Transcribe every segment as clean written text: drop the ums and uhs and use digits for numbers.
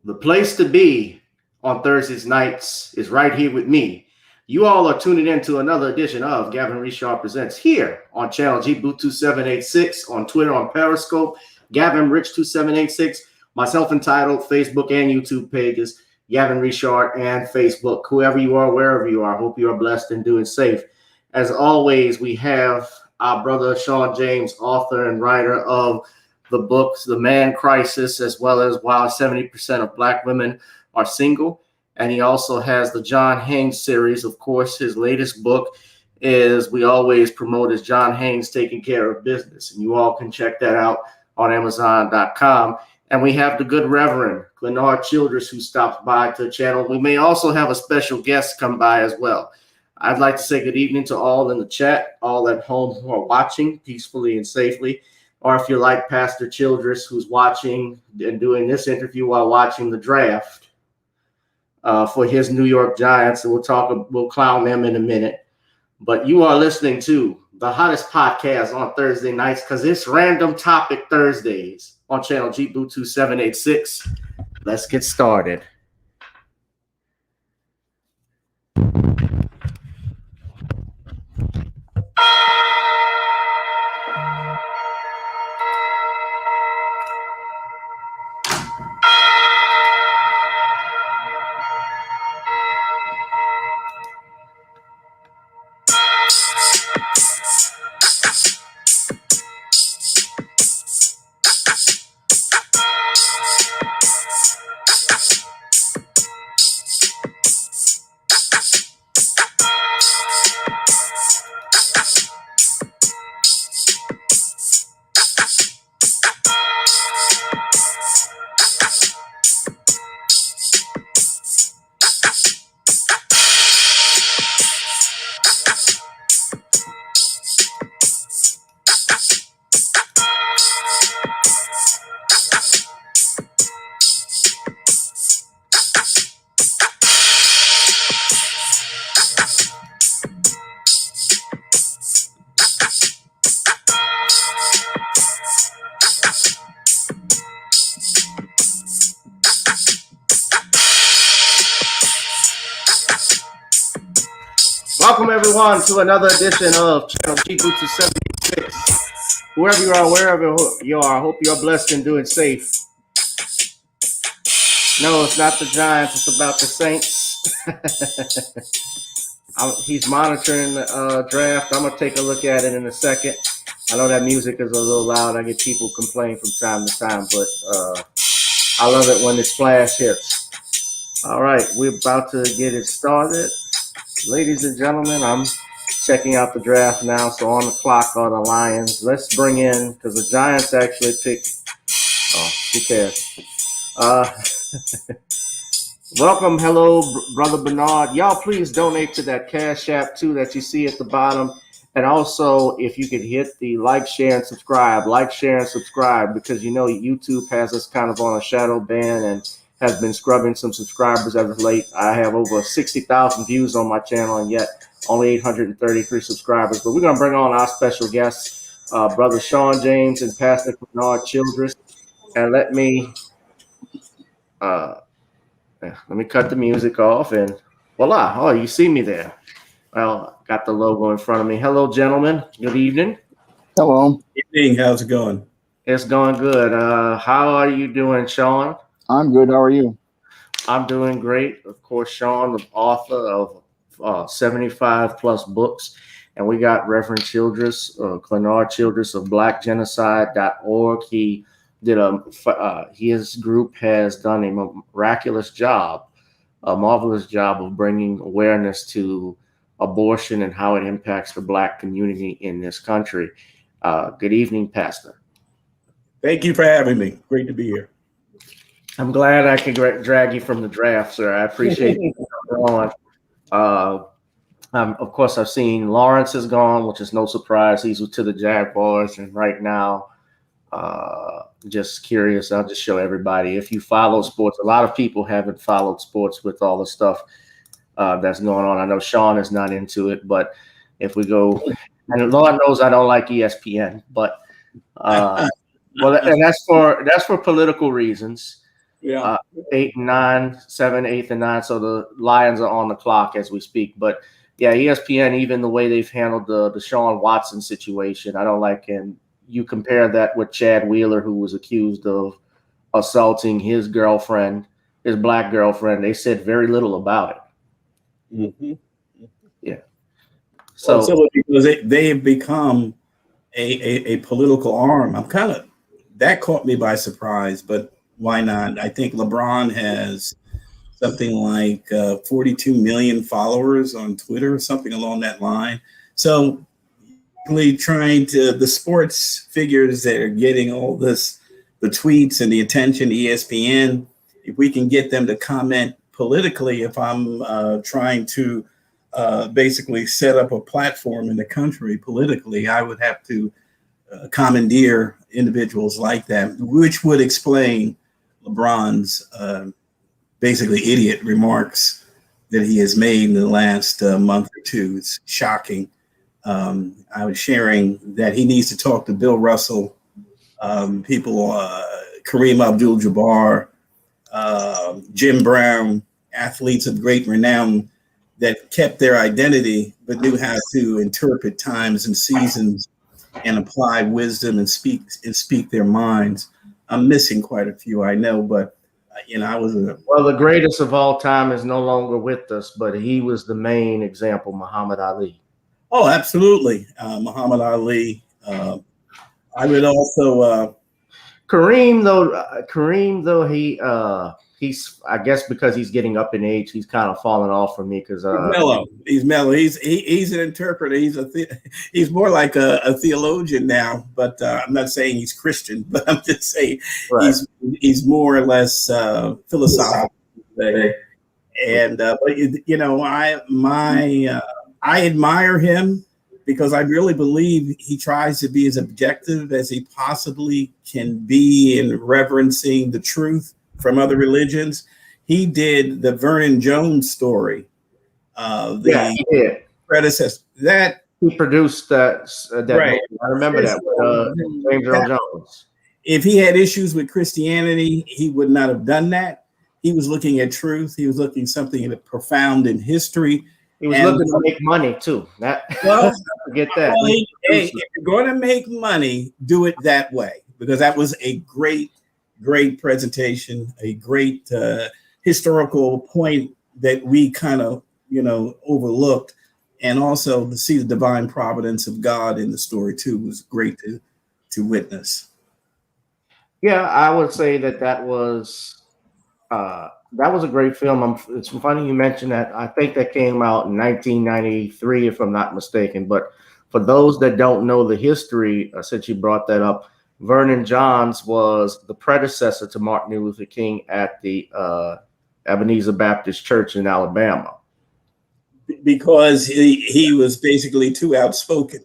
The place to be on Thursdays nights is right here with me. You all are tuning in to another edition of Gavin Richard Presents here on channel G Boot 2786, on Twitter, on Periscope, Gavin Rich 2786, myself entitled, Facebook and YouTube pages, Gavin Richard and Facebook. Whoever you are, wherever you are, I hope you are blessed and doing safe. As always, we have our brother Shawn James, author and writer of the books The Man Crisis, as well as Why 70% of Black Women Are Single. And he also has the John Haynes series. Of course, his latest book is, we always promote, is John Haynes Taking Care of Business. And you all can check that out on Amazon.com. And we have the good Reverend Clenard Childress, who stops by to the channel. We may also have a special guest come by as well. I'd like to say good evening to all in the chat, all at home who are watching peacefully and safely. Or if you're like Pastor Childress, who's watching and doing this interview while watching the draft for his New York Giants, and we'll clown them in a minute. But you are listening to the hottest podcast on Thursday nights, because it's Random Topic Thursdays on channel G Boot 2786. Let's get started. Welcome, everyone, to another edition of Channel G Boot 276. Whoever you are, wherever you are, I hope you are blessed and doing safe. No, it's not the Giants. It's about the Saints. He's monitoring the draft. I'm going to take a look at it in a second. I know that music is a little loud. I get people complain from time to time, but I love it when this flash hits. All right, we're about to get it started. Ladies and gentlemen, I'm checking out the draft now. So on the clock are the Lions. Let's bring in, because the Giants actually picked. Oh, who cares? Welcome, hello, Brother Bernard. Y'all please donate to that Cash App too that you see at the bottom. And also, if you could hit the like, share, and subscribe. Like, share, and subscribe, because you know YouTube has us kind of on a shadow ban and has been scrubbing some subscribers as of late. I have over 60,000 views on my channel and yet only 833 subscribers. But we're going to bring on our special guests, Brother Shawn James and Pastor Clenard Childress. And let me cut the music off, and voila. Oh, you see me there. Well, got the logo in front of me. Hello, gentlemen. Good evening. Hello. Evening. How's it going? It's going good. How are you doing, Shawn? I'm good. How are you? I'm doing great. Of course, Shawn, the author of 75 plus books. And we got Reverend Childress, Clenard Childress of blackgenocide.org. He did his group has done a miraculous job, a marvelous job of bringing awareness to abortion and how it impacts the Black community in this country. Good evening, Pastor. Thank you for having me. Great to be here. I'm glad I could drag you from the draft, sir. I appreciate you coming on. Of course, I've seen Lawrence is gone, which is no surprise. He's to the Jaguars, and right now, just curious. I'll just show everybody. If you follow sports, a lot of people haven't followed sports with all the stuff that's going on. I know Shawn is not into it, but if we go, and Lord knows I don't like ESPN, but well, and that's for political reasons. Yeah. 8 and 9, 7, 8 and 9. So the Lions are on the clock as we speak. But yeah, ESPN, even the way they've handled the Deshaun Watson situation, I don't like. And you compare that with Chad Wheeler, who was accused of assaulting his girlfriend, his black girlfriend. They said very little about it. Mm-hmm. Yeah. So, So because they have become a political arm. That caught me by surprise, but why not? I think LeBron has something like 42 million followers on Twitter, something along that line. So really trying to, the sports figures that are getting all this, the tweets and the attention, ESPN, if we can get them to comment politically, if I'm trying to basically set up a platform in the country politically, I would have to commandeer individuals like that, which would explain LeBron's basically idiot remarks that he has made in the last month or two. It's shocking. I was sharing that he needs to talk to Bill Russell, people, Kareem Abdul-Jabbar, Jim Brown, athletes of great renown that kept their identity but knew how to interpret times and seasons and apply wisdom and speak their minds. I'm missing quite a few, I know, but well, the greatest of all time is no longer with us, but he was the main example, Muhammad Ali. Oh, absolutely, Muhammad Ali. I would also Kareem though he's I guess because he's getting up in age, he's kind of falling off for me because he's mellow. He's an interpreter. He's more like a theologian now. But I'm not saying he's Christian. But I'm just saying right. he's more or less philosophical. And but I admire him because I really believe he tries to be as objective as he possibly can be in reverencing the truth from other religions. He did the Vernon Jones story. He did. Predecessor. That he produced that right. Movie. I remember that with James Earl Jones. If he had issues with Christianity, he would not have done that. He was looking at truth. He was looking something profound in history. He was looking to make money too. Forget that. Well, if you're going to make money, do it that way, because that was a great presentation, a great historical point that we kind of overlooked, and also to see the divine providence of God in the story too was great to witness. Yeah, I would say that was a great film. It's funny you mentioned that. I think that came out in 1993, if I'm not mistaken. But for those that don't know the history, since you brought that up, Vernon Jones was the predecessor to Martin Luther King at the Ebenezer Baptist Church in Alabama. Because he was basically too outspoken.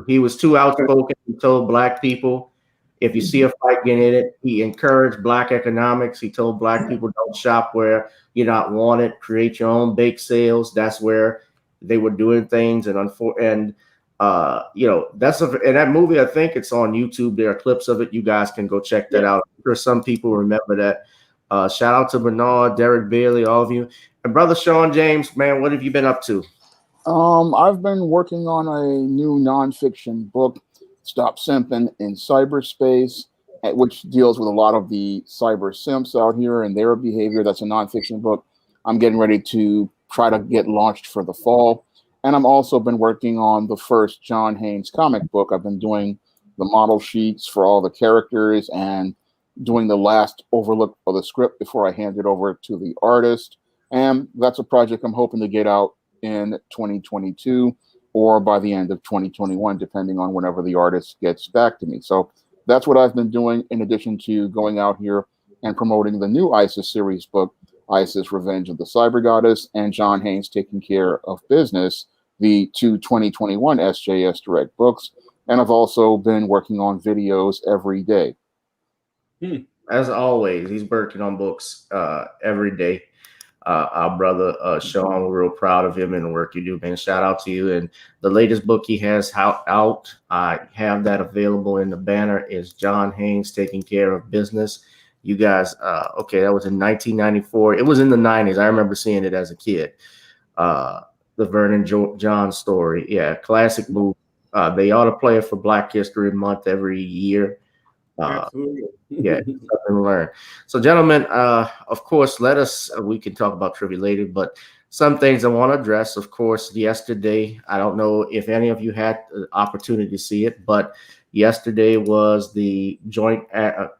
He was too outspoken. He told black people, if you see a fight, get in it. He encouraged black economics. He told black people, don't shop where you're not wanted. Create your own bake sales. That's where they were doing things. And that's in that movie. I think it's on YouTube. There are clips of it. You guys can go check that out. I'm sure some people remember that. Shout out to Bernard, Derek Bailey, all of you. And brother Shawn James, man, what have you been up to? I've been working on a new nonfiction book, Stop Simping in Cyberspace, which deals with a lot of the cyber simps out here and their behavior. That's a nonfiction book. I'm getting ready to try to get launched for the fall. And I've also been working on the first John Haynes comic book. I've been doing the model sheets for all the characters and doing the last overlook of the script before I hand it over to the artist. And that's a project I'm hoping to get out in 2022 or by the end of 2021, depending on whenever the artist gets back to me. So that's what I've been doing, in addition to going out here and promoting the new ISIS series book, ISIS Revenge of the Cyber Goddess, and John Haynes Taking Care of Business, the two 2021 SJS Direct books. And I've also been working on videos every day. As always, he's working on books every day. our brother Shawn. We're real proud of him and the work you do, man. Shout out to you. And the latest book he has out, I have that available in the banner, is John Haynes Taking Care of Business. You guys, okay, that was in 1994. It was in the 90s. I remember seeing it as a kid. The Vernon John story. Yeah, classic movie. They ought to play it for Black History Month every year. Absolutely. Yeah, something to learn. So, gentlemen, of course, we can talk about trivia later, but some things I want to address. Of course, yesterday, I don't know if any of you had the opportunity to see it, but yesterday was the joint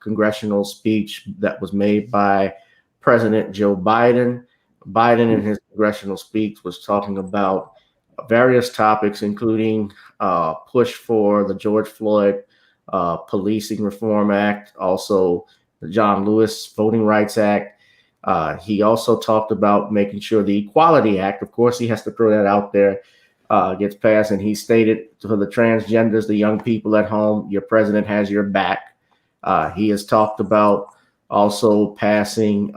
congressional speech that was made by President Joe Biden. Biden in his congressional speech was talking about various topics, including push for the George Floyd Policing Reform Act, also the John Lewis Voting Rights Act. He also talked about making sure the Equality Act, of course, he has to throw that out there, gets passed. And he stated to the transgenders, the young people at home, your president has your back. He has talked about also passing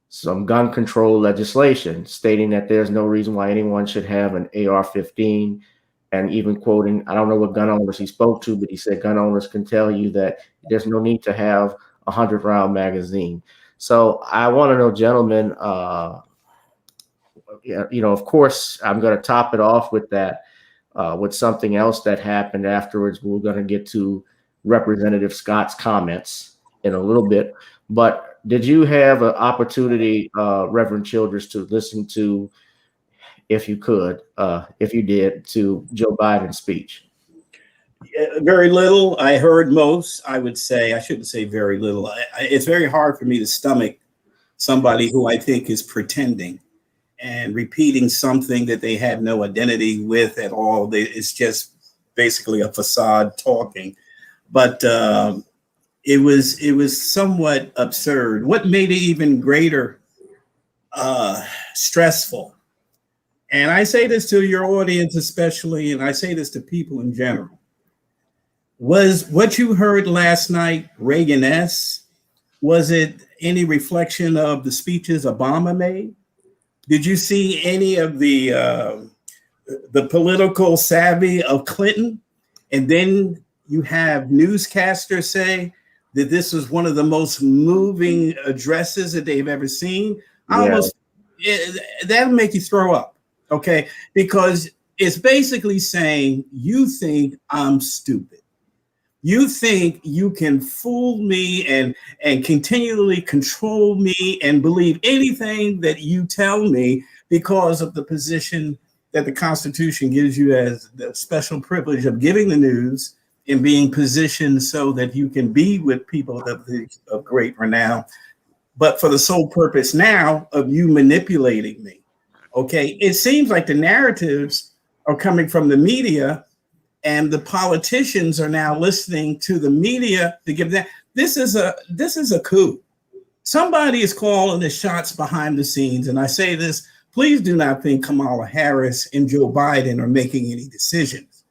some gun control legislation, stating that there's no reason why anyone should have an AR-15. And even quoting, I don't know what gun owners he spoke to, but he said gun owners can tell you that there's no need to have a 100-round magazine. So I want to know, gentlemen, of course, I'm going to top it off with that, with something else that happened afterwards. We're going to get to Representative Scott's comments in a little bit. But did you have an opportunity, Reverend Childress, to listen to, if you could, if you did, to Joe Biden's speech? Very little. I heard most. I would say, I shouldn't say very little. It's very hard for me to stomach somebody who I think is pretending and repeating something that they have no identity with at all. It's just basically a facade talking. But it was somewhat absurd. What made it even greater stressful? And I say this to your audience especially, and I say this to people in general. Was what you heard last night Reagan-esque? Was it any reflection of the speeches Obama made? Did you see any of the political savvy of Clinton? And then you have newscasters say that this was one of the most moving addresses that they've ever seen. That'll make you throw up. Okay, because it's basically saying you think I'm stupid. You think you can fool me and continually control me and believe anything that you tell me because of the position that the Constitution gives you as the special privilege of giving the news and being positioned so that you can be with people of great renown, but for the sole purpose now of you manipulating me. Okay, it seems like the narratives are coming from the media, and the politicians are now listening to the media to give that. This is a coup. Somebody is calling the shots behind the scenes, and I say this: please do not think Kamala Harris and Joe Biden are making any decisions.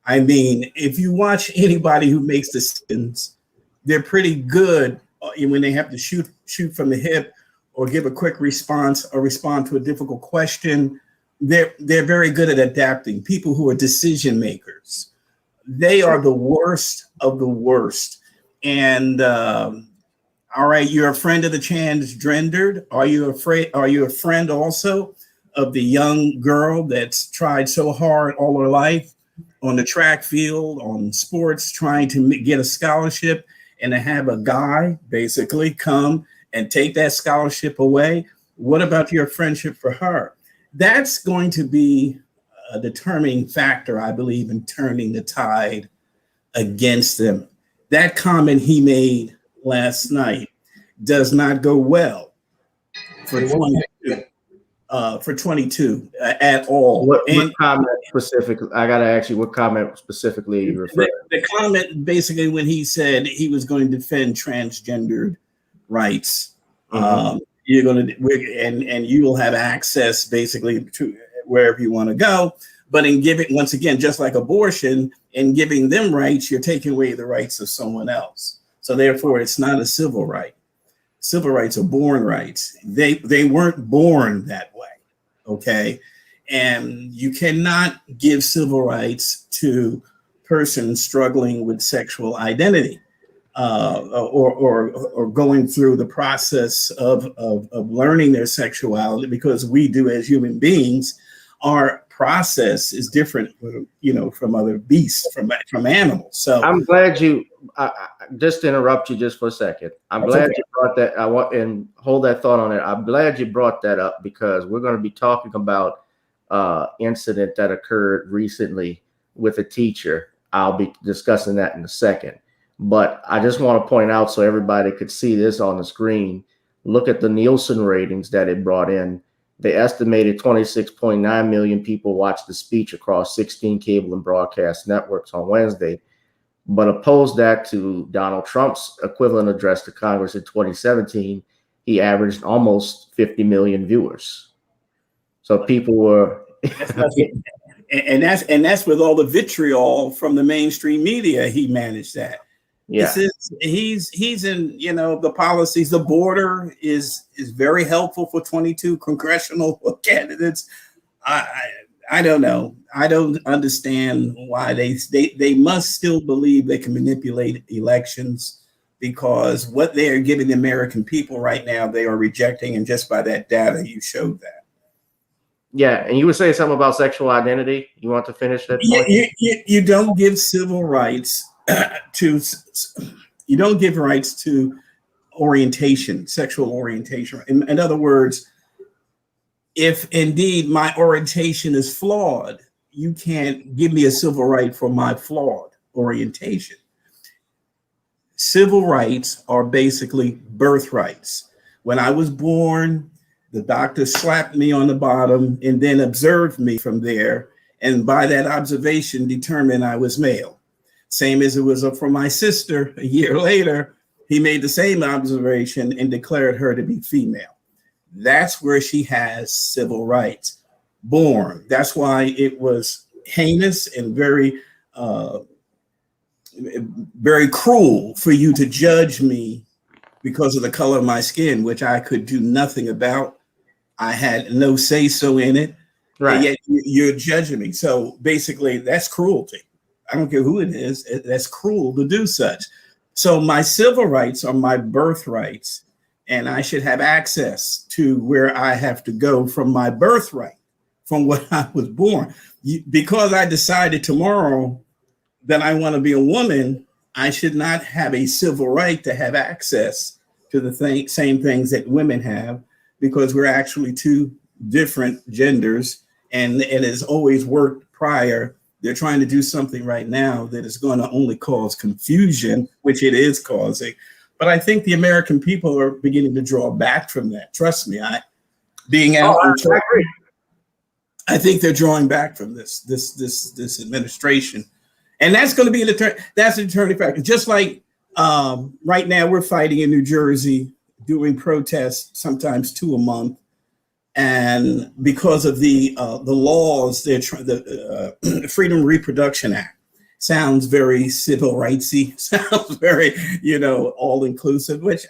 I mean, if you watch anybody who makes decisions, they're pretty good when they have to shoot from the hip, or give a quick response, or respond to a difficult question. They're very good at adapting. People who are decision makers, they are the worst of the worst. And all right, you're a friend of the transgendered. Are you a friend also of the young girl that's tried so hard all her life on the track field, on sports, trying to get a scholarship, and to have a guy basically come and take that scholarship away? What about your friendship for her? That's going to be a determining factor, I believe, in turning the tide against them. That comment he made last night does not go well for 22. For 22 at all. What comment specifically? I got to ask you, what comment specifically you refer to? The comment basically when he said he was going to defend transgendered rights. You're going to, and you will have access basically to wherever you want to go. But in giving, once again, just like abortion, in giving them rights, you're taking away the rights of someone else. So therefore, it's not a civil right. civil rights are born rights. They weren't born that way, okay? And you cannot give civil rights to persons struggling with sexual identity or going through the process of learning their sexuality, because we do as human beings. Our process is different, you know, from other beasts, from animals. So I'm glad you. Just to interrupt you just for a second. I'm glad you brought that. I want and hold that thought on it. I'm glad you brought that up, because we're going to be talking about incident that occurred recently with a teacher. I'll be discussing that in a second. But I just want to point out, so everybody could see this on the screen, look at the Nielsen ratings that it brought in. They estimated 26.9 million people watched the speech across 16 cable and broadcast networks on Wednesday. But oppose that to Donald Trump's equivalent address to Congress in 2017, he averaged almost 50 million viewers. So people were, and that's with all the vitriol from the mainstream media. He managed that. yeah. He's in, you know, the policies. The border is very helpful for 22 congressional candidates. I don't know. I don't understand why they must still believe they can manipulate elections, because what they are giving the American people right now, they are rejecting. And just by that data, you showed that. Yeah. And you were saying something about sexual identity. You want to finish that point? You don't give civil rights you don't give rights to orientation, sexual orientation. In other words, if indeed my orientation is flawed, you can't give me a civil right for my flawed orientation. Civil rights are basically birthrights. When I was born, the doctor slapped me on the bottom and then observed me from there. And by that observation, determined I was male. Same as it was for my sister a year later, he made the same observation and declared her to be female. That's where she has civil rights. Born. That's why it was heinous and very, very cruel for you to judge me because of the color of my skin, which I could do nothing about. I had no say-so in it. Right. And yet you're judging me. So basically, that's cruelty. I don't care who it is. That's cruel to do such. So my civil rights are my birthrights, and I should have access to where I have to go from my birthright, from what I was born. Because I decided tomorrow that I want to be a woman, I should not have a civil right to have access to the same things that women have, because we're actually two different genders, and it has always worked prior. They're trying to do something right now that is going to only cause confusion, which it is causing. But I think the American people are beginning to draw back from that. Trust me, I think they're drawing back from this administration, and that's going to be that's a determining factor. Just like right now, we're fighting in New Jersey, doing protests, sometimes 2 a month. And because of the laws, the Freedom of Reproduction Act sounds very civil rightsy, sounds very, all inclusive, which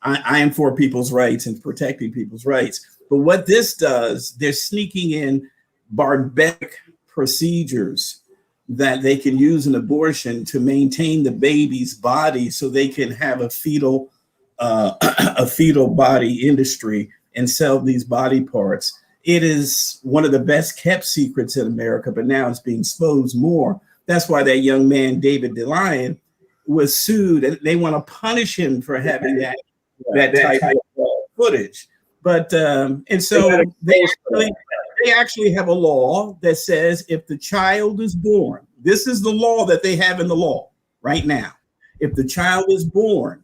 I am for people's rights and protecting people's rights. But what this does, they're sneaking in barbaric procedures that they can use in abortion to maintain the baby's body so they can have a fetal body industry and sell these body parts. It is one of the best kept secrets in America, but now it's being exposed more. That's why that young man, David DeLion, was sued, and they want to punish him for having that type of footage. But and so they actually have a law that says if the child is born, this is the law that they have in the law right now. If the child is born,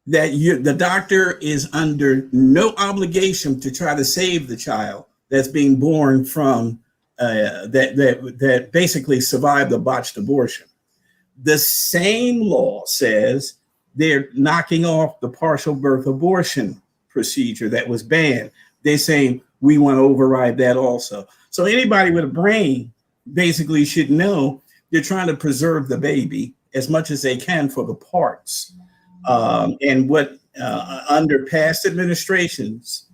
that the doctor is under no obligation to try to save the child that's being born from that basically survived a botched abortion. The same law says they're knocking off the partial birth abortion procedure that was banned. They're saying we want to override that also. So anybody with a brain basically should know they're trying to preserve the baby as much as they can for the parts. And what under past administrations,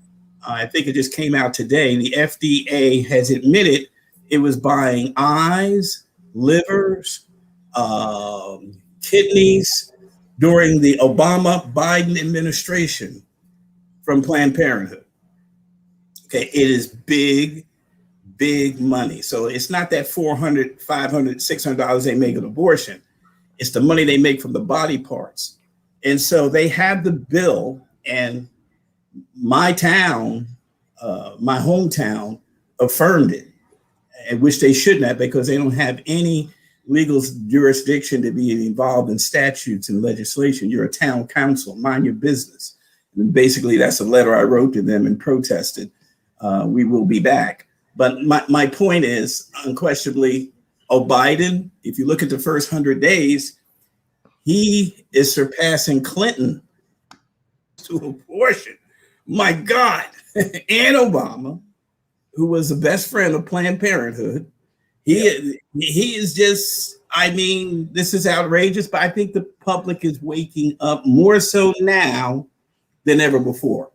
I think it just came out today, the FDA has admitted it was buying eyes, livers, kidneys during the Obama-Biden administration from Planned Parenthood. Okay, it is big, big money. So it's not that $400, $500, $600 they make an abortion. It's the money they make from the body parts. And so they have the bill, and my town, my hometown, affirmed it, which they shouldn't have, because they don't have any legal jurisdiction to be involved in statutes and legislation. You're a town council, mind your business. And basically, that's a letter I wrote to them and protested. We will be back. But my point is, unquestionably, Biden, if you look at the first 100 days, he is surpassing Clinton to abortion. My God. And Obama, who was the best friend of Planned Parenthood. He is just, I mean, this is outrageous, but I think the public is waking up more so now than ever before.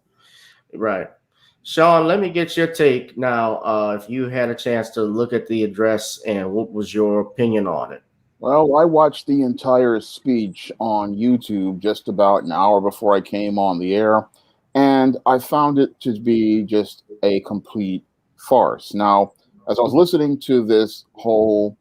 Right. Shawn, let me get your take now. If you had a chance to look at the address, and what was your opinion on it? Well, I watched the entire speech on YouTube just about an hour before I came on the air, and I found it to be just a complete farce. Now, as I was listening to this whole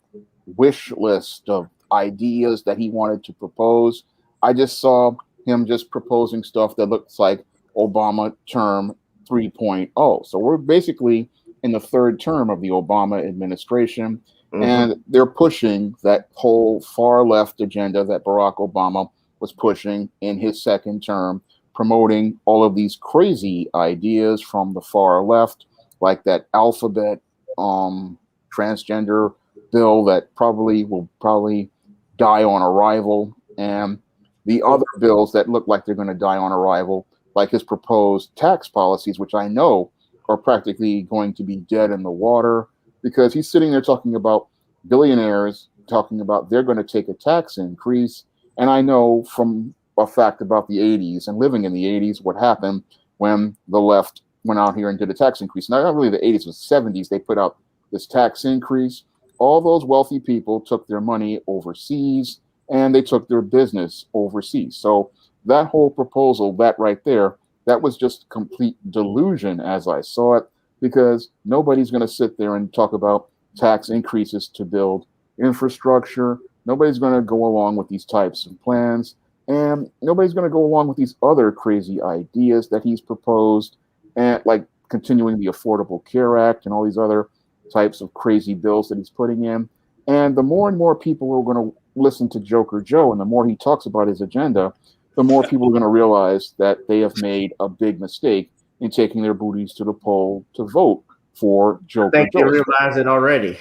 wish list of ideas that he wanted to propose, I just saw him just proposing stuff that looks like Obama term 3.0. So we're basically in the third term of the Obama administration. Mm-hmm. And they're pushing that whole far left agenda that Barack Obama was pushing in his second term, promoting all of these crazy ideas from the far left, like that alphabet transgender bill that will probably die on arrival, and the other bills that look like they're going to die on arrival, like his proposed tax policies, which I know are practically going to be dead in the water, because he's sitting there talking about billionaires, talking about they're going to take a tax increase. And I know from a fact about the 80s and living in the 80s, what happened when the left went out here and did a tax increase. Not really the 80s, it was the 70s. They put out this tax increase. All those wealthy people took their money overseas, and they took their business overseas. So that whole proposal, that right there, that was just complete delusion as I saw it, because nobody's going to sit there and talk about tax increases to build infrastructure. Nobody's going to go along with these types of plans, and nobody's going to go along with these other crazy ideas that he's proposed, and like continuing the Affordable Care Act and all these other types of crazy bills that he's putting in. And the more and more people are going to listen to Joker Joe, and the more he talks about his agenda, the more people are going to realize that they have made a big mistake in taking their booties to the poll to vote for Joker Joe. I think they realize it already.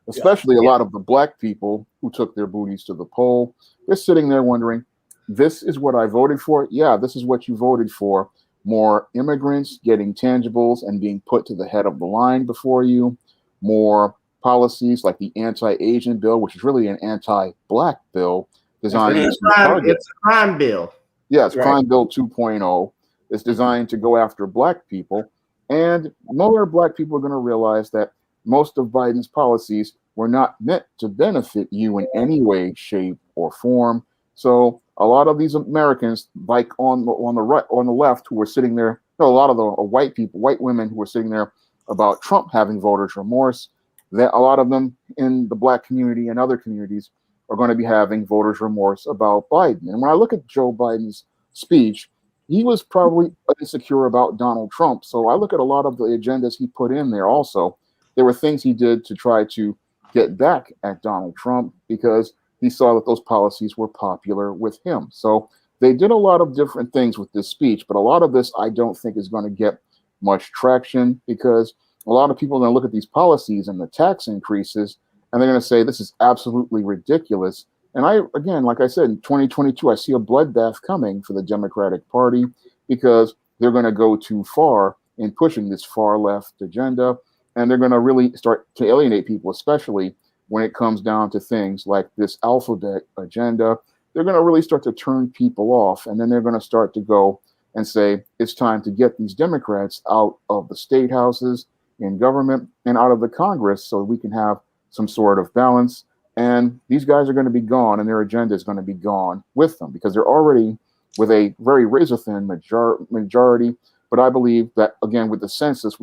Especially a lot of the black people who took their booties to the poll. They're sitting there wondering, this is what I voted for? Yeah, this is what you voted for. More immigrants getting tangibles and being put to the head of the line before you. More policies like the anti-Asian bill, which is really an anti-black bill. Designed it's a crime bill. Yeah, it's Crime Bill 2.0. It's designed to go after black people. And more black people are going to realize that most of Biden's policies were not meant to benefit you in any way, shape, or form. So a lot of these Americans, like on the right, on the left, who were sitting there, a lot of the white people, white women who were sitting there about Trump having voters' remorse, that a lot of them in the black community and other communities are going to be having voters' remorse about Biden. And when I look at Joe Biden's speech, he was probably insecure about Donald Trump. So I look at a lot of the agendas he put in there also. There were things he did to try to get back at Donald Trump because he saw that those policies were popular with him. So they did a lot of different things with this speech, but a lot of this I don't think is going to get much traction, because a lot of people are going to look at these policies and the tax increases, and they're going to say, this is absolutely ridiculous. And again, like I said, in 2022, I see a bloodbath coming for the Democratic Party, because they're going to go too far in pushing this far left agenda. And they're going to really start to alienate people, especially when it comes down to things like this alphabet agenda, they're going to really start to turn people off. And then they're going to start to go and say, it's time to get these Democrats out of the state houses, in government, and out of the Congress so we can have some sort of balance. And these guys are going to be gone, and their agenda is going to be gone with them, because they're already with a very razor-thin majority. But I believe that, again, with the census,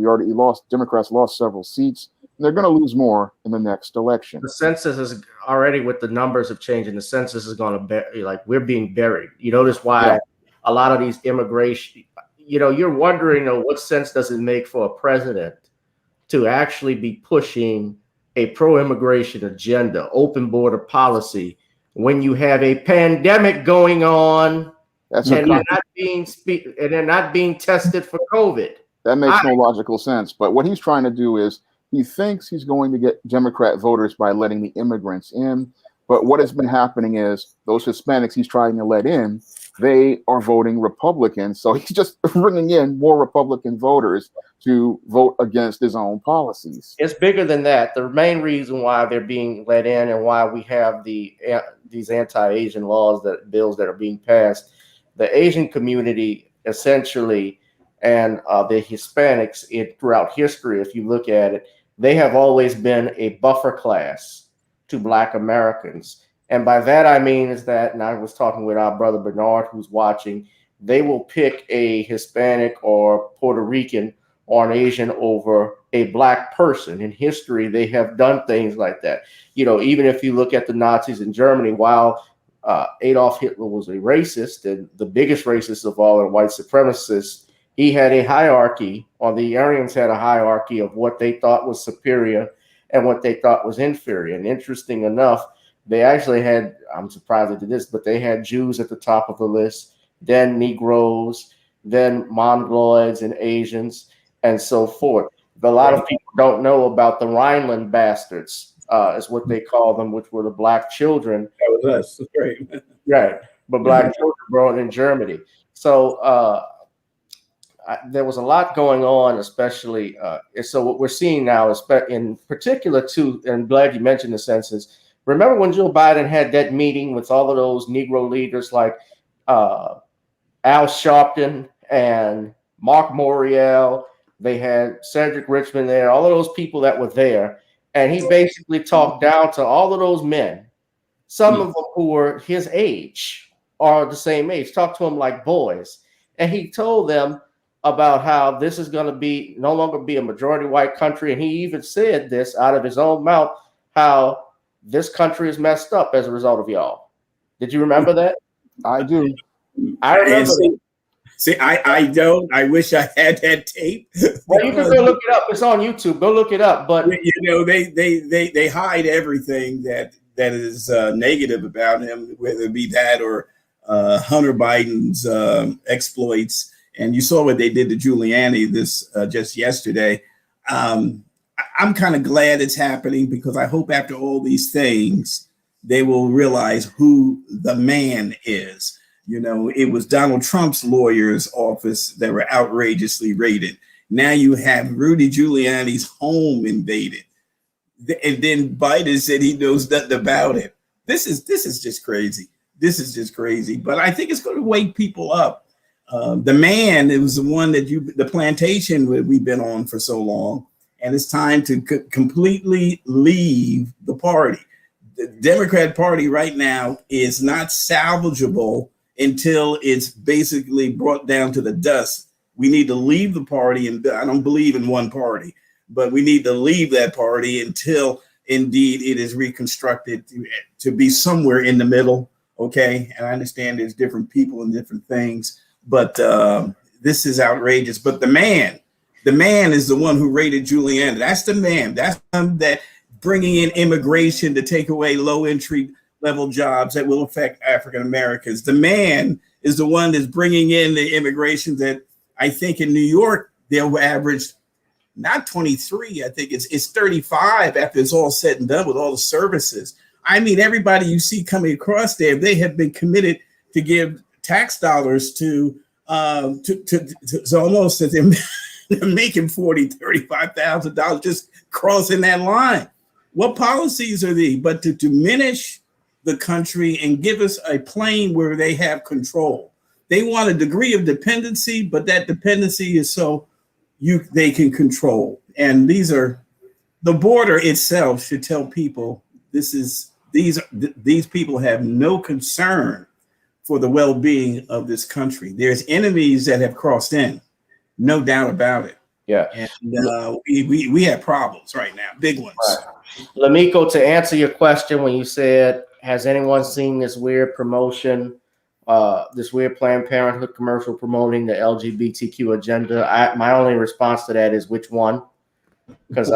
Democrats lost several seats, and they're going to lose more in the next election. The census is already, with the numbers of changing, the census is going to be like, we're being buried. You notice why a lot of these immigration, you're wondering, what sense does it make for a president to actually be pushing a pro-immigration agenda, open border policy, when you have a pandemic going on and they're not being tested for COVID? That makes no logical sense. But what he's trying to do is, he thinks he's going to get Democrat voters by letting the immigrants in. But what has been happening is those Hispanics he's trying to let in, they are voting Republican. So he's just bringing in more Republican voters to vote against his own policies. It's bigger than that. The main reason why they're being let in and why we have these anti-Asian bills that are being passed, the Asian community essentially, and the Hispanics throughout history, if you look at it, they have always been a buffer class to Black Americans. And by that I mean is that, and I was talking with our brother Bernard, who's watching, they will pick a Hispanic or Puerto Rican or an Asian over a Black person. In history, they have done things like that. Even if you look at the Nazis in Germany, while Adolf Hitler was a racist, and the biggest racist of all, a white supremacist, he had a hierarchy, or the Aryans had a hierarchy of what they thought was superior and what they thought was inferior. And interesting enough, they actually had, I'm surprised they did this, but they had Jews at the top of the list, then Negroes, then Mongoloids and Asians, and so forth. But a lot of people don't know about the Rhineland bastards, is what they call them, which were the Black children. That was us. That's great. Right. But Black children born in Germany. So there was a lot going on, especially. So what we're seeing now is, in particular, too, and I'm glad you mentioned the census. Remember when Joe Biden had that meeting with all of those Negro leaders like Al Sharpton and Mark Morial? They had Cedric Richmond there, all of those people that were there. And he basically talked down to all of those men, some of them who were his age or the same age, talked to them like boys. And he told them about how this is going to no longer be a majority white country. And he even said this out of his own mouth, how this country is messed up as a result of y'all. Did you remember that? I do. I remember that. See, I don't. I wish I had that tape. Well, you can go look it up. It's on YouTube. Go look it up. But they hide everything that is negative about him, whether it be that or Hunter Biden's exploits. And you saw what they did to Giuliani just yesterday. I'm kind of glad it's happening, because I hope after all these things, they will realize who the man is. It was Donald Trump's lawyer's office that were outrageously raided. Now you have Rudy Giuliani's home invaded. And then Biden said he knows nothing about it. This is just crazy. This is just crazy. But I think it's going to wake people up. The man, it was the one the plantation we've been on for so long. And it's time to completely leave the party. The Democrat Party right now is not salvageable until it's basically brought down to the dust. We need to leave the party, and I don't believe in one party, but we need to leave that party until indeed it is reconstructed to be somewhere in the middle. Okay. And I understand there's different people and different things, but this is outrageous. But the man is the one who raided Giuliani. That's the man. That's that bringing in immigration to take away low entry level jobs that will affect African Americans. The man is the one that's bringing in the immigration that I think in New York, they'll average not 23. I think it's 35 after it's all said and done with all the services. I mean, everybody you see coming across there, they have been committed to give tax dollars to almost that they're making $40,000, $35,000 just crossing that line. What policies are these? But to diminish the country and give us a plane where they have control. They want a degree of dependency, but that dependency is so they can control. And these the border itself should tell people these people have no concern for the well-being of this country. There's enemies that have crossed in, no doubt about it. Yeah. And we have problems right now, big ones. Right. Lamiko, to answer your question, when you said, has anyone seen this weird promotion, this weird Planned Parenthood commercial promoting the LGBTQ agenda? My only response to that is which one? Because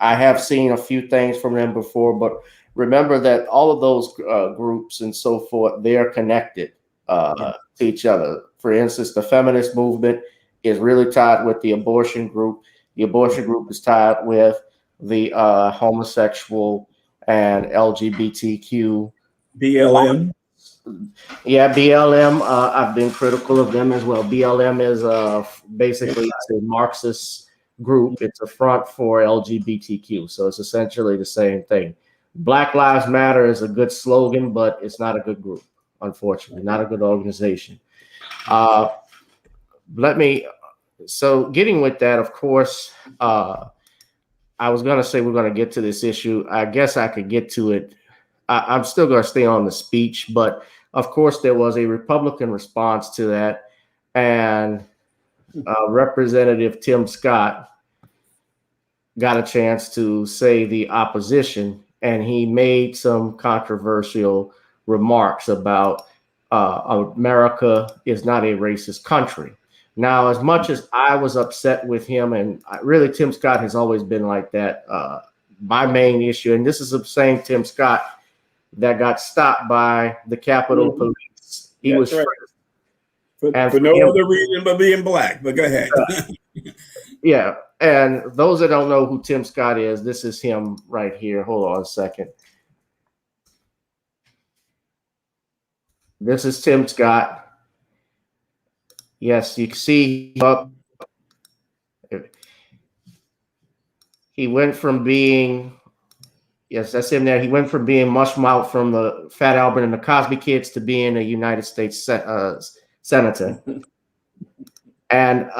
I have seen a few things from them before, but remember that all of those groups and so forth, they are connected to each other. For instance, the feminist movement is really tied with the abortion group. The abortion group is tied with the homosexual and LGBTQ. BLM. Yeah, BLM. I've been critical of them as well. BLM is basically a Marxist group. It's a front for LGBTQ. So it's essentially the same thing. Black Lives Matter is a good slogan, but it's not a good group, unfortunately, not a good organization. So getting with that, of course, I was going to say we're going to get to this issue. I guess I could get to it. I'm still going to stay on the speech, but of course there was a Republican response to that, and Representative Tim Scott got a chance to say the opposition, and he made some controversial remarks about America is not a racist country. Now, as much as I was upset with him, and really Tim Scott has always been like that, my main issue, and this is the same Tim Scott that got stopped by the Capitol Police. He was right. For no other reason but being black, but go ahead. Yeah, and those that don't know who Tim Scott is, this is him right here. Hold on a second. This is Tim Scott. Yes, you can see he went from being, yes, that's him there. He went from being mushmouth from the Fat Albert and the Cosby Kids to being a United States senator. And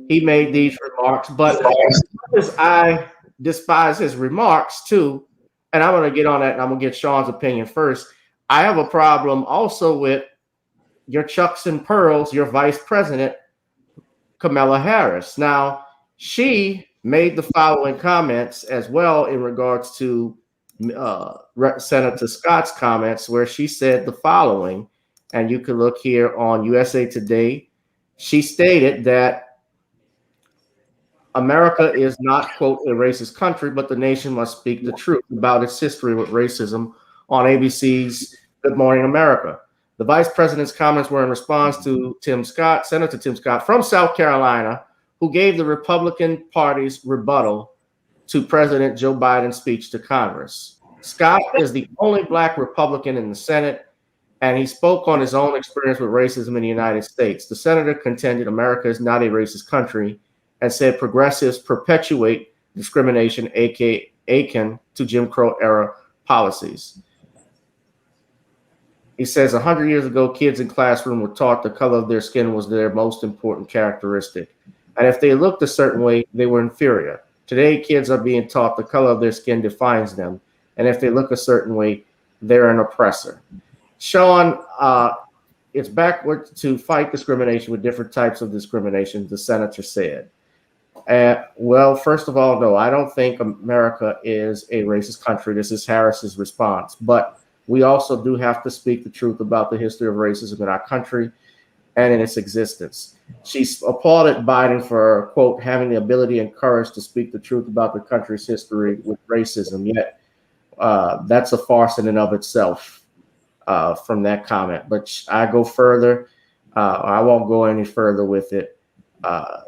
he made these remarks, but as I despise his remarks too, and I'm going to get on that and I'm going to get Shawn's opinion first. I have a problem also with your Chucks and Pearls, your vice president, Kamala Harris. Now, she made the following comments as well in regards to Senator Scott's comments, where she said the following, and you can look here on USA Today. She stated that America is not, quote, a racist country, but the nation must speak the truth about its history with racism on ABC's Good Morning America. The vice president's comments were in response to Senator Tim Scott from South Carolina, who gave the Republican Party's rebuttal to President Joe Biden's speech to Congress. Scott is the only Black Republican in the Senate, and he spoke on his own experience with racism in the United States. The senator contended America is not a racist country and said progressives perpetuate discrimination akin to Jim Crow era policies. He says 100 years ago, kids in classroom were taught the color of their skin was their most important characteristic. And if they looked a certain way, they were inferior. Today, kids are being taught the color of their skin defines them. And if they look a certain way, they're an oppressor. Shawn, it's backward to fight discrimination with different types of discrimination, the senator said. Well, first of all, no, I don't think America is a racist country. This is Harris's response. But we also do have to speak the truth about the history of racism in our country and in its existence. She's applauded Biden for, quote, having the ability and courage to speak the truth about the country's history with racism. Yet that's a farce in and of itself from that comment. But I go further. I won't go any further with it. I'll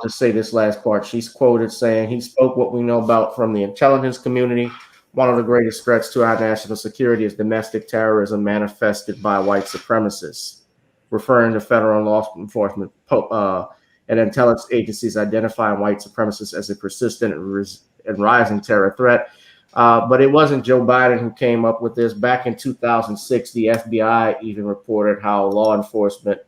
just say this last part. She's quoted saying, he spoke what we know about from the intelligence community. One of the greatest threats to our national security is domestic terrorism manifested by white supremacists, referring to federal law enforcement and intelligence agencies identifying white supremacists as a persistent and rising terror threat. But it wasn't Joe Biden who came up with this. Back in 2006, the FBI even reported how law enforcement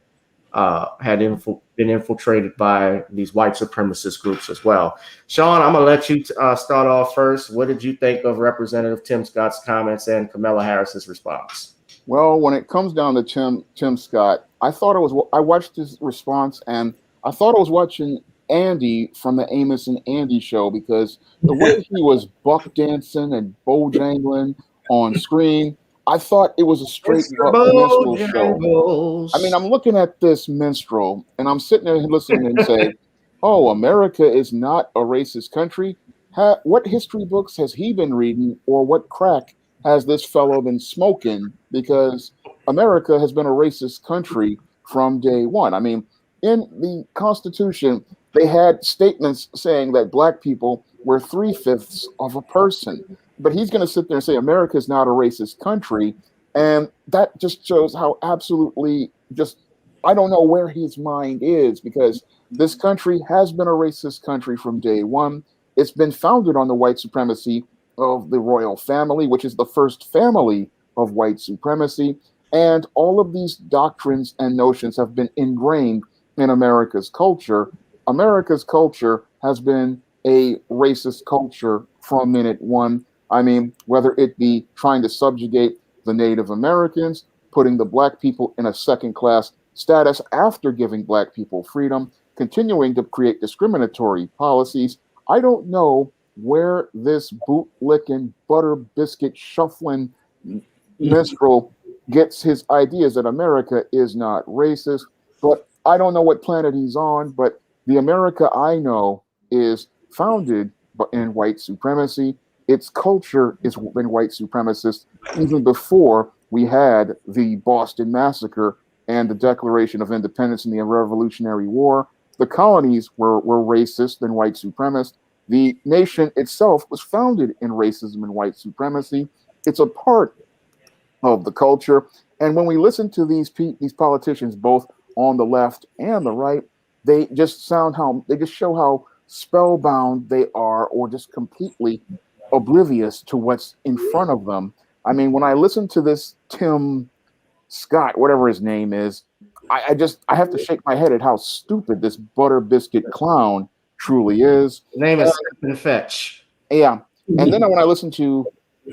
had been infiltrated by these white supremacist groups as well. Shawn, I'm going to let you start off first. What did you think of Representative Tim Scott's comments and Kamala Harris's response? Well, when it comes down to Tim Scott, I watched his response and I thought I was watching Andy from the Amos and Andy show, because the way he was buck dancing and bojangling on screen, I thought it was a straight up minstrel show. I mean, I'm looking at this minstrel and I'm sitting there listening and say, oh, America is not a racist country. What history books has he been reading, or what crack has this fellow been smoking? Because America has been a racist country from day one. I mean, in the Constitution, they had statements saying that black people were 3/5 of a person. But he's going to sit there and say America is not a racist country. And that just shows how absolutely I don't know where his mind is, because this country has been a racist country from day one. It's been founded on the white supremacy of the royal family, which is the first family of white supremacy. And all of these doctrines and notions have been ingrained in America's culture. America's culture has been a racist culture from minute one. I mean, whether it be trying to subjugate the Native Americans, putting the black people in a second-class status after giving black people freedom, continuing to create discriminatory policies. I don't know where this bootlicking, butter biscuit shuffling minstrel gets his ideas that America is not racist. But I don't know what planet he's on, but the America I know is founded in white supremacy. Its culture has been white supremacist even before we had the Boston Massacre and the Declaration of Independence and the Revolutionary War. The colonies were racist and white supremacist. The nation itself was founded in racism and white supremacy. It's a part of the culture. And when we listen to these politicians, both on the left and the right, they just show how spellbound they are, or just completely oblivious to what's in front of them. I mean, when I listen to this Tim Scott, whatever his name is, I have to shake my head at how stupid this butter biscuit clown truly is. His name is Stephen Fetch. Yeah. And then when I listen to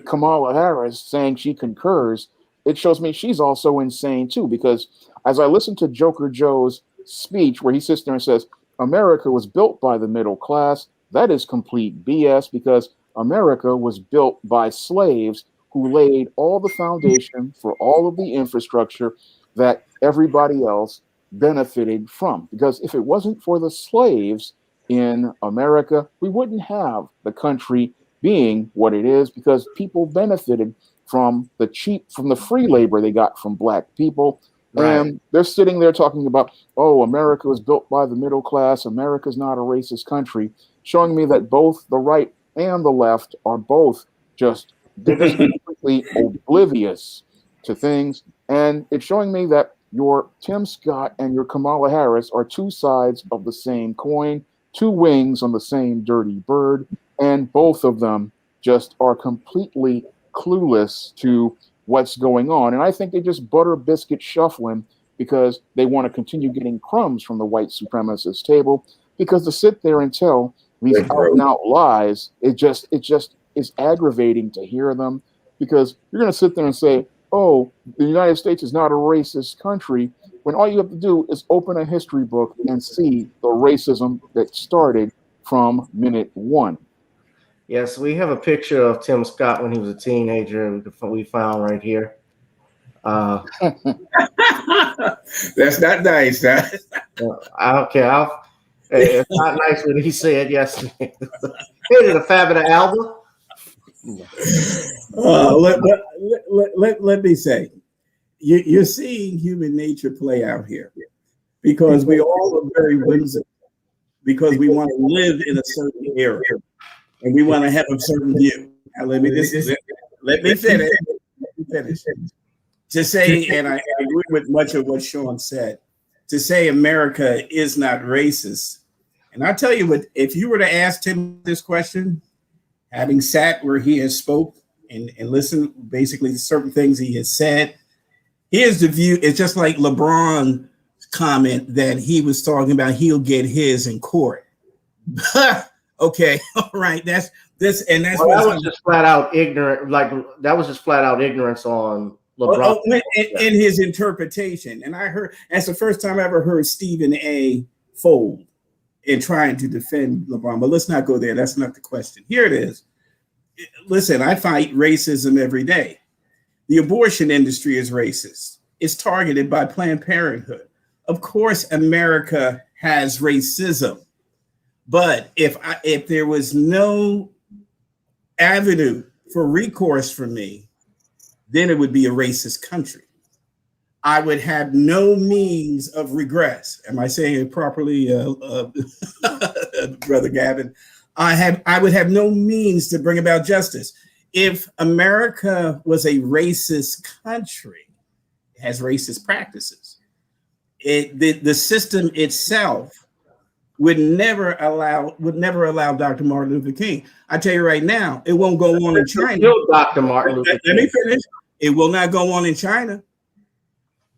Kamala Harris saying she concurs, it shows me she's also insane too, because as I listen to Joker Joe's speech where he sits there and says, America was built by the middle class, that is complete BS, because America was built by slaves who laid all the foundation for all of the infrastructure that everybody else benefited from. Because if it wasn't for the slaves in America, we wouldn't have the country being what it is, because people benefited from the free labor they got from black people. Right. And they're sitting there talking about, oh, America was built by the middle class. America's not a racist country, showing me that both the right and the left are both just completely oblivious to things. And it's showing me that your Tim Scott and your Kamala Harris are two sides of the same coin, two wings on the same dirty bird, and both of them just are completely clueless to what's going on. And I think they just butter biscuit shuffling because they want to continue getting crumbs from the white supremacist table, because to sit there and tell these out and out lies, it just is aggravating to hear them, because you're going to sit there and say, oh, the United States is not a racist country, when all you have to do is open a history book and see the racism that started from minute one. Yes, we have a picture of Tim Scott when he was a teenager. We found right here. That's not nice. I don't care. It's not nice what he said yesterday. Here's the Fabida album. Let me say, you're seeing human nature play out here, because we all are very whimsical, because we want to live in a certain era and we want to have a certain view. Now, let me finish. To say, and I agree with much of what Shawn said, to say America is not racist. And I'll tell you what, if you were to ask Tim this question, having sat where he has spoke and listened basically to certain things he has said, here's the view. It's just like LeBron's comment that he was talking about he'll get his in court. Okay, all right. That's this, and that's well, that was just flat out ignorant. Like that was just flat out ignorance on LeBron in his interpretation. And I heard that's the first time I ever heard Stephen A. fold in trying to defend LeBron. But let's not go there. That's not the question. Here it is. Listen, I fight racism every day. The abortion industry is racist. It's targeted by Planned Parenthood. Of course, America has racism. But if there was no avenue for recourse for me, then it would be a racist country. I would have no means of regress. Am I saying it properly, Brother Gavin? I would have no means to bring about justice. If America was a racist country, it has racist practices. The system itself would never allow Dr. Martin Luther King. I tell you right now, it won't go on in China. Dr. Martin Luther King. Let me finish. It will not go on in China.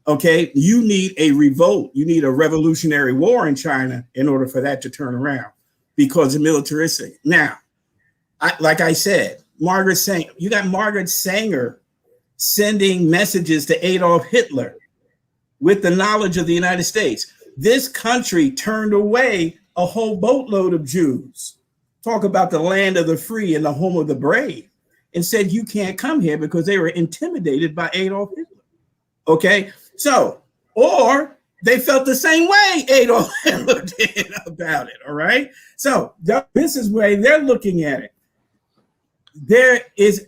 Okay, you need a revolt. You need a revolutionary war in China in order for that to turn around because of militaristic. Now, like I said, you got Margaret Sanger sending messages to Adolf Hitler with the knowledge of the United States. This country turned away a whole boatload of Jews. Talk about the land of the free and the home of the brave, and said you can't come here because they were intimidated by Adolf Hitler. Okay, so, or they felt the same way Adolf Hitler did about it. All right, so this is where they're looking at it.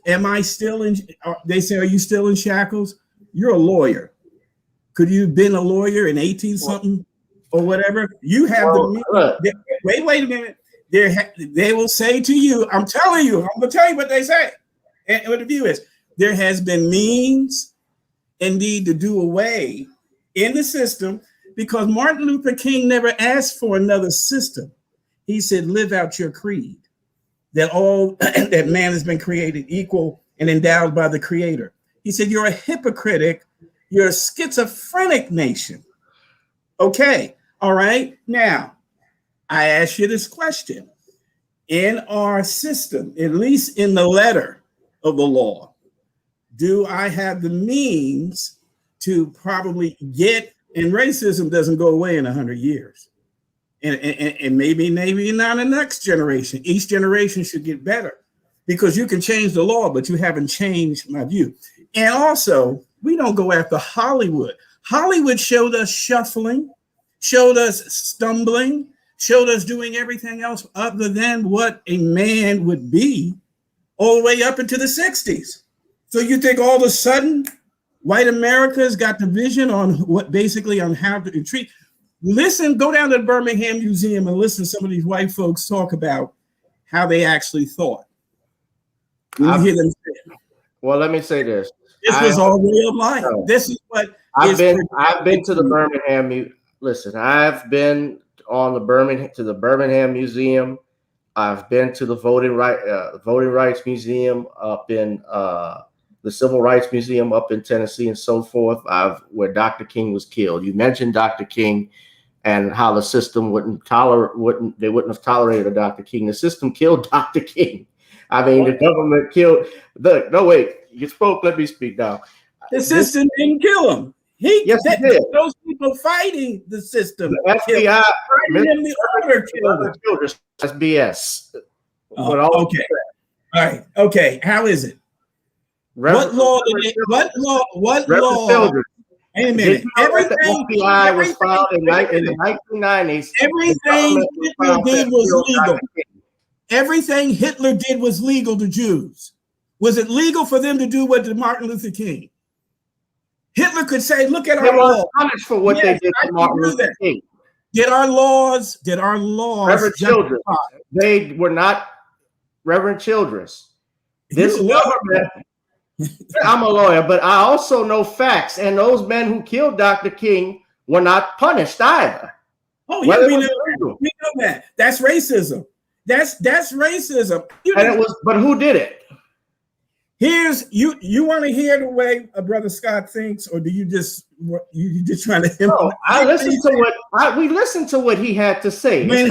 Am I still in? They say, are you still in shackles? You're a lawyer. Could you have been a lawyer in 18 something or whatever? You have wait a minute. They will say to you, I'm going to tell you what they say. And what the view is, there has been means indeed to do away in the system because Martin Luther King never asked for another system. He said, live out your creed, that man has been created equal and endowed by the Creator. He said, you're a schizophrenic nation. Okay. All right. Now, I ask you this question. In our system, at least in the letter of the law, do I have the means to probably get, and racism doesn't go away in 100 years. And maybe not in the next generation. Each generation should get better because you can change the law, but you haven't changed my view. And also, we don't go after Hollywood. Hollywood showed us shuffling, showed us stumbling, showed us doing everything else other than what a man would be all the way up into the 60s. So you think all of a sudden white America's got the vision on how to treat. Listen, go down to the Birmingham Museum and listen to some of these white folks talk about how they actually thought. When you hear them say, well, let me say this. This was all way of life. This is what I've been to the Birmingham. Listen, I've been on the Birmingham Museum. I've been to the Voting Rights Museum up in the Civil Rights Museum up in Tennessee and so forth. Where Dr. King was killed. You mentioned Dr. King and how the system wouldn't have tolerated Dr. King. The system killed Dr. King. I mean, the government killed. No, wait. You spoke. Let me speak now. The system didn't kill him. He did. Those people fighting the system. The FBI. The order killed him. That's BS. Okay. All right. Okay. How is it? What law? Wait a minute. Everything FBI was filed in the 1990s. Everything Hitler did was legal. Everything Hitler did was legal to Jews. Was it legal for them to do what to Martin Luther King? Hitler could say, "Look at our laws." Punished for what they did to Martin Luther King. Did our laws? Reverend Childress. They were not Reverend Childress. This government. I'm a lawyer, but I also know facts, and those men who killed Dr. King were not punished either. Oh, yeah, we know that. That's racism. That's racism. But who did it? Here's you want to hear the way a brother Scott thinks, or do you just trying to? No, I listened to we listened to what he had to say. When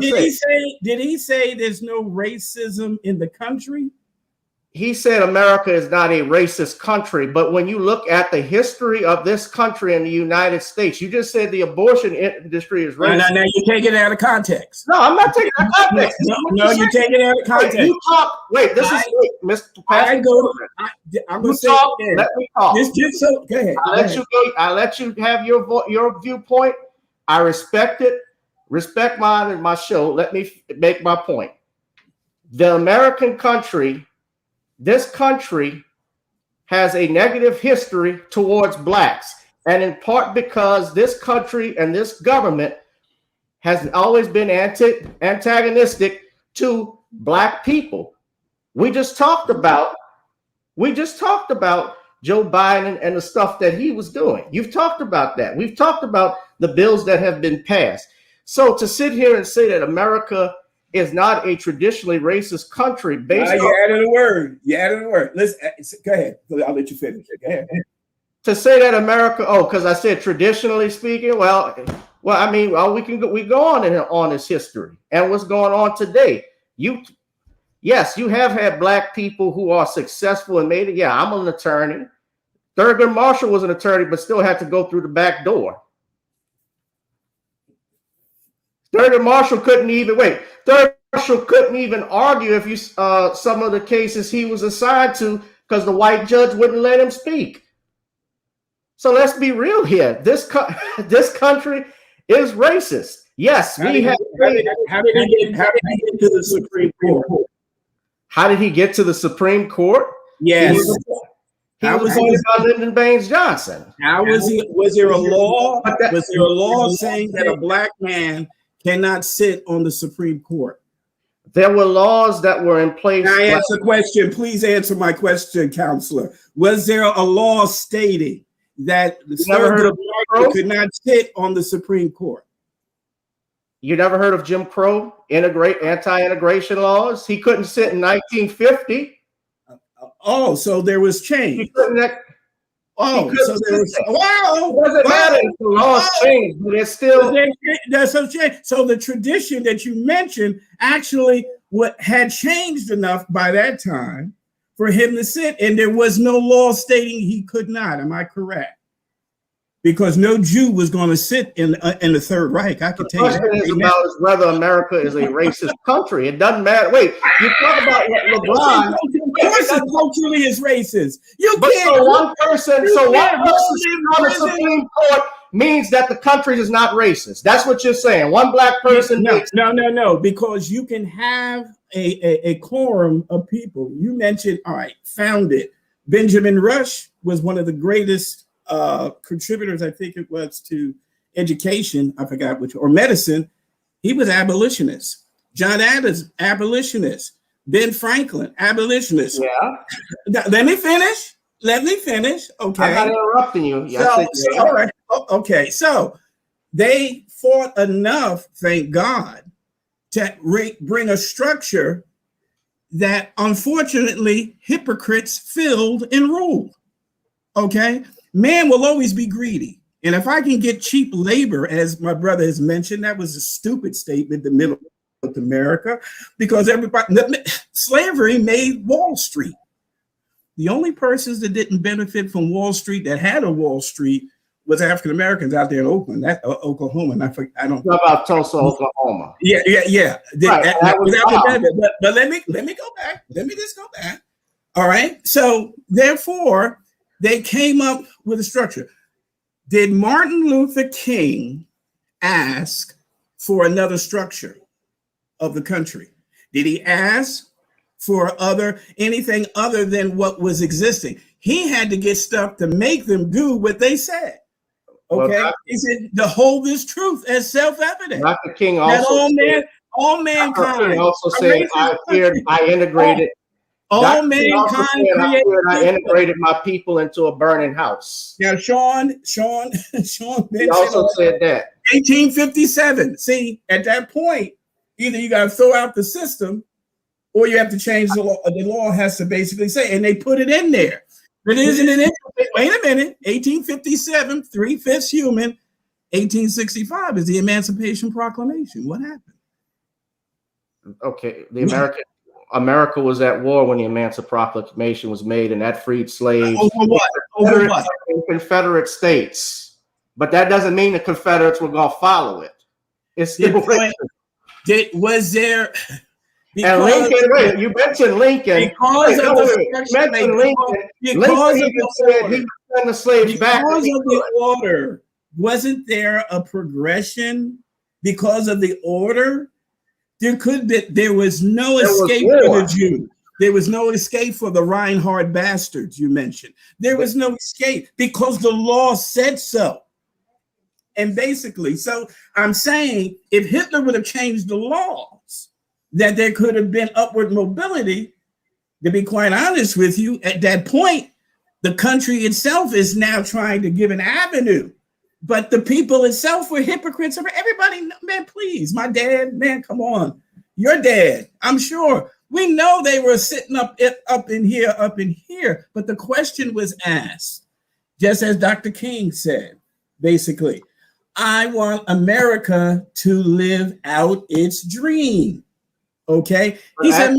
did he say there's no racism in the country? He said America is not a racist country, but when you look at the history of this country in the United States, you just said the abortion industry is racist. Now you take it out of context. No, I'm not taking it out of context. No, you take it out of context. Mr. Pastor. I'm going to say it again. Let me talk. Go ahead. I'll let you have your viewpoint. I respect it. Respect mine and my show. Let me make my point. The American country, this country has a negative history towards blacks, and in part because this country and this government has always been antagonistic to black people. We just talked about Joe Biden and the stuff that he was doing. You've talked about that. We've talked about the bills that have been passed. So to sit here and say that America is not a traditionally racist country based on... You added a word. Listen, go ahead. I'll let you finish. Go ahead. To say that America, because I said traditionally speaking, we go on this history and what's going on today. Yes, you have had black people who are successful and made it. Yeah, I'm an attorney. Thurgood Marshall was an attorney, but still had to go through the back door. Thurgood Marshall couldn't even argue if some of the cases he was assigned to because the white judge wouldn't let him speak. So let's be real here. This country is racist. Yes, how did he get to the Supreme Court? How did he get to the Supreme Court? Yes. He was appointed by Lyndon Baines Johnson. Was there a law? Was there a law saying that a black man cannot sit on the Supreme Court? There were laws that were in place. Can I answer the question? Please answer my question, counselor. Was there a law stating that the black could not sit on the Supreme Court? You never heard of Jim Crow anti-integration laws? He couldn't sit in 1950. So there was change. So there was. Wow! It doesn't matter if the laws change, but it's still. There's some change. So the tradition that you mentioned actually had changed enough by that time for him to sit, and there was no law stating he could not. Am I correct? Because no Jew was going to sit in the Third Reich. I can tell you. The question is about whether America is a racist country. It doesn't matter. Wait, you talk about LeBron. Of course, it culturally is racist. So one person on the Supreme Court means that the country is not racist. That's what you're saying. One black person. No. Because you can have a quorum of people. You mentioned, founded. Benjamin Rush was one of the greatest contributors, I think it was, to education. I forgot which, or medicine. He was abolitionist. John Adams, abolitionist. Ben Franklin, abolitionist. Yeah. Let me finish. Okay. I'm not interrupting you. All right. Okay. So they fought enough, thank God, to bring a structure that unfortunately hypocrites filled and ruled. Okay. Man will always be greedy. And if I can get cheap labor, as my brother has mentioned, that was a stupid statement, the middle of America, because slavery made Wall Street. The only persons that didn't benefit from Wall Street that had a Wall Street was African Americans out there in Oakland, Oklahoma. And I don't know about Tulsa, Oklahoma. Yeah. Right. But let me go back. Let me just go back. All right. So therefore, they came up with a structure. Did Martin Luther King ask for another structure of the country? Did he ask for anything other than what was existing? He had to get stuff to make them do what they said. Okay, he said to hold this truth as self-evident. Dr. King also all mankind also said, I integrated. All mankind I integrated my people into a burning house. Now, Shawn mentioned he also said that 1857. See, at that point, Either you got to throw out the system, or you have to change the law. The law has to basically say, and they put it in there. But isn't it interesting? Wait a minute. 1857, 3/5 human. 1865 is the Emancipation Proclamation. What happened? Okay, America was at war when the Emancipation Proclamation was made, and that freed slaves. Over what? Over what? In Confederate states. But that doesn't mean the Confederates were going to follow it. It's still was there? And Lincoln, wait, you mentioned Lincoln. Because of the slaves back. Because of the order, wasn't there a progression because of the order? There was no escape for the Jews. There was no escape for the Reinhardt bastards you mentioned. There was no escape because the law said so. And basically, so I'm saying if Hitler would have changed the laws, that there could have been upward mobility. To be quite honest with you, at that point, the country itself is now trying to give an avenue. But the people itself were hypocrites. Everybody, man, please, my dad, man, come on. Your dad, I'm sure. We know they were sitting up in here. But the question was asked, just as Dr. King said, basically, I want America to live out its dream. Okay. He said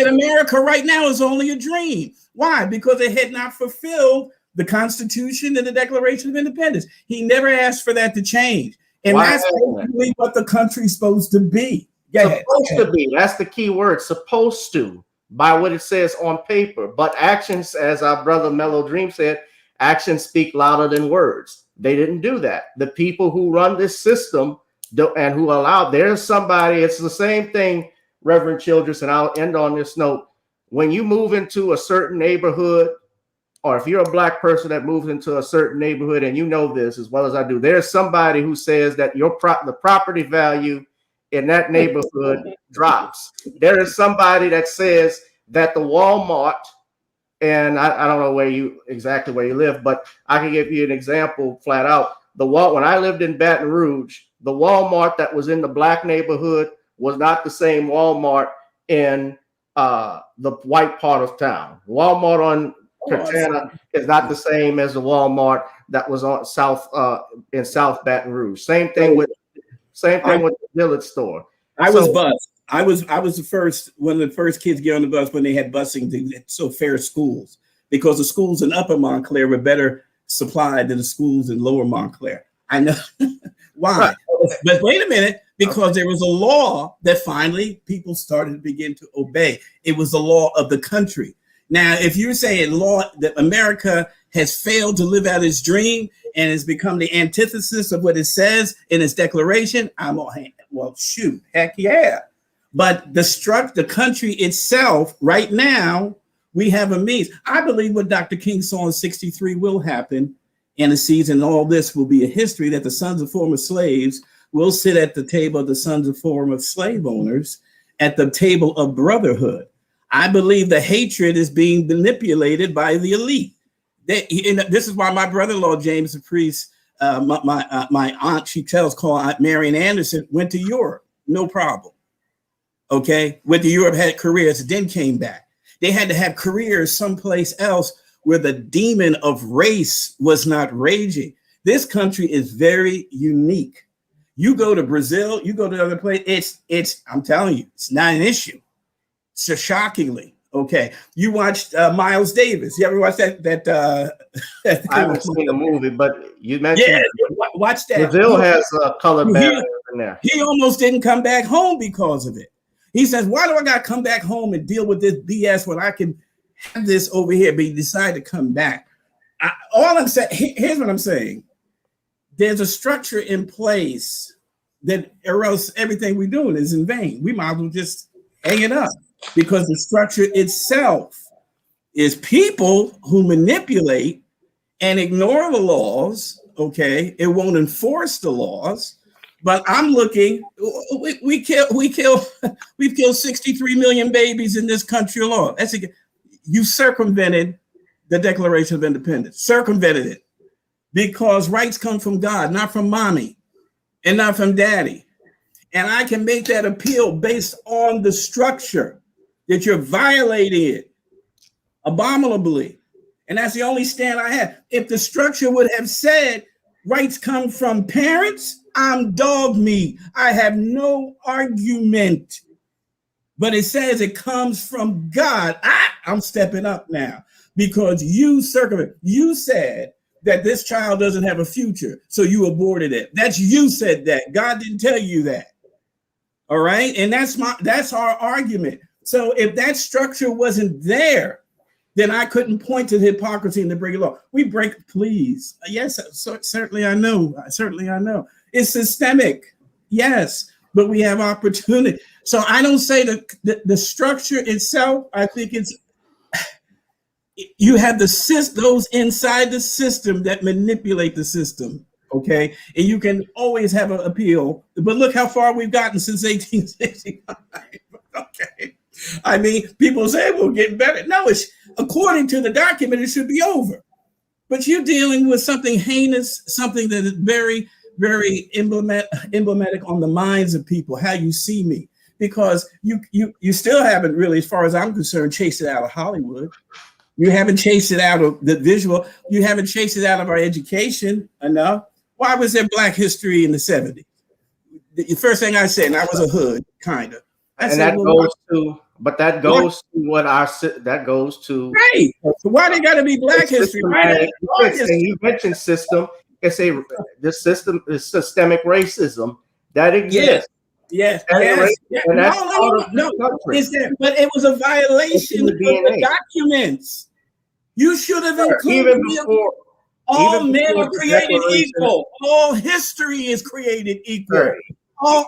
America right now is only a dream. Why? Because it had not fulfilled the Constitution and the Declaration of Independence. He never asked for that to change. And that's basically what the country's supposed to be. Supposed to be. That's the key word. Supposed to, by what it says on paper. But actions, as our brother Mellow Dream said, actions speak louder than words. They didn't do that. The people who run this system and who allow, there's somebody, it's the same thing, Reverend Childress, and I'll end on this note. When you move into a certain neighborhood, or if you're a black person that moves into a certain neighborhood, and you know this as well as I do, there's somebody who says that the property value in that neighborhood drops. There is somebody that says that the Walmart, and I don't know exactly where you live, but I can give you an example flat out. When I lived in Baton Rouge, the Walmart that was in the black neighborhood was not the same Walmart in the white part of town. Walmart on Katana is not the same as the Walmart that was on in South Baton Rouge. Same thing with the village store. I was bused. I was one of the first kids to get on the bus when they had busing to fair schools, because the schools in Upper Montclair were better supplied than the schools in Lower Montclair. I know why, right. But wait a minute, because there was a law that finally people started to begin to obey. It was the law of the country. Now, if you're saying law that America has failed to live out its dream and has become the antithesis of what it says in its declaration, shoot, heck yeah. But the country itself, right now, we have a means. I believe what Dr. King saw in 63 will happen in a season. All this will be a history that the sons of former slaves will sit at the table of the sons of former slave owners at the table of brotherhood. I believe the hatred is being manipulated by the elite. This is why my brother-in-law, James the priest, my aunt, she called Marian Anderson, went to Europe, no problem. Okay, went to Europe, had careers, then came back. They had to have careers someplace else where the demon of race was not raging. This country is very unique. You go to Brazil, you go to other places, it's I'm telling you, it's not an issue. So shockingly, okay. You watched Miles Davis. You ever watched that I haven't seen the movie, but you mentioned watch that. Brazil has a color barrier in there. He almost didn't come back home because of it. He says, why do I got to come back home and deal with this BS when I can have this over here? But he decided to come back. All I'm saying, here's what I'm saying. There's a structure in place that, or else everything we're doing is in vain. We might as well just hang it up, because the structure itself is people who manipulate and ignore the laws. Okay, it won't enforce the laws. But I'm looking, we've killed 63 million babies in this country alone. You circumvented the Declaration of Independence, circumvented it, because rights come from God, not from mommy and not from daddy. And I can make that appeal based on the structure that you're violating it abominably. And that's the only stand I have. If the structure would have said rights come from parents, I'm dog meat. I have no argument. But it says it comes from God. I'm stepping up now because you said that this child doesn't have a future, so you aborted it. That's you said that. God didn't tell you that. All right. And that's our argument. So if that structure wasn't there, then I couldn't point to the hypocrisy in the break of law. We break, please. Yes, certainly I know. Certainly I know. It's systemic. Yes, but we have opportunity. So I don't say the structure itself. I think it's, you have those inside the system that manipulate the system. Okay. And you can always have an appeal. But look how far we've gotten since 1865. Okay. I mean, people say we're getting better. No, it's according to the document, it should be over. But you're dealing with something heinous, something that is very, very emblematic on the minds of people, how you see me. Because you still haven't really, as far as I'm concerned, chased it out of Hollywood. You haven't chased it out of the visual. You haven't chased it out of our education enough. Why was there Black history in the 70s? The first thing I said, and I was a hood, kind of. That goes to right. So why they got to be Black history? Right? You mentioned system. This system is systemic racism that exists. Yes. And that's no. But it was a violation of the documents. You should have included all men are created equal. All history is created equal. Right. All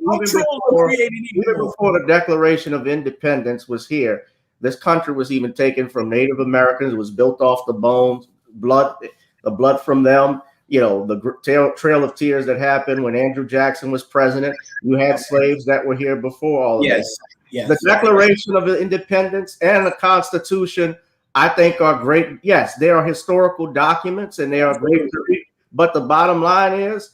cultural are created equal. Even before the Declaration of Independence was here, this country was even taken from Native Americans. It was built off the bones, the blood from them. You know, the Trail of Tears that happened when Andrew Jackson was president. You had slaves that were here before all of that. Yes. The Declaration of Independence and the Constitution, I think, are great. Yes, they are historical documents and they are great to read. But the bottom line is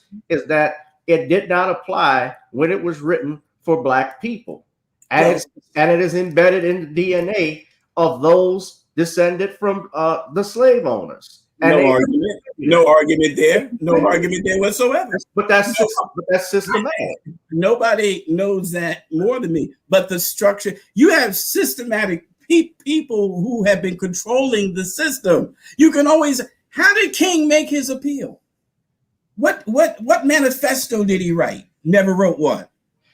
that it did not apply when it was written for Black people. And it is embedded in the DNA of those descended from the slave owners. No argument there whatsoever. But that's systematic. Nobody knows that more than me. But the structure, you have systematic people who have been controlling the system. You can always. How did King make his appeal? What manifesto did he write? Never wrote one.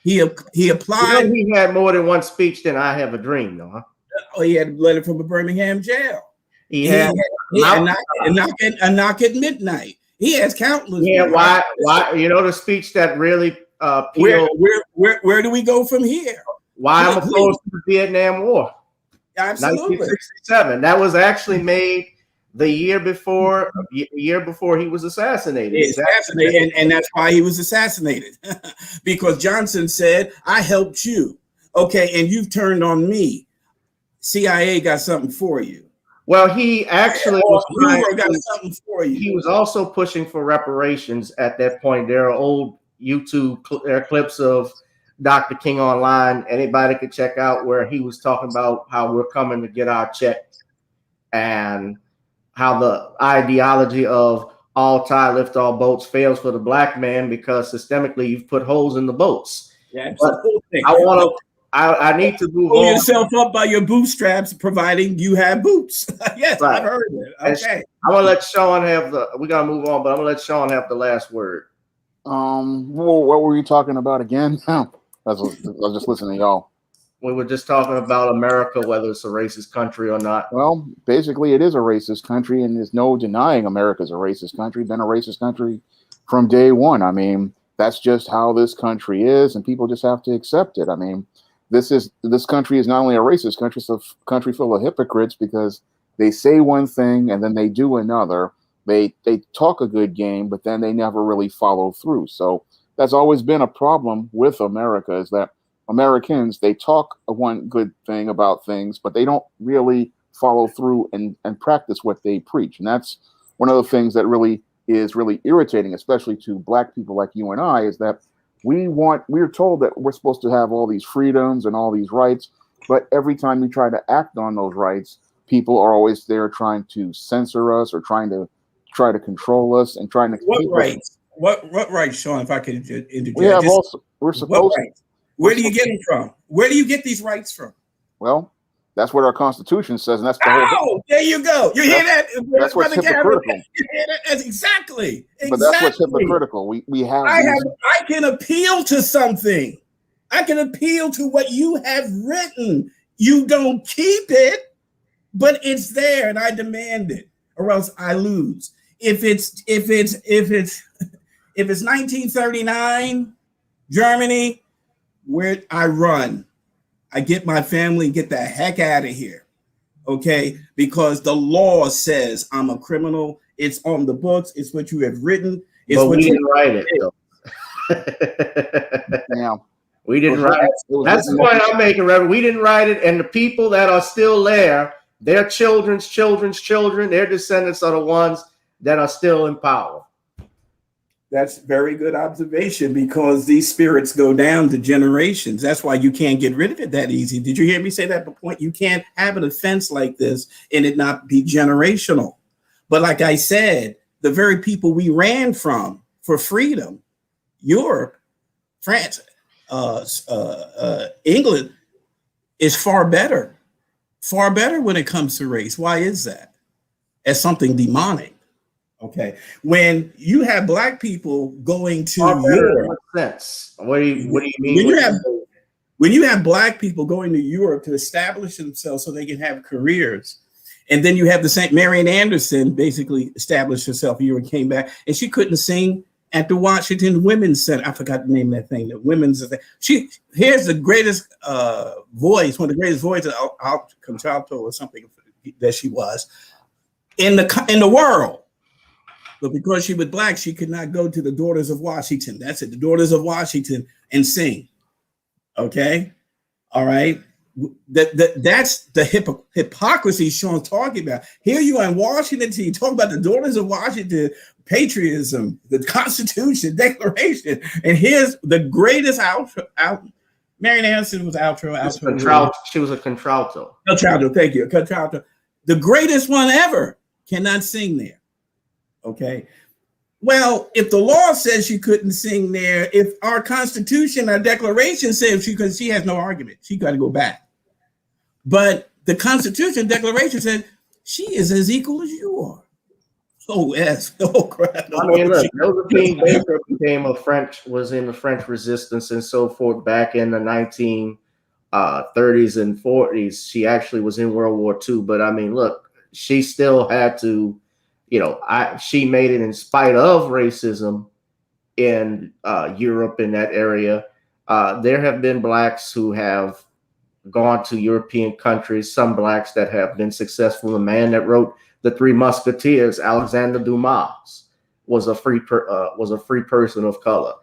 He applied. He had more than one speech than I Have a Dream, though. Huh? Oh, he had a letter from a Birmingham jail. He had a knock at midnight. He has countless. Yeah, why? You know the speech that really where do we go from here? Why I'm opposed to the Vietnam War. Absolutely. 1967. That was actually made the year before he was assassinated. And that's why he was assassinated. Because Johnson said, I helped you. Okay, and you've turned on me. CIA got something for you. Well, he actually got something for you. He was also pushing for reparations at that point. There are old YouTube clips of Dr. King online. Anybody could check out where he was talking about how we're coming to get our check and how the ideology of all tide lift all boats fails for the Black man because systemically you've put holes in the boats. Yeah, absolutely. I need to move Pull yourself up by your bootstraps, providing you have boots. Yes, right. I've heard it. Okay. I'm gonna let Shawn have we gotta move on, but I'm gonna let Shawn have the last word. What were you talking about again? I was just listening to y'all. We were just talking about America, whether it's a racist country or not. Well, basically it is a racist country, and there's no denying America's a racist country, been a racist country from day one. I mean, that's just how this country is, and people just have to accept it. I mean, this country is not only a racist country, it's a country full of hypocrites because they say one thing and then they do another. They talk a good game, but then they never really follow through. So that's always been a problem with America, is that Americans, they talk one good thing about things, but they don't really follow through and practice what they preach. And that's one of the things that really is really irritating, especially to Black people like you and I, is that we're told that we're supposed to have all these freedoms and all these rights, but every time we try to act on those rights, people are always there trying to censor us or trying to control us and trying to what keep rights? us. What rights, Shawn? If I could interject, We have also we're supposed. Rights? Where do you get them from? Where do you get these rights from? Well, that's what our Constitution says, and that's the whole. Oh, there you go. You hear that? That's what's hypocritical. You hear that? That's exactly. But that's what's hypocritical. We have. I can appeal to something. I can appeal to what you have written. You don't keep it, but it's there, and I demand it, or else I lose. If it's 1939, Germany, where I run, I get my family, get the heck out of here, okay? Because the law says I'm a criminal. It's on the books. It's what you have written. It's but what we didn't write it, though. Yeah. We didn't write it. That's the point I'm making, Reverend. We didn't write it, and the people that are still there, their children's children's children, their descendants are the ones that are still in power. That's very good observation, because these spirits go down to generations. That's why you can't get rid of it that easy. Did you hear me say that point? You can't have an offense like this and it not be generational. But like I said, the very people we ran from for freedom, Europe, France, England, is far better when it comes to race. Why is that? As something demonic. Okay, when you have black people going to Europe, what do you mean? When you have black people going to Europe to establish themselves so they can have careers, and then you have the same Marian Anderson basically established herself here and came back, and she couldn't sing at the Washington Women's Center. I forgot the name of that thing. The women's. Here's the greatest voice, one of the greatest voices, contralto or something that she was in the world. But because she was black, she could not go to the Daughters of Washington. That's it, the Daughters of Washington, and sing. Okay, all right. That's the hypocrisy Shawn's talking about. Here you are in Washington, you talk about the Daughters of Washington, patriotism, the Constitution, Declaration, and here's the greatest outro. Marian Anderson was outro. She was a contralto. Contralto, thank you. Contralto, the greatest one ever, cannot sing there. Okay, well, if the law says she couldn't sing there, if our Constitution, our Declaration says she could, she has no argument. She got to go back. But the Constitution, Declaration said she is as equal as you are. Oh yes. Oh crap. I mean, look, Josephine Baker was in the French Resistance and so forth back in the 1930s and 40s. She actually was in World War II. But I mean, look, she still had to. She made it in spite of racism in Europe, in that area. There have been blacks who have gone to European countries, some blacks that have been successful. The man that wrote The Three Musketeers, Alexander Dumas, was a free person of color.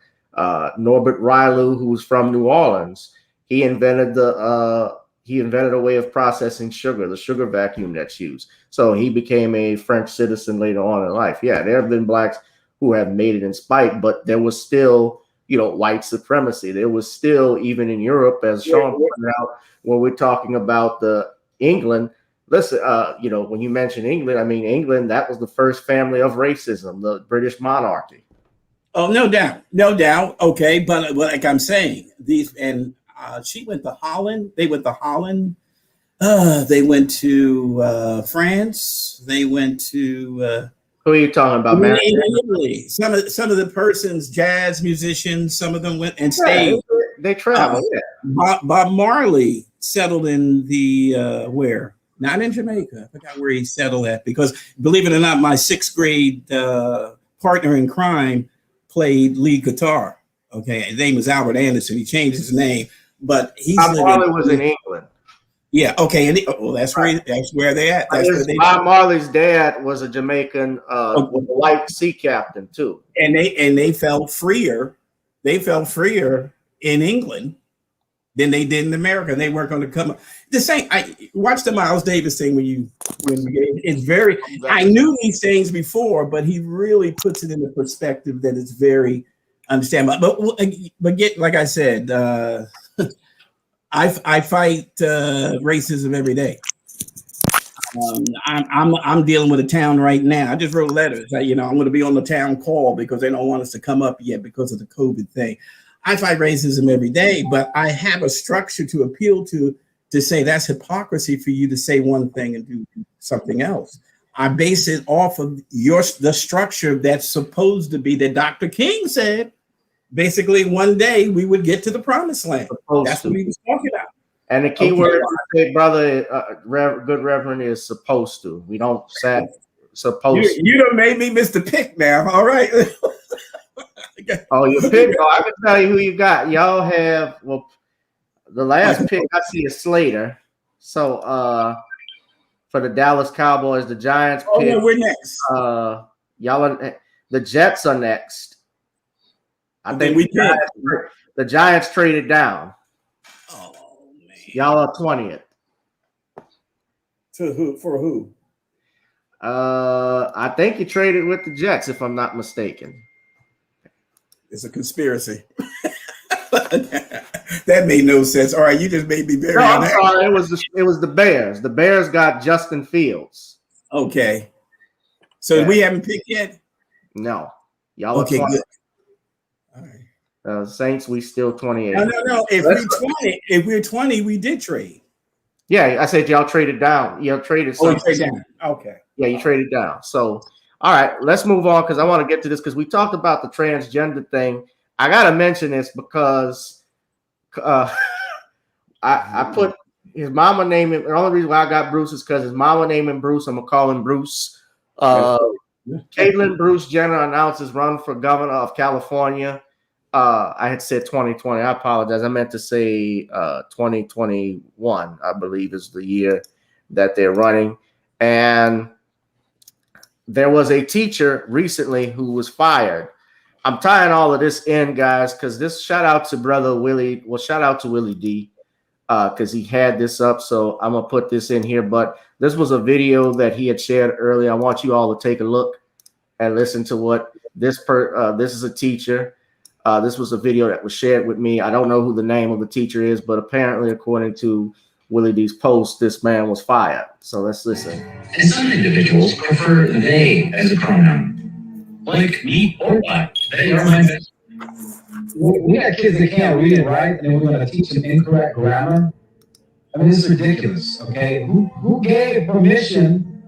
Norbert Rylou, who's from New Orleans, he invented a way of processing sugar, the sugar vacuum that's used. So he became a French citizen later on in life. Yeah, there have been blacks who have made it in spite, but there was still, white supremacy. There was still, even in Europe, as Shawn pointed out, when we're talking about the England, listen, when you mention England, I mean, England, that was the first family of racism, the British monarchy. Oh, no doubt. Okay, but like I'm saying, she went to Holland. They went to Holland. They went to France. They went to. Who are you talking about, man? Italy. Some of the persons, jazz musicians. Some of them went and stayed. They traveled. Bob Marley settled in the where? Not in Jamaica. I forgot where he settled at, because believe it or not, my sixth grade partner in crime played lead guitar. Okay, his name was Albert Anderson. He changed his name. But Bob Marley was in England. Yeah. Okay. And that's where they at. Bob Marley's dad was a Jamaican, with a white sea captain too. And they felt freer. They felt freer in England than they did in America. They weren't going to come up. The same. I watched the Miles Davis thing it's very. I knew these things before, but he really puts it in the perspective that it's very understand. But get like I said, I fight racism every day. I'm dealing with a town right now. I just wrote letters. I'm going to be on the town call because they don't want us to come up yet because of the COVID thing. I fight racism every day, but I have a structure to appeal to say that's hypocrisy for you to say one thing and do something else. I base it off of the structure that's supposed to be that Dr. King said. Basically, one day we would get to the promised land. That's what he was talking about. And the key word, brother, good Reverend, is supposed to. We don't say supposed to. You done made me Mr. Pick now. All right. Oh, you pick. Oh, I can tell you who you got. Y'all have, well, the last pick I see is Slater. So for the Dallas Cowboys, the Giants pick. No, we're next. The Jets are next. I think the Giants traded down. Oh man. Y'all are 20th. To who? For who? I think you traded with the Jets, if I'm not mistaken. It's a conspiracy. That made no sense. All right, you just made me very. No, I'm sorry. It was the Bears. The Bears got Justin Fields. Okay. So we haven't picked yet. No. Y'all are 20th. Good. All right. Saints, we still 28. No. If we're 20, we did trade. Yeah, I said y'all traded down. Y'all traded. Oh, you traded down. Okay. Yeah, you traded down. So, all right, let's move on because I want to get to this because we talked about the transgender thing. I gotta mention this because I put his mama name in. The only reason why I got Bruce is because his mama named him Bruce. I'm gonna call him Bruce. Caitlyn Bruce Jenner announces run for governor of California. I had said 2020. I apologize. I meant to say 2021, I believe, is the year that they're running. And there was a teacher recently who was fired. I'm tying all of this in, guys, because this shout out to brother Willie. Well, shout out to Willie D because he had this up. So I'm going to put this in here. But this was a video that he had shared earlier. I want you all to take a look and listen to what this is a teacher. This was a video that was shared with me. I don't know who the name of the teacher is, but apparently, according to Willie D's post, this man was fired. So let's listen. And some individuals prefer they as a pronoun. Like me or I. They are my best. We got kids that can't read and write, and we're going to teach them incorrect grammar. I mean, this is ridiculous, okay? Who gave permission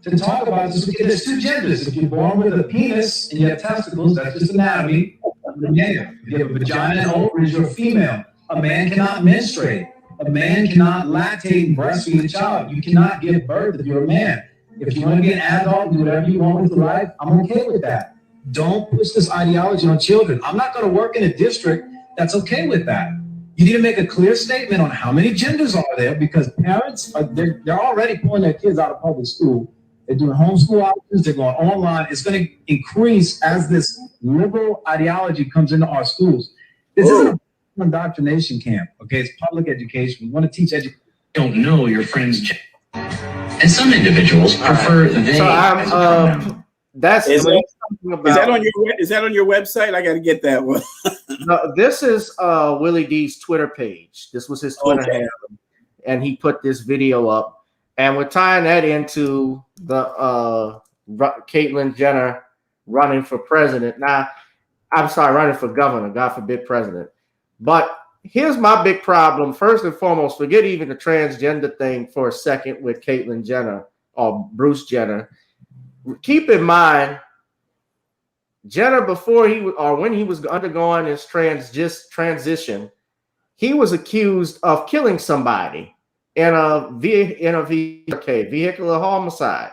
to talk about this? There's two genders. If you're born with a penis and you have testicles, that's just anatomy. You're a male. If you have a vagina and ovaries, you're a female. A man cannot menstruate. A man cannot lactate and breastfeed a child. You cannot give birth if you're a man. If you want to be an adult, do whatever you want with your life, I'm okay with that. Don't push this ideology on children. I'm not going to work in a district that's okay with that. You need to make a clear statement on how many genders are there because parents, they're already pulling their kids out of public school. They're doing homeschool options. They're going online. It's going to increase as this liberal ideology comes into our schools. This isn't an indoctrination camp, okay? It's public education. We want to teach education. Don't know your friend's gender. And some individuals prefer they So as a pronoun. Is that on your website? I got to get that one. No, this is Willie D's Twitter page. This was his Twitter handle, and he put this video up. And we're tying that into the Caitlyn Jenner running for president. Now, I'm sorry, running for governor. God forbid, president. But here's my big problem. First and foremost, forget even the transgender thing for a second with Caitlyn Jenner or Bruce Jenner. Keep in mind, Jenner, before when he was undergoing his transition, he was accused of killing somebody in a vehicular homicide.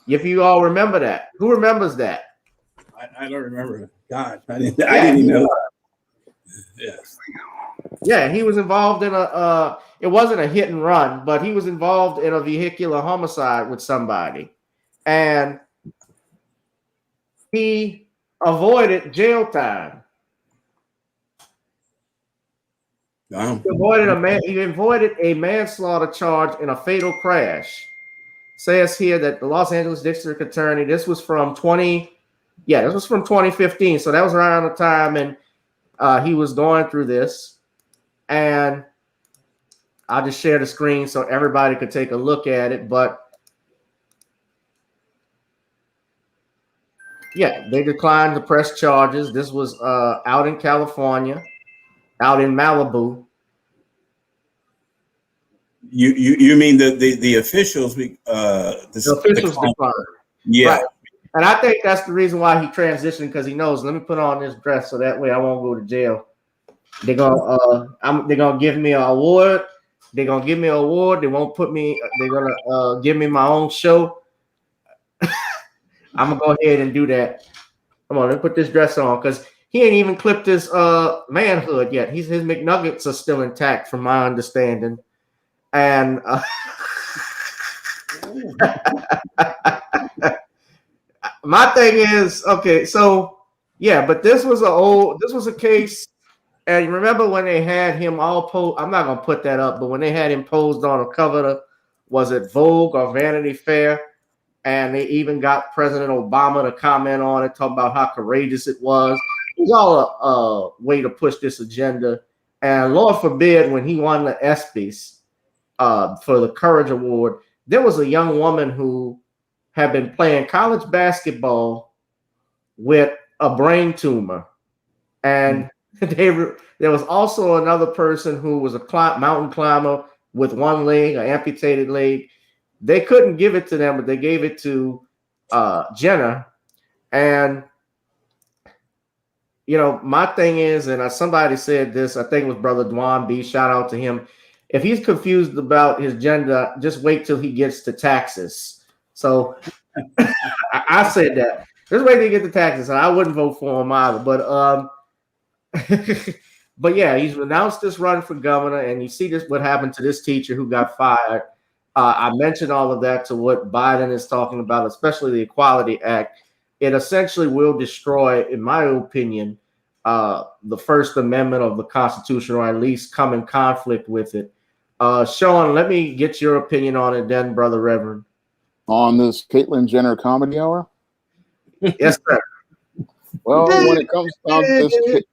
If you all remember that, who remembers that? I don't remember. God, I didn't even know. Yes. Yeah, he was involved in it wasn't a hit and run, but he was involved in a vehicular homicide with somebody. And he avoided jail time. Wow. He avoided a manslaughter charge in a fatal crash. Says here that the Los Angeles District Attorney, this was from 2020, Yeah, this was from 2015. So that was around the time and he was going through this. And I'll just share the screen so everybody could take a look at it. But yeah, they declined to press charges. This was out in California, out in Malibu. You mean the officials? The officials declined. Yeah. Right. And I think that's the reason why he transitioned, because he knows, let me put on this dress so that way I won't go to jail. They're gonna give me an award. They're gonna give me an award. They won't put me. They're gonna give me my own show. I'm gonna go ahead and do that. Come on, let me put this dress on, because he ain't even clipped his manhood yet. His McNuggets are still intact, from my understanding. And my thing is, okay, so yeah, but this was a case. And remember when they had him all posed? I'm not gonna put that up, but when they had him posed on a cover of, was it Vogue or Vanity Fair? And they even got President Obama to comment on it, talk about how courageous it was. It was all a way to push this agenda. And Lord forbid, when he won the ESPYs for the Courage Award, there was a young woman who had been playing college basketball with a brain tumor. And there was also another person who was a mountain climber with one leg, an amputated leg. They couldn't give it to them, but they gave it to Jenner. And, you know, my thing is, and somebody said this, I think it was Brother Dwan B, shout out to him. If he's confused about his gender, just wait till he gets to taxes. So I said that. Just wait till he gets to taxes. And I wouldn't vote for him either. But but yeah, he's announced this run for governor, and you see this what happened to this teacher who got fired. I mentioned all of that to what Biden is talking about, especially the Equality Act. It essentially will destroy, in my opinion, the First Amendment of the Constitution, or at least come in conflict with it. Shawn, let me get your opinion on it then, Brother Reverend. On this Caitlyn Jenner comedy hour? Yes, sir. Well, when it comes down to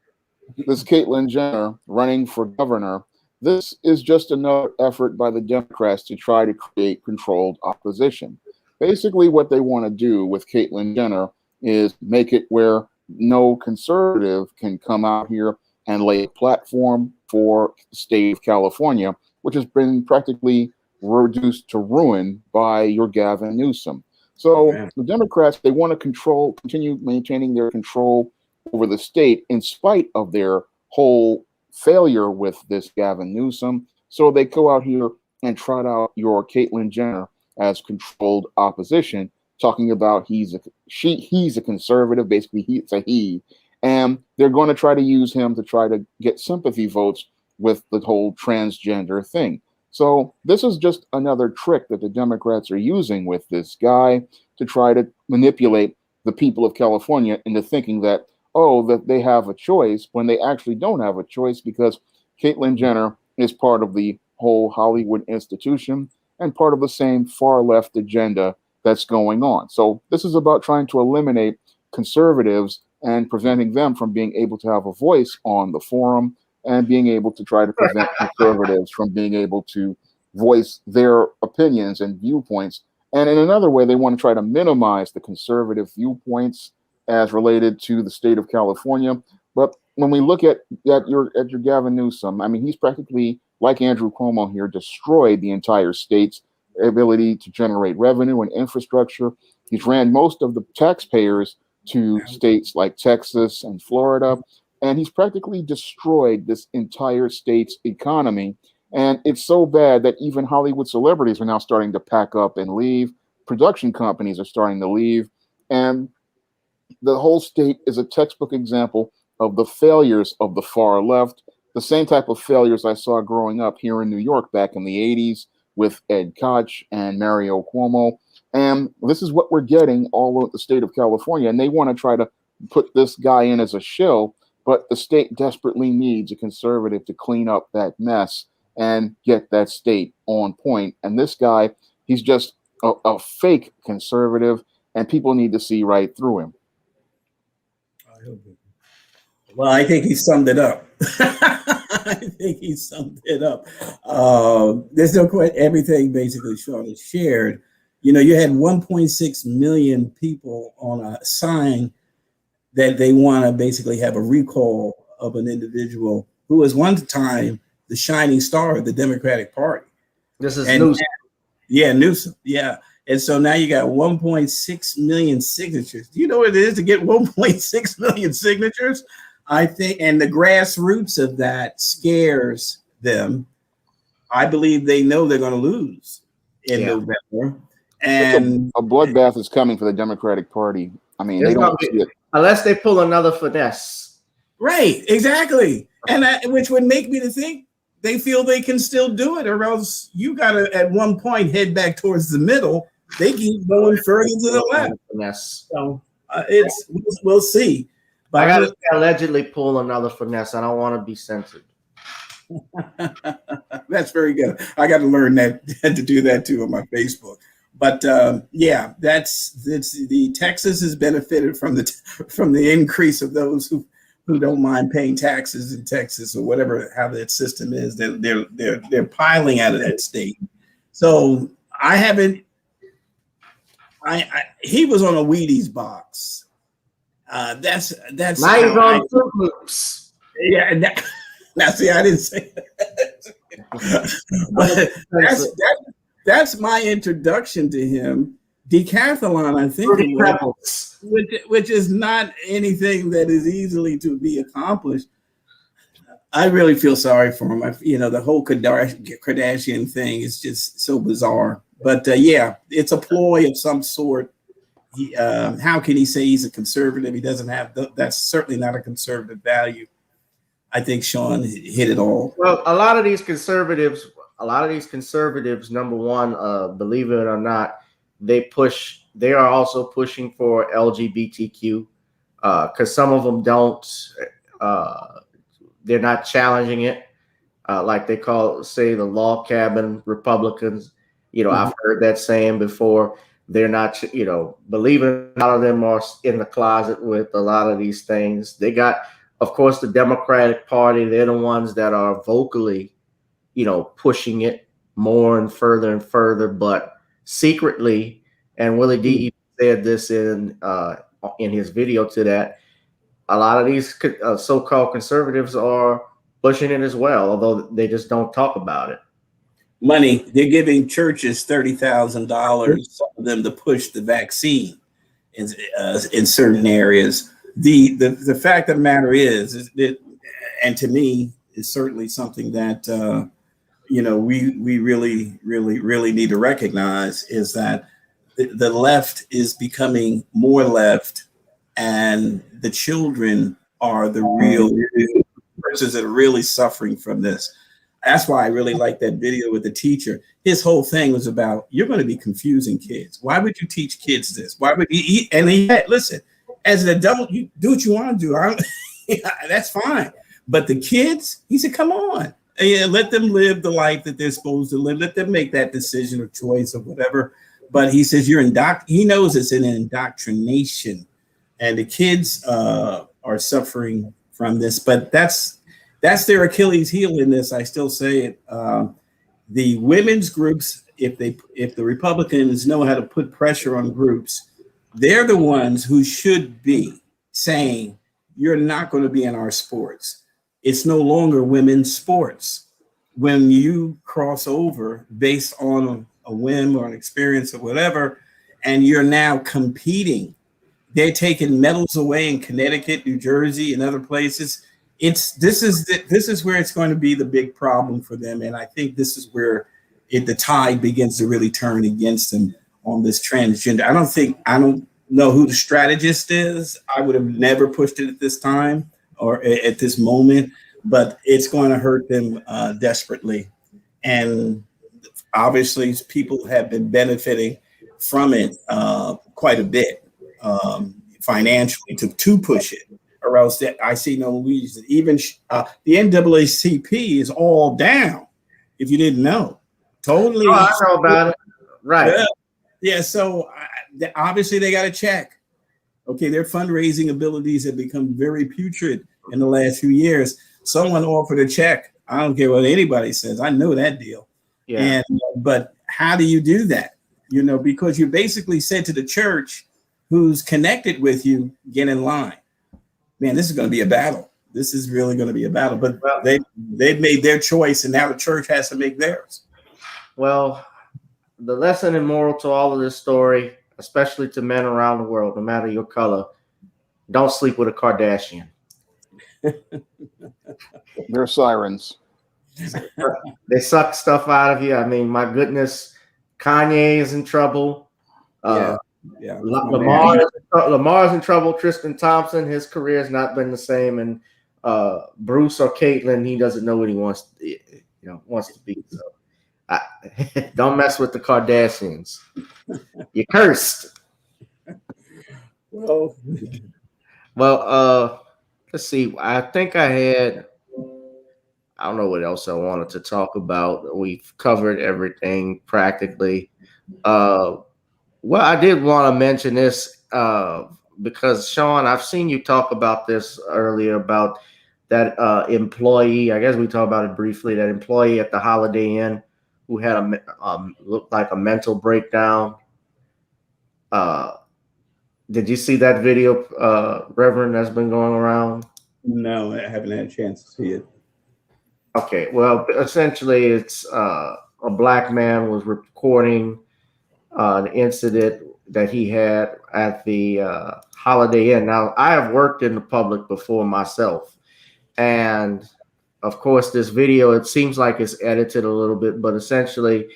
this Caitlyn Jenner running for governor, this is just another effort by the Democrats to try to create controlled opposition. Basically, what they want to do with Caitlyn Jenner is make it where no conservative can come out here and lay a platform for the state of California, which has been practically reduced to ruin by your Gavin Newsom. So the Democrats, they want to continue maintaining their control over the state in spite of their whole failure with this Gavin Newsom. So they go out here and trot out your Caitlyn Jenner as controlled opposition, talking about he's a conservative, basically it's a he, and they're going to try to use him to try to get sympathy votes with the whole transgender thing. So this is just another trick that the Democrats are using with this guy to try to manipulate the people of California into thinking that, that they have a choice when they actually don't have a choice, because Caitlyn Jenner is part of the whole Hollywood institution and part of the same far left agenda that's going on. So this is about trying to eliminate conservatives and preventing them from being able to have a voice on the forum, and being able to try to prevent conservatives from being able to voice their opinions and viewpoints. And in another way, they want to try to minimize the conservative viewpoints as related to the state of California. But when we look at your Gavin Newsom, I mean, he's practically, like Andrew Cuomo here, destroyed the entire state's ability to generate revenue and infrastructure. He's ran most of the taxpayers to states like Texas and Florida, and he's practically destroyed this entire state's economy. And it's so bad that even Hollywood celebrities are now starting to pack up and leave. Production companies are starting to leave. And the whole state is a textbook example of the failures of the far left, the same type of failures I saw growing up here in New York back in the 80s with Ed Koch and Mario Cuomo. And this is what we're getting all over the state of California. And they want to try to put this guy in as a shill, but the state desperately needs a conservative to clean up that mess and get that state on point. And this guy, he's just a fake conservative, and people need to see right through him. Well, I think he summed it up. I think he summed it up. There's no question. Everything basically Shawn has shared. You know, you had 1.6 million people on a sign that they want to basically have a recall of an individual who was one time the shining star of the Democratic Party. This is Newsom. Yeah, Newsom. Yeah. And so now you got 1.6 million signatures. Do you know what it is to get 1.6 million signatures? I think, and the grassroots of that scares them. I believe they know they're going to lose in November. And a bloodbath is coming for the Democratic Party. I mean, they don't see it. Unless they pull another finesse. Right, exactly. And that, which would make me to think they feel they can still do it, or else you got to, at one point, head back towards the middle. They keep going further to the left. Finesse. So we'll see. But I got to allegedly pull another finesse. I don't want to be censored. That's very good. I got to learn that to do that too on my Facebook. But yeah, that's the Texas has benefited from the increase of those who don't mind paying taxes in Texas or whatever, how that system is. They're piling out of that state. So I haven't. He was on a Wheaties box. That's now he's on Fruit Loops. Yeah. Now see, I didn't say that. But that's my introduction to him. Decathlon, I think, which is not anything that is easily to be accomplished. I really feel sorry for him. The whole Kardashian thing is just so bizarre. But yeah, it's a ploy of some sort. How can he say he's a conservative? He doesn't have that's certainly not a conservative value. I think Shawn hit it all. Well, a lot of these conservatives, number one, believe it or not, they are also pushing for LGBTQ because some of them don't, they're not challenging it. Like they say the log cabin Republicans. I've heard that saying before. They're not, believe it or not, a lot of them are in the closet with a lot of these things. They got, of course, the Democratic Party. They're the ones that are vocally, pushing it more and further, but secretly, and Willie D said this in his video to that, a lot of these so-called conservatives are pushing it as well, although they just don't talk about it. Money, they're giving churches $30,000, some of them to push the vaccine in certain areas. The fact of the matter is that, and to me, is certainly something that we really need to recognize, is that the left is becoming more left, and the children are the real persons that are really suffering from this. That's why I really like that video with the teacher. His whole thing was about, you're going to be confusing kids. Why would you teach kids this? Why would he? And he had, listen, as an adult, you do what you want to do. That's fine. But the kids, he said, come on. And let them live the life that they're supposed to live. Let them make that decision or choice or whatever. But he says he knows it's an indoctrination. And the kids are suffering from this. But that's their Achilles heel in this. I still say it. The women's groups, if the Republicans know how to put pressure on groups, they're the ones who should be saying, you're not going to be in our sports. It's no longer women's sports. When you cross over based on a whim or an experience or whatever, and you're now competing, they're taking medals away in Connecticut, New Jersey, and other places. This is where it's going to be the big problem for them, and I think this is where the tide begins to really turn against them on this transgender. I don't know who the strategist is. I would have never pushed it at this time or at this moment, but it's going to hurt them desperately, and obviously people have been benefiting from it quite a bit financially to push it. Or else that I see no reason. Even the NAACP is all down. If you didn't know, totally. Oh, I know about it. Right. Yeah. So obviously they got to check. Okay, their fundraising abilities have become very putrid in the last few years. Someone offered a check. I don't care what anybody says. I know that deal. Yeah. But how do you do that? You know, because you basically said to the church who's connected with you, get in line. Man, this is going to be a battle. This is really going to be a battle. But they've made their choice, and now the church has to make theirs. Well, the lesson and moral to all of this story, especially to men around the world, no matter your color, don't sleep with a Kardashian. They're sirens. They suck stuff out of you. I mean, my goodness, Kanye is in trouble. Lamar's in trouble. Tristan Thompson, his career has not been the same. And Bruce or Caitlyn, he doesn't know what he wants to be. So don't mess with the Kardashians. You're cursed. Well, let's see. I think I don't know what else I wanted to talk about. We've covered everything practically. Well, I did want to mention this because, Shawn, I've seen you talk about this earlier about that employee. I guess we talked about it briefly. That employee at the Holiday Inn who had looked like a mental breakdown. Did you see that video, Reverend, that's been going around? No, I haven't had a chance to see it. Okay, well, essentially, it's a black man was recording an incident that he had at the Holiday Inn. Now, I have worked in the public before myself, and of course, this video, it seems like it's edited a little bit, but essentially,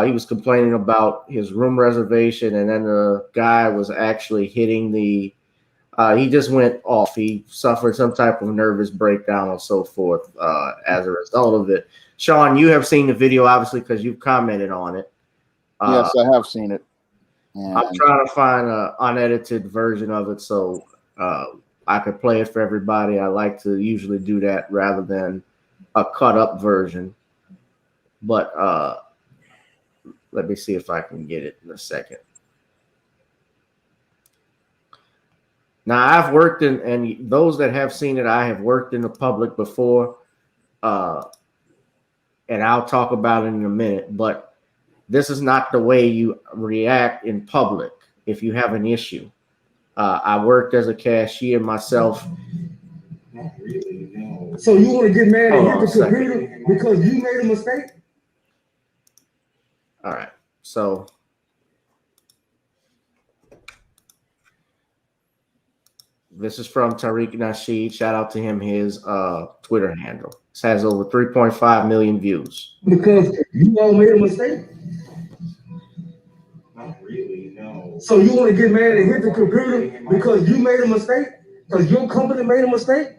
he was complaining about his room reservation, and then the guy was actually hitting he just went off. He suffered some type of nervous breakdown or so forth as a result of it. Shawn, you have seen the video, obviously, because you've commented on it. Yes, I have seen it. And I'm trying to find an unedited version of it so I could play it for everybody. I like to usually do that rather than a cut-up version. But let me see if I can get it in a second. Now, I've worked and those that have seen it, I have worked in the public before, and I'll talk about it in a minute, but this is not the way you react in public if you have an issue. I worked as a cashier myself. Not really, no. So you want to get mad and hit the computer because you made a mistake? All right, so this is from Tariq Nasheed. Shout out to him, his Twitter handle. This has over 3.5 million views. Because you all made a mistake? Not really, no. So you want to get mad and hit the computer because you made a mistake? Because your company made a mistake?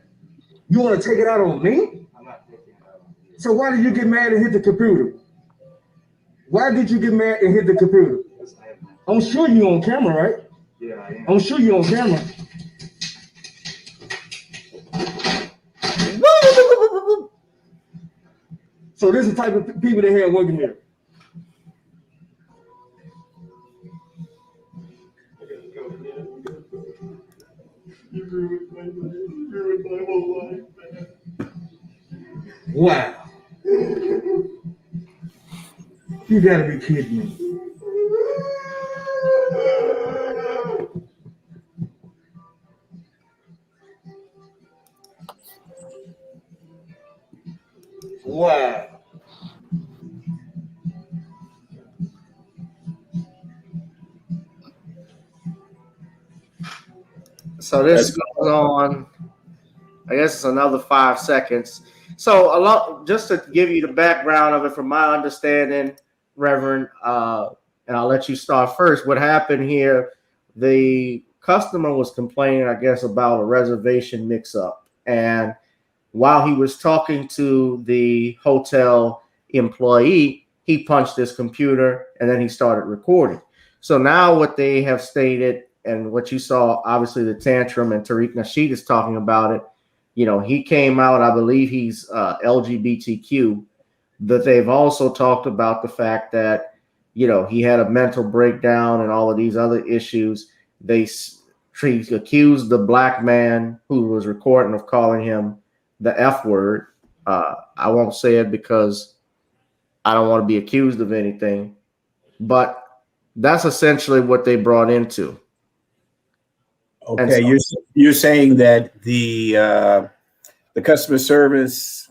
You want to take it out on me? I'm not taking it out on you. So why did you get mad and hit the computer? Why did you get mad and hit the computer? I'm sure you're on camera, right? Yeah, I am. I'm sure you're on camera. So this is the type of people they have working here. You ruined my whole life, man. Wow. You gotta be kidding me. Wow. So this goes on, I guess it's another 5 seconds. So just to give you the background of it, from my understanding, Reverend, and I'll let you start first. What happened here, the customer was complaining, I guess, about a reservation mix-up. And while he was talking to the hotel employee, he punched his computer and then he started recording. So now what they have stated, and what you saw, obviously the tantrum, and Tariq Nasheed is talking about it. You know, he came out, I believe he's LGBTQ, but they've also talked about the fact that, you know, he had a mental breakdown and all of these other issues. They He accused the black man who was recording of calling him the F word. I won't say it because I don't want to be accused of anything, but that's essentially what they brought into. Okay, you're saying that the customer service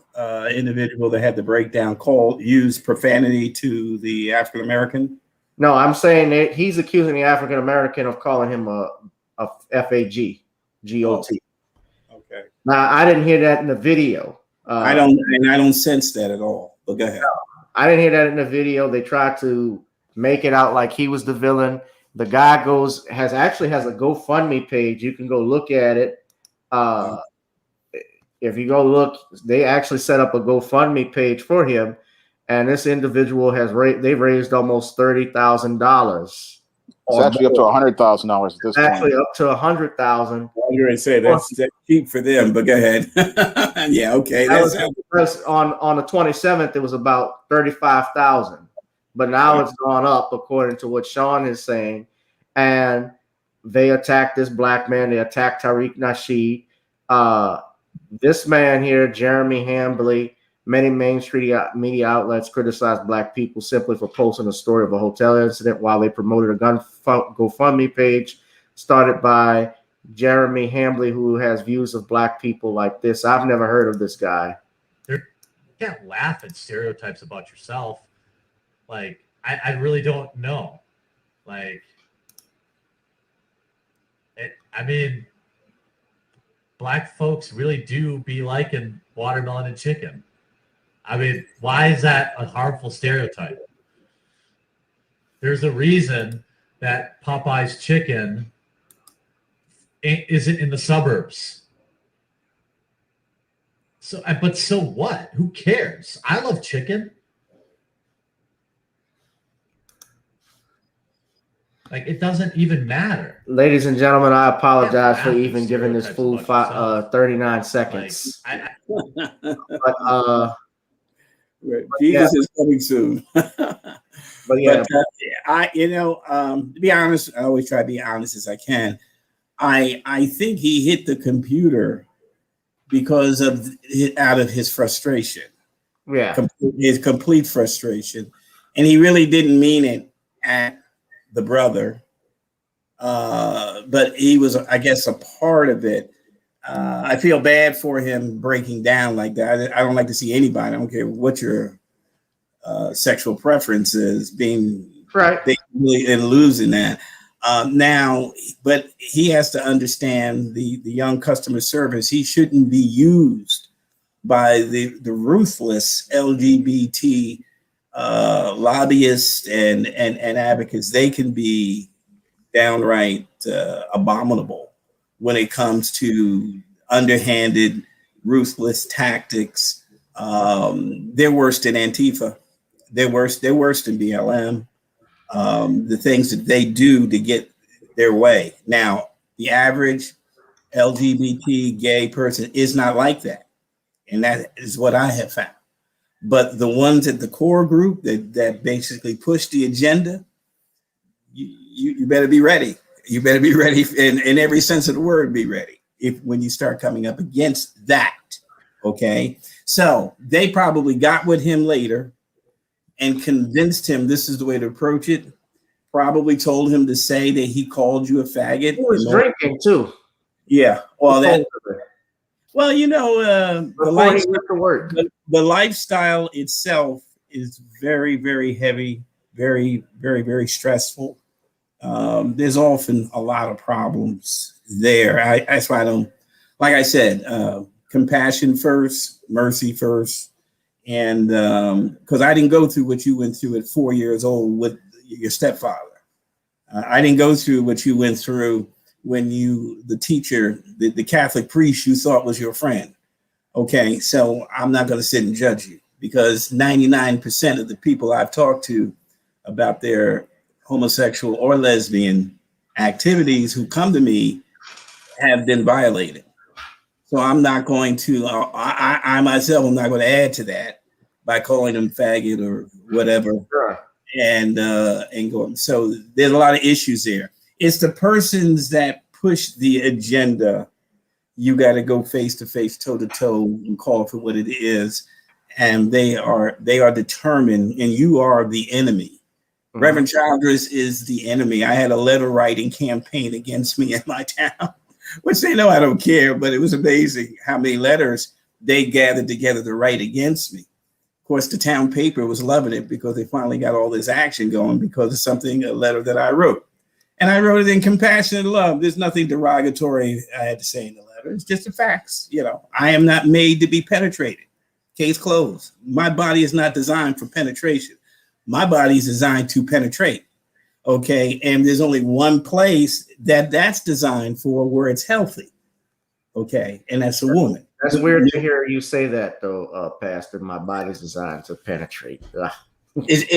individual that had the breakdown used profanity to the African American? No, I'm saying that he's accusing the African American of calling him a FAG, GOT. Oh, okay. Now I didn't hear that in the video. I don't sense that at all. But go ahead. I didn't hear that in the video. They tried to make it out like he was the villain. The guy has a GoFundMe page. You can go look at it. If you go look, they actually set up a GoFundMe page for him, and this individual they've raised almost $30,000. It's actually up to $100,000 at this point. Actually, up to $100,000. I was going to say that's cheap for them, but go ahead. Yeah, okay. On the 27th, it was about 35,000, but now it's gone up according to what Shawn is saying. And they attacked this black man. They attacked Tariq Nasheed. This man here, Jeremy Hambley. Many mainstream media outlets criticized black people simply for posting a story of a hotel incident while they promoted a GoFundMe page started by Jeremy Hambley, who has views of black people like this. I've never heard of this guy. You can't laugh at stereotypes about yourself. Like, I really don't know. Like, I mean, black folks really do be liking watermelon and chicken. I mean, why is that a harmful stereotype? There's a reason that Popeye's chicken isn't in the suburbs. But so what? Who cares? I love chicken. Like, it doesn't even matter. Ladies and gentlemen, I apologize for even giving this fool 39 seconds. Jesus is coming soon. But yeah, to be honest, I always try to be honest as I can. I think he hit the computer because out of his frustration. Yeah, his complete frustration, and he really didn't mean it at the brother, but he was, I guess, a part of it. I feel bad for him breaking down like that. I don't like to see anybody, I don't care what your sexual preference is, being right and losing that. Now, but he has to understand the young customer service. He shouldn't be used by the ruthless LGBT lobbyists and advocates. They can be downright abominable when it comes to underhanded, ruthless tactics. They're worse than Antifa. They're worse than BLM. The things that they do to get their way. Now, the average LGBT gay person is not like that. And that is what I have found. But the ones at the core group that basically push the agenda, you better be ready. You better be ready in every sense of the word, be ready when you start coming up against that. Okay. So they probably got with him later and convinced him this is the way to approach it. Probably told him to say that he called you a faggot. He was drinking too. Yeah. Well, the lifestyle itself is very, very heavy, very, very, very stressful. There's often a lot of problems there. That's why I don't, like I said, compassion first, mercy first. And because I didn't go through what you went through at 4 years old with your stepfather. I didn't go through what you went through when the teacher, the Catholic priest you thought was your friend. Okay, so I'm not going to sit and judge you, because 99% of the people I've talked to about their homosexual or lesbian activities who come to me have been violated. So I'm not going to, I myself am not going to add to that by calling them faggot or whatever. Sure. And going. So there's a lot of issues there. It's the persons that push the agenda, you got to go face to face, toe to toe, and call for what it is. And they are determined, and you are the enemy. Mm-hmm. Reverend Childress is the enemy. I had a letter writing campaign against me in my town, which they know I don't care, but it was amazing how many letters they gathered together to write against me. Of course, the town paper was loving it because they finally got all this action going because of a letter that I wrote. And I wrote it in compassionate love. There's nothing derogatory I had to say in the letter. It's just the facts. I am not made to be penetrated. Case closed. My body is not designed for penetration. My body is designed to penetrate. Okay. And there's only one place that's designed for where it's healthy. Okay. And that's a woman. That's weird to hear you say that, though, Pastor. My body's designed to penetrate. It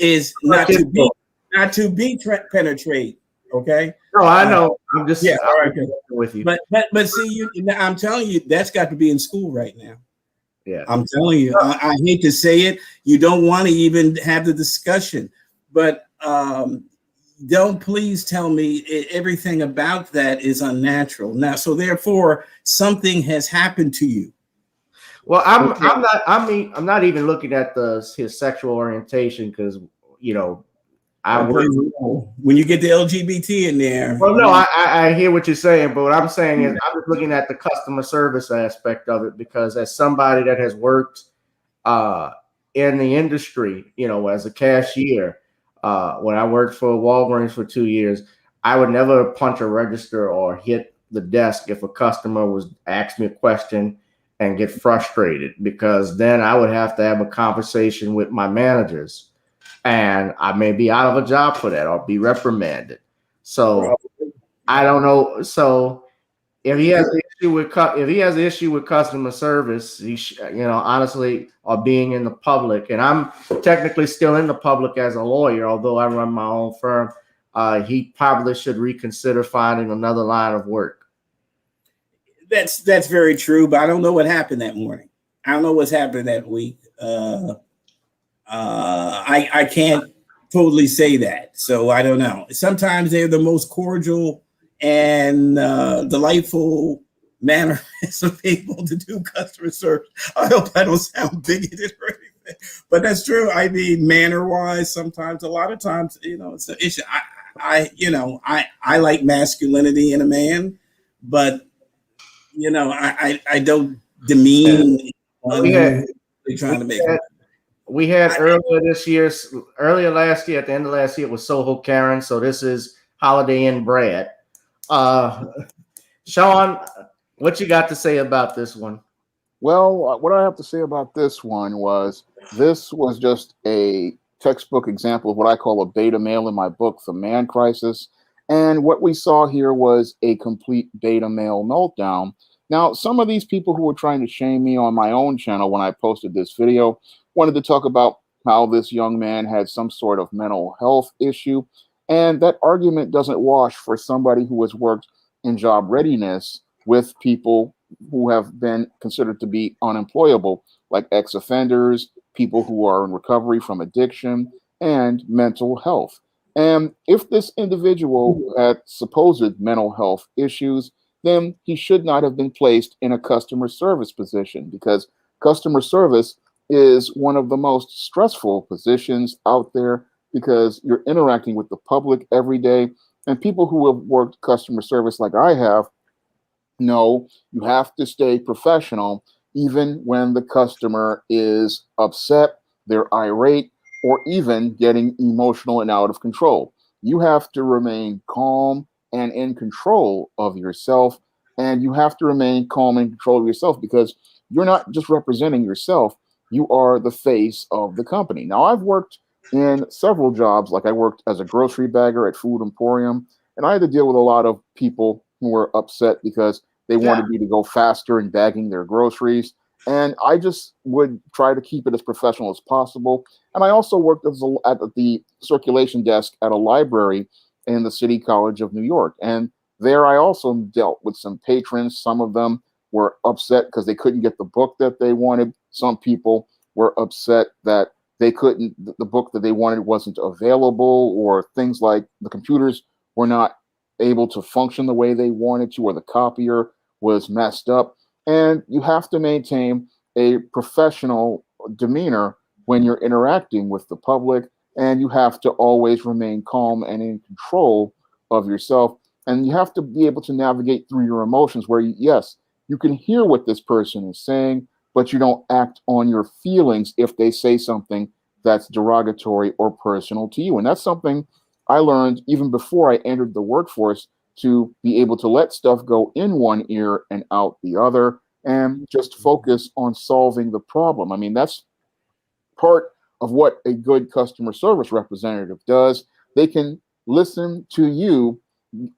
is not to be penetrate. Okay. No, I know. I'm just all right with you. But see, I'm telling you, that's got to be in school right now. Yeah, I'm telling you, I hate to say it. You don't want to even have the discussion, but don't please tell me everything about that is unnatural. Now, so therefore, something has happened to you. Well, I'm not even looking at his sexual orientation because when you get the LGBT in there. Well, no, I hear what you're saying, but what I'm saying is I'm just looking at the customer service aspect of it because as somebody that has worked in the industry, as a cashier, when I worked for Walgreens for 2 years, I would never punch a register or hit the desk if a customer was asked me a question and get frustrated because then I would have to have a conversation with my managers. And I may be out of a job for that or be reprimanded. So I don't know. So if he has an issue with customer service, honestly, or being in the public, and I'm technically still in the public as a lawyer, although I run my own firm, he probably should reconsider finding another line of work. That's very true, but I don't know what happened that morning. I don't know what's happened that week. I can't totally say that, so I don't know. Sometimes they're the most cordial and delightful manner of people to do customer service. I hope I don't sound bigoted or anything, but that's true. I mean, manner-wise, sometimes, a lot of times, it's an issue. I like masculinity in a man, but I don't demean. Trying to make. We had earlier last year, at the end of last year, it was Soho Karen. So this is Holiday Inn Brad. Shawn, what you got to say about this one? Well, what I have to say about this was just a textbook example of what I call a beta male in my book, The Man Crisis. And what we saw here was a complete beta male meltdown. Now, some of these people who were trying to shame me on my own channel when I posted this video wanted to talk about how this young man had some sort of mental health issue. And that argument doesn't wash for somebody who has worked in job readiness with people who have been considered to be unemployable, like ex-offenders, people who are in recovery from addiction, and mental health. And if this individual had supposed mental health issues, then he should not have been placed in a customer service position, because customer service is one of the most stressful positions out there because you're interacting with the public every day. And people who have worked customer service like I have know you have to stay professional even when the customer is upset, they're irate, or even getting emotional and out of control. You have to remain calm and in control of yourself. And you have to remain calm and in control of yourself because you're not just representing yourself. You are the face of the company. Now, I've worked in several jobs. Like I worked as a grocery bagger at Food Emporium, and I had to deal with a lot of people who were upset because they wanted me to go faster in bagging their groceries. And I just would try to keep it as professional as possible. And I also worked at the circulation desk at a library in the City College of New York. And there I also dealt with some patrons. Some of them were upset because they couldn't get the book that they wanted. Some people were upset that the book that they wanted wasn't available, or things like the computers were not able to function the way they wanted to, or the copier was messed up. And you have to maintain a professional demeanor when you're interacting with the public, and you have to always remain calm and in control of yourself. And you have to be able to navigate through your emotions where, yes, you can hear what this person is saying, but you don't act on your feelings if they say something that's derogatory or personal to you. And that's something I learned even before I entered the workforce, to be able to let stuff go in one ear and out the other, and just focus on solving the problem. I mean, that's part of what a good customer service representative does. They can listen to you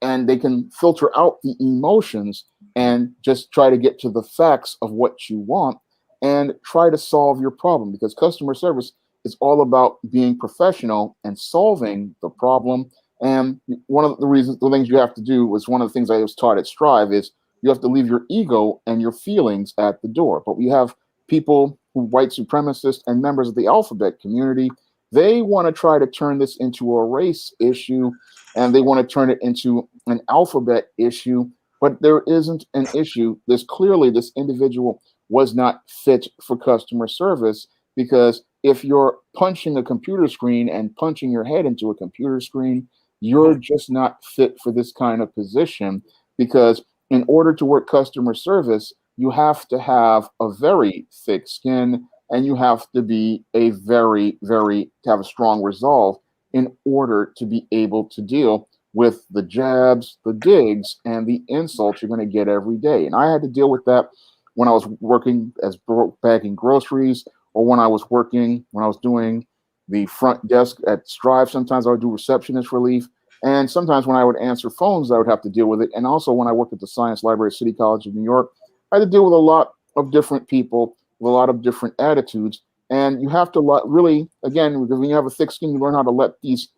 and they can filter out the emotions and just try to get to the facts of what you want and try to solve your problem, because customer service is all about being professional and solving the problem. And one of the things you have to do was one of the things I was taught at Strive is you have to leave your ego and your feelings at the door. But we have people who white supremacists and members of the alphabet community, they want to try to turn this into a race issue, and they want to turn it into an alphabet issue. But there isn't an issue. There's clearly this individual was not fit for customer service, because if you're punching a computer screen and punching your head into a computer screen, you're just not fit for this kind of position. Because in order to work customer service, you have to have a very thick skin, and you have to be a to have a strong resolve in order to be able to deal with the jabs, the digs, and the insults you're going to get every day. And I had to deal with that when I was working as bagging groceries, or when I was doing the front desk at Strive. Sometimes I would do receptionist relief. And sometimes when I would answer phones, I would have to deal with it. And also when I worked at the Science Library at City College of New York, I had to deal with a lot of different people with a lot of different attitudes. And you have to really, again, because when you have a thick skin, you learn how to let these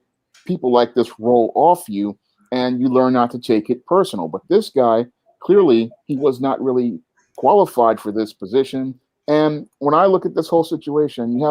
people like this roll off you, and you learn not to take it personal. But this guy, clearly, he was not really qualified for this position. And when I look at this whole situation, you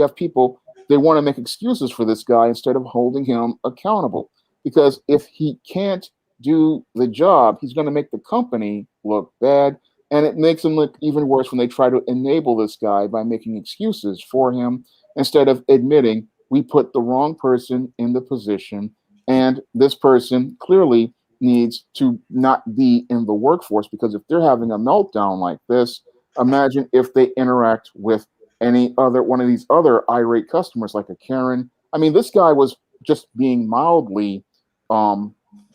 have people, they want to make excuses for this guy instead of holding him accountable. Because if he can't do the job, he's going to make the company look bad. And it makes him look even worse when they try to enable this guy by making excuses for him instead of admitting we put the wrong person in the position, and this person clearly needs to not be in the workforce. Because if they're having a meltdown like this, imagine if they interact with any other one of these other irate customers like a Karen. I mean, this guy was just being mildly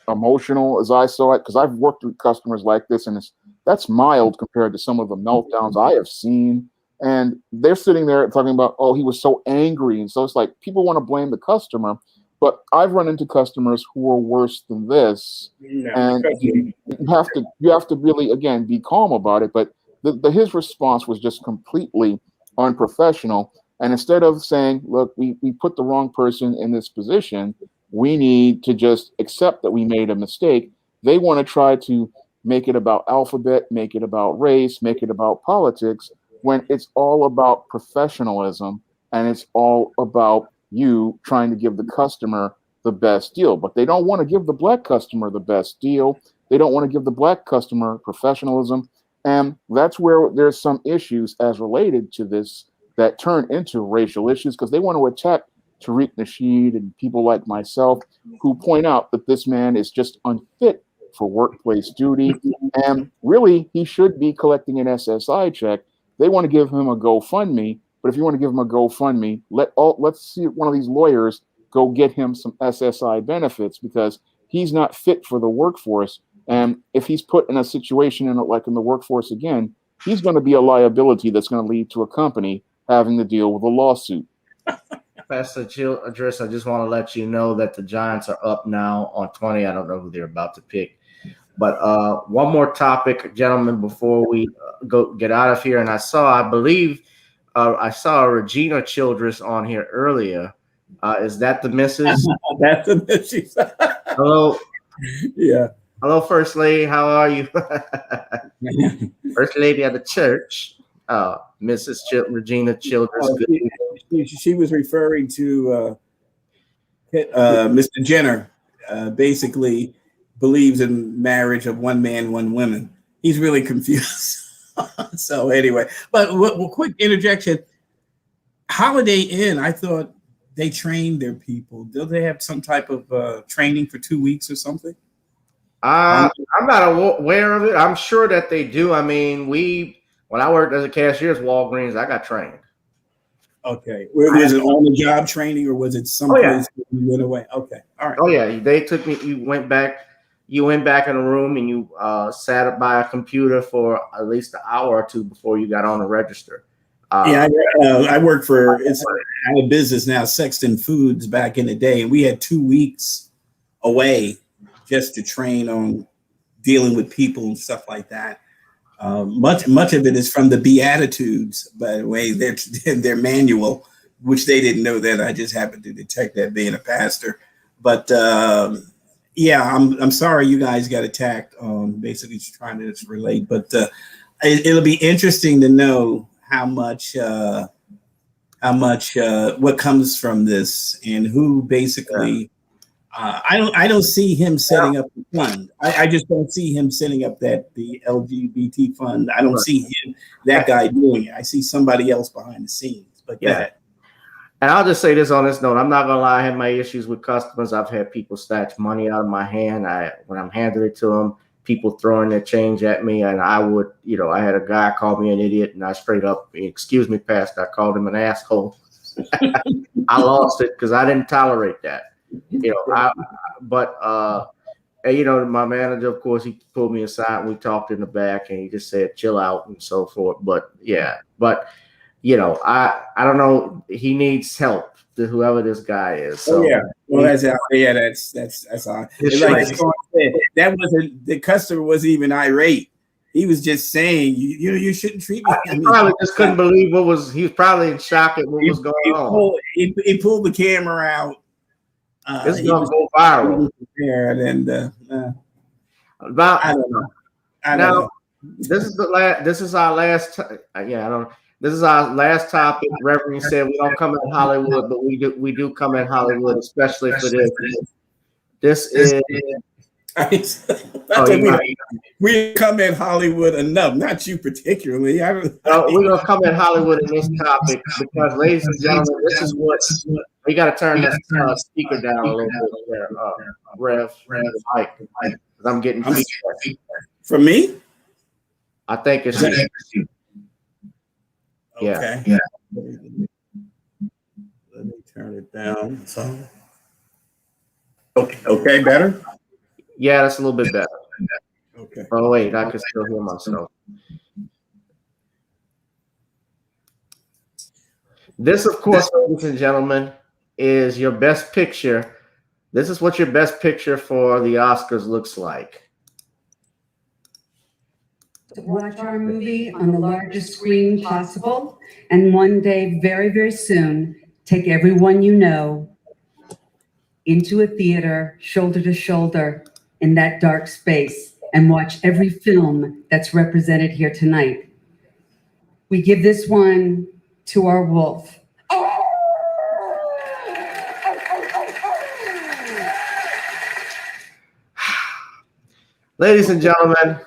emotional as I saw it, because I've worked with customers like this, and that's mild compared to some of the meltdowns I have seen. And they're sitting there talking about, oh, he was so angry. And so it's like people want to blame the customer, but I've run into customers who are worse than this. And you have to really, again, be calm about it. But his response was just completely unprofessional. And instead of saying, look, we put the wrong person in this position, we need to just accept that we made a mistake, they want to try to make it about alphabet, make it about race, make it about politics, when it's all about professionalism, and it's all about you trying to give the customer the best deal. But they don't want to give the black customer the best deal. They don't want to give the black customer professionalism. And that's where there's some issues as related to this that turn into racial issues, because they want to attack Tariq Nasheed and people like myself who point out that this man is just unfit for workplace duty. And really, he should be collecting an SSI check. They want to give him a GoFundMe, but if you want to give him a GoFundMe, let's see one of these lawyers go get him some SSI benefits, because he's not fit for the workforce. And if he's put in a situation like in the workforce again, he's going to be a liability that's going to lead to a company having to deal with a lawsuit. Pastor Childress, I just want to let you know that the Giants are up now on 20. I don't know who they're about to pick. But one more topic, gentlemen, before we get out of here. And I believe I saw Regina Childress on here earlier. Is that the missus? That's the missus. Hello. Yeah. Hello, First Lady. How are you? First Lady of the church, Mrs. Regina Childress. She was referring to Mr. Jenner. Basically, believes in marriage of one man, one woman. He's really confused. So anyway, but quick interjection. Holiday Inn, I thought they trained their people. Do they have some type of training for 2 weeks or something? I'm not aware of it. I'm sure that they do. I mean, when I worked as a cashier at Walgreens, I got trained. Okay. Was it on the job training or was it someplace that you went away? Okay. All right. Oh yeah. They took me, you went back in a room and you sat up by a computer for at least an hour or two before you got on the register. I worked for, it's out of business now, Sexton Foods back in the day. And we had 2 weeks away just to train on dealing with people and stuff like that. Much of it is from the Beatitudes, by the way, their manual, which they didn't know that. I just happened to detect that being a pastor. But yeah, I'm sorry you guys got attacked on basically trying to relate. But it'll be interesting to know how much what comes from this and who basically. I don't see him setting up the fund. I just don't see him setting up the LGBT fund. I don't see that guy doing it. I see somebody else behind the scenes. But yeah. And I'll just say this on this note. I'm not gonna lie, I have my issues with customers. I've had people snatch money out of my hand. When I'm handing it to them, people throwing their change at me, and I would, I had a guy call me an idiot, and I straight up, excuse me, Pastor, I called him an asshole. I lost it because I didn't tolerate that. My manager, of course, he pulled me aside and we talked in the back and he just said, chill out and so forth. But I don't know. He needs help, whoever this guy is. So well, that's all. Yeah, that's all. Like Shawn said, that wasn't, the customer wasn't even irate. He was just saying, you shouldn't treat me. He probably just couldn't believe he was probably in shock at what was going on. He pulled the camera out. This is gonna go viral. I don't know. This is our last. This is our last topic. Reverend said we don't come in Hollywood, but we do come in Hollywood, especially for this. This is. We come in Hollywood enough, not you particularly. We're gonna come in Hollywood in this topic because, ladies and gentlemen, this is what we got to turn this speaker down a little bit there, Rev, Mike, because I'm getting feedback. From me? I think it's you. Okay. Let me turn it down. So. Okay, better? Yeah, that's a little bit better. Okay. Oh, wait, I can still hear myself. This, of course, ladies and gentlemen, is your best picture. This is what your best picture for the Oscars looks like. Watch our movie on the largest screen possible, and one day, very, very soon, take everyone you know into a theater, shoulder to shoulder, in that dark space, and watch every film that's represented here tonight. We give this one to our wolf. Ladies and gentlemen,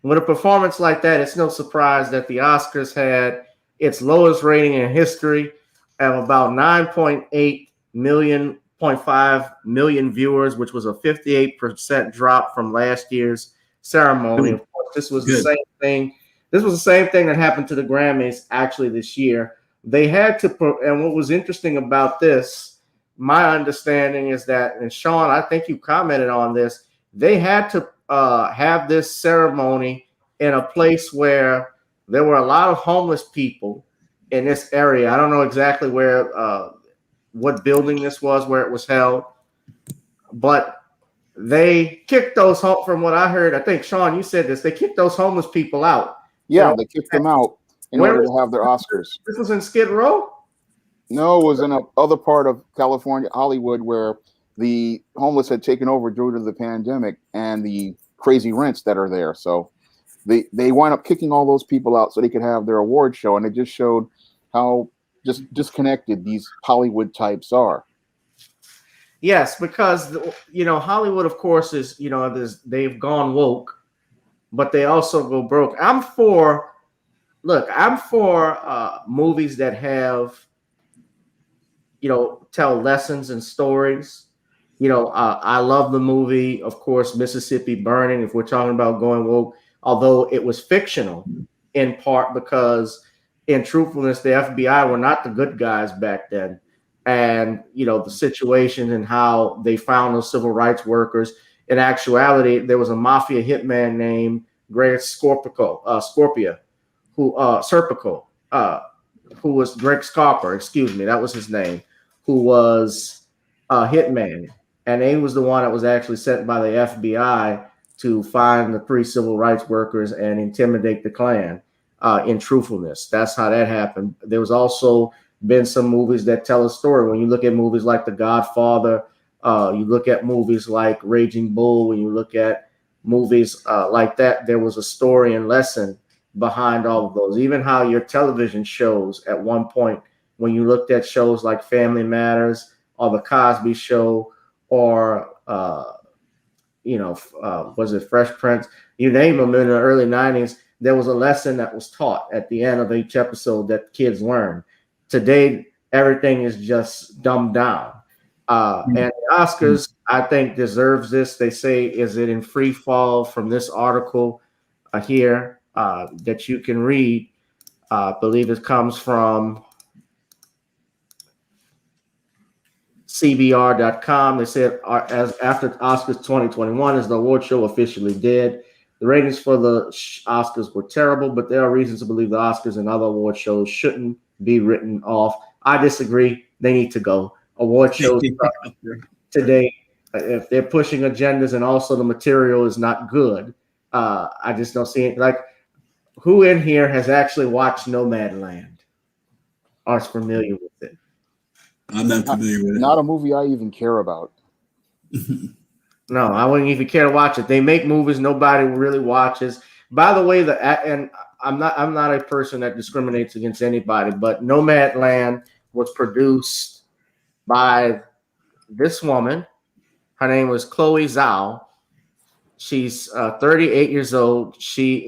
with a performance like that, it's no surprise that the Oscars had its lowest rating in history of about 9.5 million viewers, which was a 58% drop from last year's ceremony. Of course, this was the same thing. This was the same thing that happened to the Grammys actually this year. They had to, and what was interesting about this, my understanding is that, and Shawn, I think you commented on this, they had to have this ceremony in a place where there were a lot of homeless people in this area. I don't know exactly where, what building this was where it was held, but they kicked those home. From what I heard, I think Shawn, you said this. They kicked those homeless people out. Yeah, they kicked them out in order to have their Oscars. This was in Skid Row? No, it was in other part of California, Hollywood, where the homeless had taken over due to the pandemic and the crazy rents that are there. So they wind up kicking all those people out so they could have their award show, and it just showed how just disconnected these Hollywood types are. Yes, because Hollywood, of course, is they've gone woke, but they also go broke. I'm for movies that have tell lessons and stories. I love the movie, of course, Mississippi Burning. If we're talking about going woke, although it was fictional in part because, in truthfulness, the FBI were not the good guys back then. And the situation and how they found those civil rights workers. In actuality, there was a mafia hitman named Greg Serpico, who was Greg Scarper, excuse me, that was his name, who was a hitman, and he was the one that was actually sent by the FBI to find the 3 civil rights workers and intimidate the Klan. In truthfulness, that's how that happened. There was also been some movies that tell a story. When you look at movies like The Godfather, you look at movies like Raging Bull, when you look at movies like that, there was a story and lesson behind all of those. Even how your television shows at one point, when you looked at shows like Family Matters or The Cosby Show or was it Fresh Prince? You name them, in the early 90s, there was a lesson that was taught at the end of each episode that kids learned. Today, everything is just dumbed down. And the Oscars, I think, deserves this. They say, is it in free fall from this article here that you can read? I believe it comes from CBR.com. They said, as after Oscars 2021, is the award show officially dead. The ratings for the Oscars were terrible, but there are reasons to believe the Oscars and other award shows shouldn't be written off. I disagree. They need to go. Award shows today, if they're pushing agendas and also the material is not good, I just don't see it. Like, who in here has actually watched Nomadland or is familiar with it? I'm not familiar with it. Not a movie I even care about. No, I wouldn't even care to watch it. They make movies nobody really watches. By the way, and I'm not a person that discriminates against anybody, but Nomadland was produced by this woman. Her name was Chloe Zhao. She's 38 years old. She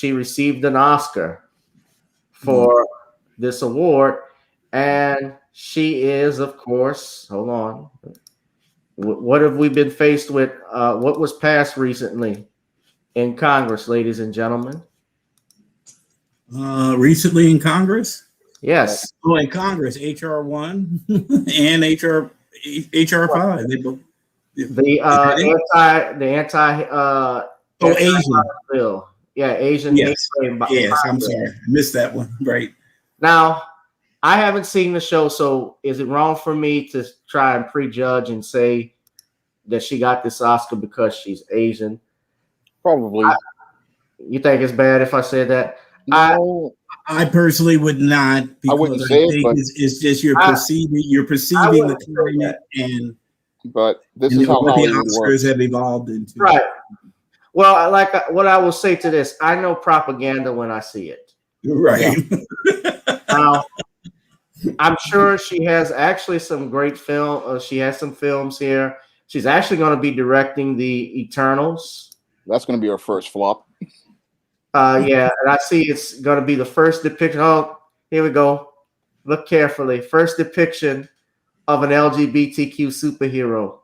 received an Oscar for this award, and she is, of course, hold on. What have we been faced with? What was passed recently in Congress, ladies and gentlemen? Recently in Congress? Yes. Oh, in Congress, HR 1 and HR 5. They both. The anti Asian bill. Yeah, Asian. Yes, yes. I'm sorry, I missed that one. Right now, I haven't seen the show, so is it wrong for me to try and prejudge and say that she got this Oscar because she's Asian? Probably. You think it's bad if I say that? No, I personally would not. I wouldn't say it, but it's just you're perceiving the climate and. But this is how what the Hollywood Oscars works. have evolved into. Right. Well, what I will say to this, I know propaganda when I see it. Right. Now, I'm sure she has actually some great film. She has some films here. She's actually going to be directing the Eternals. That's going to be her first flop. Yeah, and I see it's going to be the first depiction. Oh, here we go. Look carefully. First depiction of an LGBTQ superhero.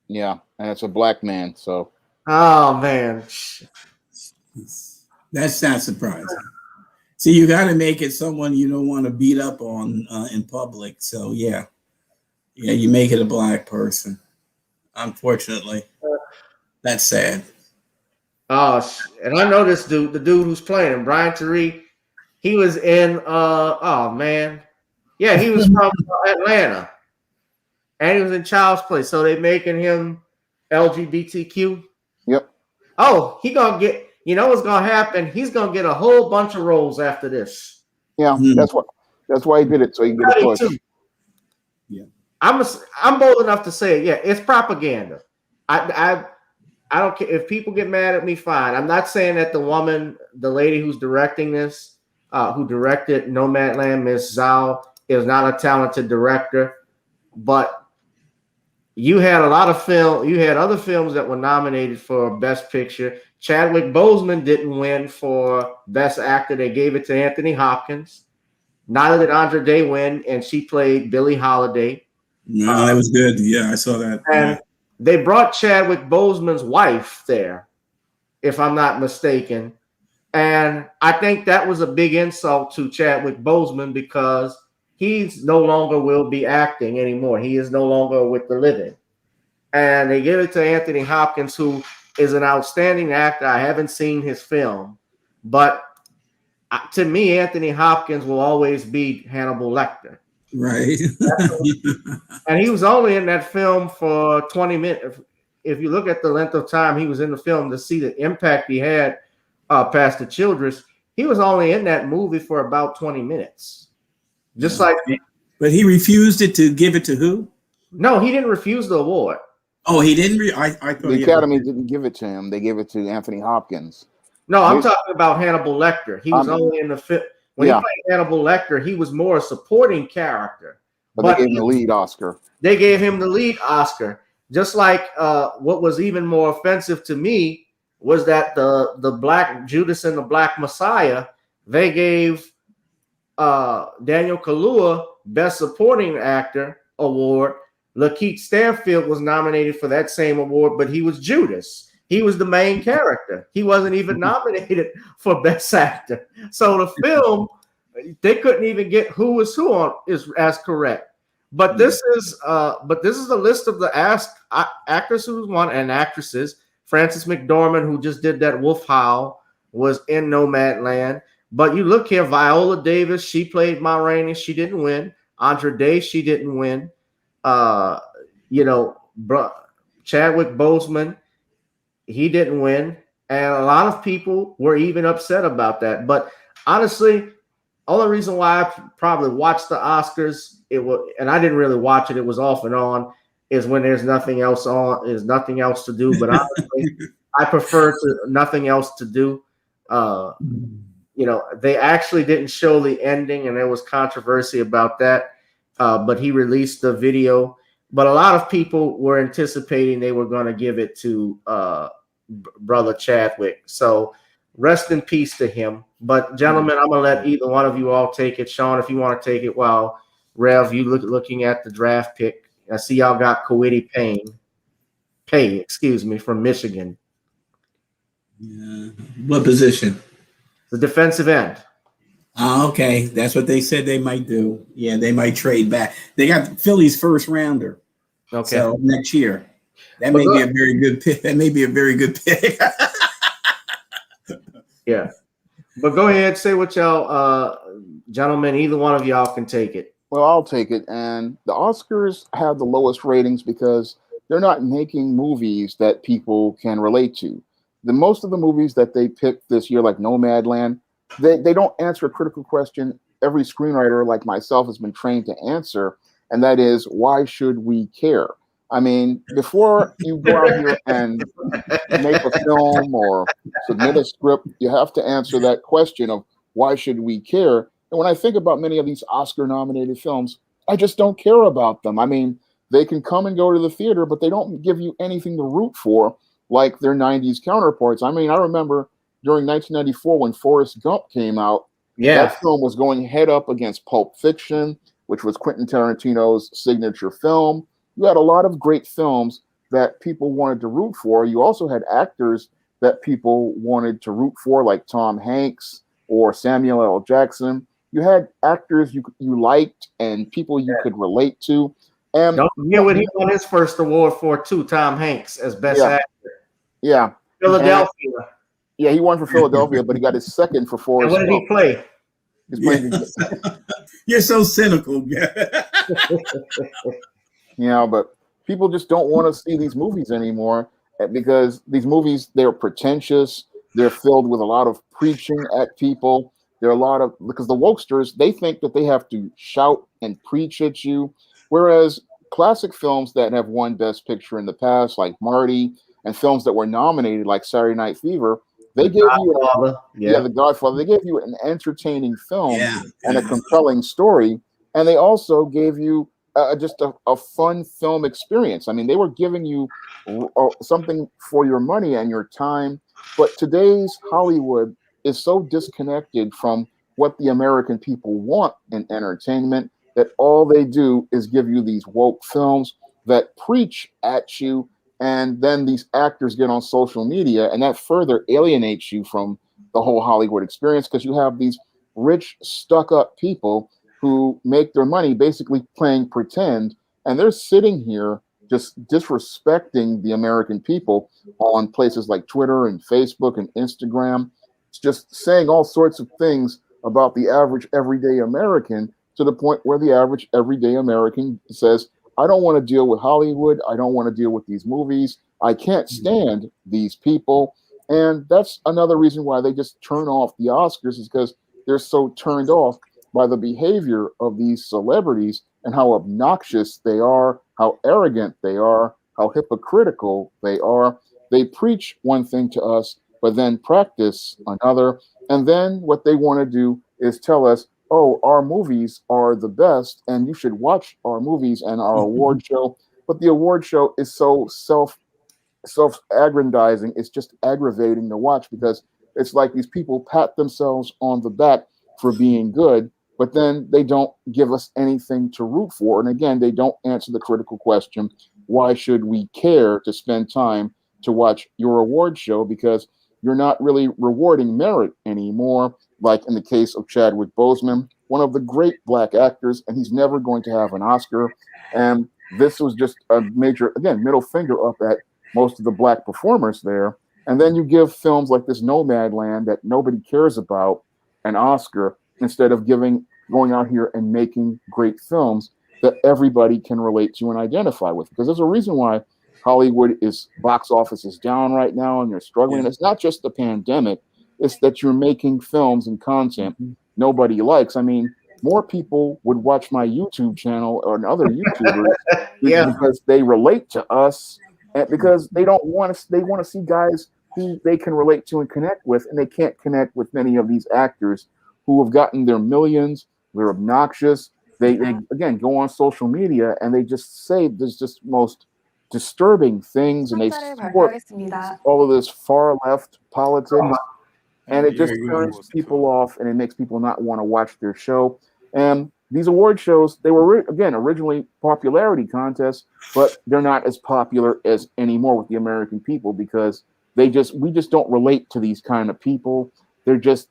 Yeah, and it's a black man, so. Oh, man. That's not surprising. See, you got to make it someone you don't want to beat up on in public. So, yeah, you make it a black person. Unfortunately, that's sad. Oh, and I know this dude, the dude who's playing him, Brian Tyree. He was in, oh, man. Yeah, he was from Atlanta. And he was in Child's Play. So they making him LGBTQ? Yep. Oh, he going to get, you know what's going to happen? He's going to get a whole bunch of roles after this. Yeah, that's why he did it, so he can get a push. Yeah. I'm bold enough to say it. Yeah, it's propaganda. I don't care if people get mad at me. Fine. I'm not saying that the lady who's directing this, who directed Nomadland, Miss Zhao, is not a talented director. but you had a lot of film. You had other films that were nominated for Best Picture. Chadwick Boseman didn't win for Best Actor. They gave it to Anthony Hopkins. Neither did Andra Day win, and she played Billie Holiday. No, that was good. Yeah, I saw that. And they brought Chadwick Boseman's wife there, if I'm not mistaken. And I think that was a big insult to Chadwick Boseman because he's no longer will be acting anymore. He is no longer with the living. And they give it to Anthony Hopkins, who is an outstanding actor. I haven't seen his film, but to me, Anthony Hopkins will always be Hannibal Lecter. Right. And he was only in that film for 20 minutes. If you look at the length of time he was in the film to see the impact he had, Pastor Childress, he was only in that movie for about 20 minutes. Just like. But he refused it to give it to who? No, he didn't refuse the award. Oh, he didn't. I thought the Academy didn't give it to him. They gave it to Anthony Hopkins. No, I'm talking about Hannibal Lecter. He was only in the film. When he played Hannibal Lecter, he was more a supporting character. But they gave him the lead Oscar. They gave him the lead Oscar. Just like what was even more offensive to me was that the Black Judas and the Black Messiah, they gave Daniel Kaluuya Best Supporting Actor award. Lakeith Stanfield was nominated for that same award, but he was Judas. He was the main character. He wasn't even nominated for Best Actor. So the film, they couldn't even get who was who on is as correct. But this is a list of the actors who won and actresses. Frances McDormand, who just did that Wolf Howl, was in Nomadland. But you look here, Viola Davis, she played Ma Rainey. She didn't win. Andra Day, she didn't win. Chadwick Boseman, he didn't win, and a lot of people were even upset about that. But honestly, only reason why I probably watched the Oscars, and I didn't really watch it, it was off and on, is when there's nothing else on, there's nothing else to do. But honestly, I prefer to nothing else to do. They actually didn't show the ending, and there was controversy about that. But he released the video. But a lot of people were anticipating they were going to give it to Brother Chadwick. So rest in peace to him. But gentlemen, I'm going to let either one of you all take it. Shawn, if you want to take it, while Rev, you looking at the draft pick. I see y'all got Kwity Paye, from Michigan. Yeah. What position? The defensive end. Oh, okay. That's what they said they might do. Yeah, they might trade back. They got Philly's first rounder. Okay. So next year. That may be a very good pick. That may be a very good pick. Yeah. But go ahead, say what y'all, gentlemen, either one of y'all can take it. Well, I'll take it. And the Oscars have the lowest ratings because they're not making movies that people can relate to. Most of the movies that they picked this year, like Nomadland, they don't answer a critical question every screenwriter like myself has been trained to answer, and that is, why should we care? I mean, before you go out here and make a film or submit a script, you have to answer that question of why should we care? And when I think about many of these Oscar-nominated films, I just don't care about them. I mean, they can come and go to the theater, but they don't give you anything to root for like their 90s counterparts. I mean, I remember during 1994 when Forrest Gump came out, that film was going head up against Pulp Fiction, which was Quentin Tarantino's signature film. You had a lot of great films that people wanted to root for. You also had actors that people wanted to root for, like Tom Hanks or Samuel L. Jackson. You had actors you liked and people you could relate to. And don't forget what he won his first award for too, Tom Hanks, as best actor. Yeah. Philadelphia. Yeah, he won for Philadelphia, but he got his second for Forrest Gump. And what did he play? He's playing You're so cynical. Yeah, but people just don't want to see these movies anymore because these movies, they're pretentious. They're filled with a lot of preaching at people. Because the wokesters, they think that they have to shout and preach at you. Whereas classic films that have won Best Picture in the past, like Marty, and films that were nominated, like Saturday Night Fever, they gave you The Godfather. They gave you an entertaining film and a compelling story, and they also gave you just a fun film experience. I mean, they were giving you something for your money and your time. But today's Hollywood is so disconnected from what the American people want in entertainment that all they do is give you these woke films that preach at you, and then these actors get on social media, and that further alienates you from the whole Hollywood experience, because you have these rich, stuck-up people who make their money basically playing pretend, and they're sitting here just disrespecting the American people on places like Twitter and Facebook and Instagram. It's just saying all sorts of things about the average everyday American, to the point where the average everyday American says, I don't want to deal with Hollywood. I don't want to deal with these movies. I can't stand these people. And that's another reason why they just turn off the Oscars, is because they're so turned off by the behavior of these celebrities and how obnoxious they are, how arrogant they are, how hypocritical they are. They preach one thing to us, but then practice another. And then what they want to do is tell us, oh, our movies are the best and you should watch our movies and our award show. But the award show is so self-aggrandizing. It's just aggravating to watch, because it's like these people pat themselves on the back for being good, but then they don't give us anything to root for. And again, they don't answer the critical question, why should we care to spend time to watch your award show? Because you're not really rewarding merit anymore, like in the case of Chadwick Boseman, one of the great Black actors, and he's never going to have an Oscar. And this was just a major, again, middle finger up at most of the Black performers there. And then you give films like this Nomadland that nobody cares about an Oscar, instead of going out here and making great films that everybody can relate to and identify with. Because there's a reason why Hollywood box office is down right now, and they're struggling. And it's not just the pandemic, it's that you're making films and content nobody likes. I mean, more people would watch my YouTube channel or other YouTubers because they relate to us, and because they want to see guys who they can relate to and connect with, and they can't connect with many of these actors who have gotten their millions. They're obnoxious. They again go on social media and they just say there's just most disturbing things, and they support all of this far left politics, and it just turns people off, and it makes people not want to watch their show. And these award shows, they were again originally popularity contests, but they're not as popular as anymore with the American people, because we just don't relate to these kind of people. They're just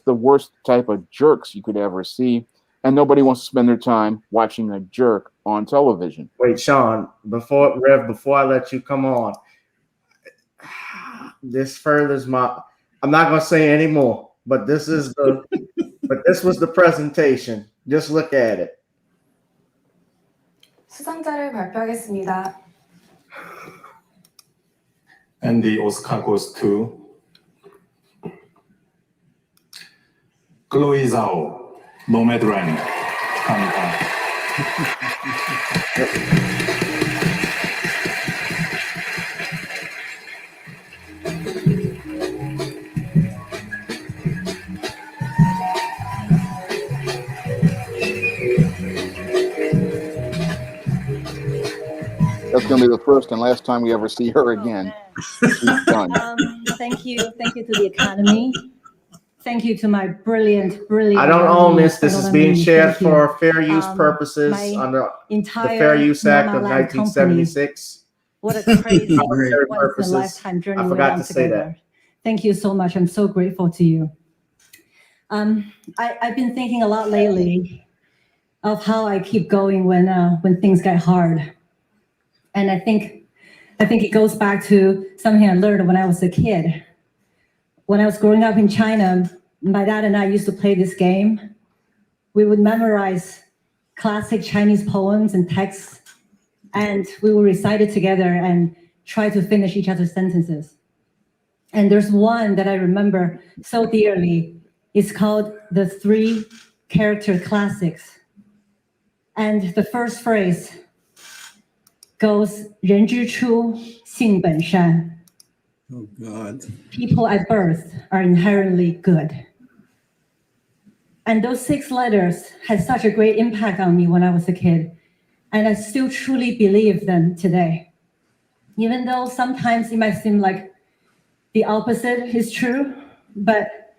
the worst type of jerks you could ever see. And nobody wants to spend their time watching a jerk on television. Wait, Shawn, before I let you come on, this furthers I'm not gonna say any more, but this was the presentation. Just look at it. 수상자를 발표하겠습니다. And the Oscar goes to Chloe Zhao, Nomadland. 축하합니다. That's going to be the first and last time we ever see her again. She's done. Thank you to the Academy. Thank you to my brilliant. I don't own this. This is being shared for fair use purposes under the Fair Use Act of 1976. What a crazy once in a lifetime journey. I forgot to say that. Thank you so much. I'm so grateful to you. I've been thinking a lot lately of how I keep going when things get hard. And I think it goes back to something I learned when I was a kid. When I was growing up in China, my dad and I used to play this game. We would memorize classic Chinese poems and texts, and we would recite it together and try to finish each other's sentences. And there's one that I remember so dearly. It's called The Three Character Classics. And the first phrase goes, 人之初，性本善. Oh, God. People at birth are inherently good. And those 6 letters had such a great impact on me when I was a kid. And I still truly believe them today. Even though sometimes it might seem like the opposite is true, but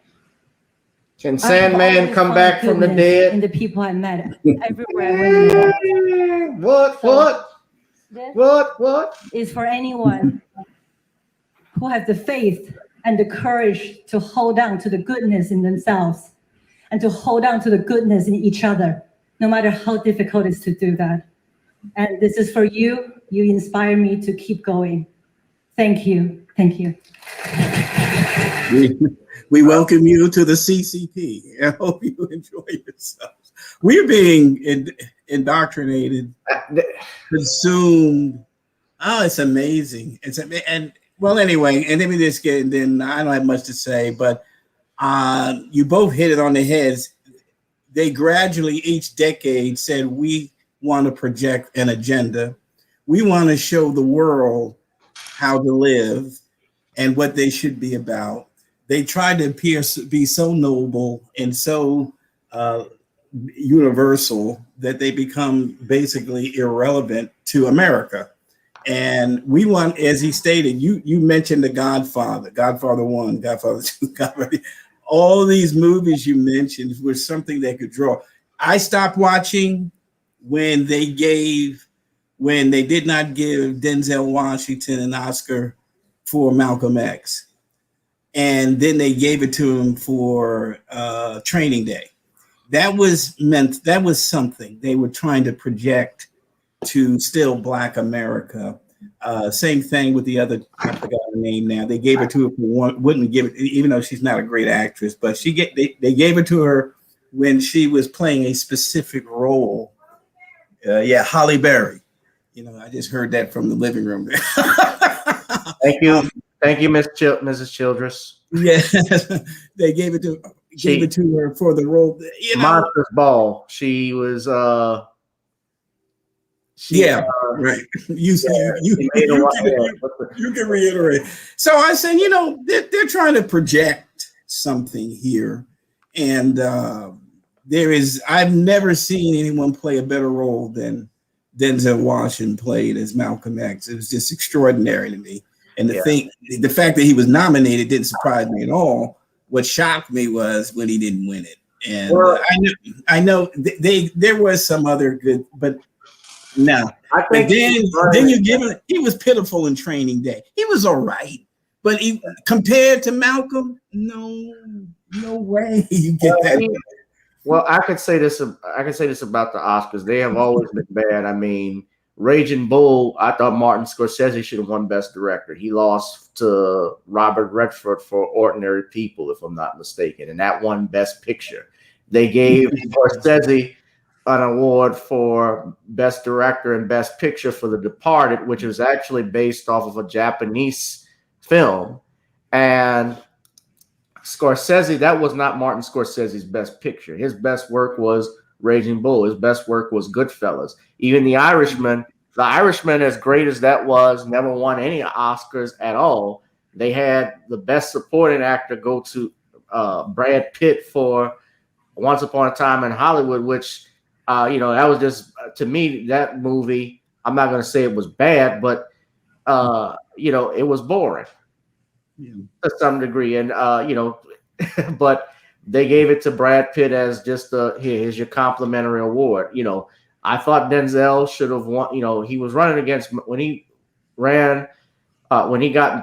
can Sandman come back from the dead? And the people I met everywhere I went in the world. What is for anyone who has the faith and the courage to hold on to the goodness in themselves and to hold on to the goodness in each other, no matter how difficult it is to do that. And this is for you. You inspire me to keep going. Thank you. Thank you. We welcome you to the CCP. I hope you enjoy yourselves. We're being indoctrinated, consumed. Oh, it's amazing. Well, anyway, and let me just get, and then I don't have much to say, but you both hit it on the heads. They gradually, each decade, said, we want to project an agenda. We want to show the world how to live and what they should be about. They tried to be so noble and so universal that they become basically irrelevant to America. And we want, as he stated, you mentioned The Godfather, Godfather 1, Godfather 2, Godfather. All these movies you mentioned were something they could draw. I stopped watching when they did not give Denzel Washington an Oscar for Malcolm X. And then they gave it to him for Training Day. That was something they were trying to project to still Black America. Same thing with the other, I forgot her name now. They gave it to her for one, wouldn't give it, even though she's not a great actress, but they gave it to her when she was playing a specific role. Halle Berry. I just heard that from the living room. Thank you. Thank you, Mrs. Childress. Yeah, they gave it to her for the role. Monsters Ball. She was. Right. You can reiterate. So I said, they're trying to project something here, and I've never seen anyone play a better role than Denzel Washington played as Malcolm X. It was just extraordinary to me. And the fact that he was nominated didn't surprise me at all. What shocked me was when he didn't win it. And I know there was some other good, but no. I think then you give him, he was pitiful in Training Day. He was all right, but compared to Malcolm, no way you get that. Well, I could say this about the Oscars. They have always been bad. I mean, Raging Bull, I thought Martin Scorsese should have won Best Director. He lost to Robert Redford for Ordinary People, if I'm not mistaken, and that won Best Picture. They gave Scorsese an award for Best Director and Best Picture for The Departed, which was actually based off of a Japanese film. And Scorsese, that was not Martin Scorsese's best picture. His best work was Raging Bull. His best work was Goodfellas. Even The Irishman, as great as that was, never won any Oscars at all. They had the Best Supporting Actor go to Brad Pitt for Once Upon a Time in Hollywood, which, that was just, to me, that movie, I'm not going to say it was bad, but, it was boring to some degree. And, but they gave it to Brad Pitt as just here's your complimentary award. I thought Denzel should have won. He was running against when he got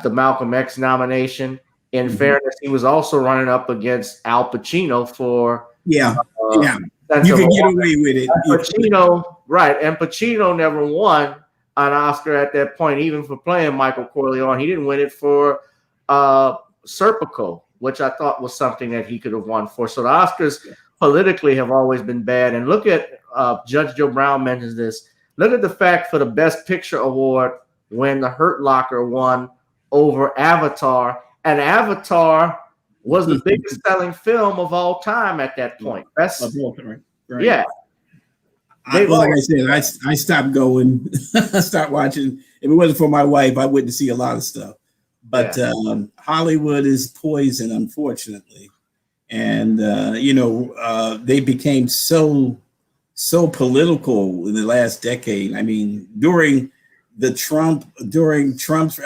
the Malcolm X nomination. In fairness, he was also running up against Al Pacino for you can get away with it. Pacino, right? And Pacino never won an Oscar at that point, even for playing Michael Corleone. He didn't win it for Serpico, which I thought was something that he could have won for. So the Oscars politically have always been bad. And look at Judge Joe Brown mentions this. Look at the fact for the Best Picture award when The Hurt Locker won over Avatar, and Avatar was the biggest selling film of all time at that point. Right. Yeah. Like I said, I stopped going. I stopped watching. If it wasn't for my wife, I wouldn't see a lot of stuff. But Hollywood is poison, unfortunately. And, they became so so political in the last decade. I mean, during Trump's,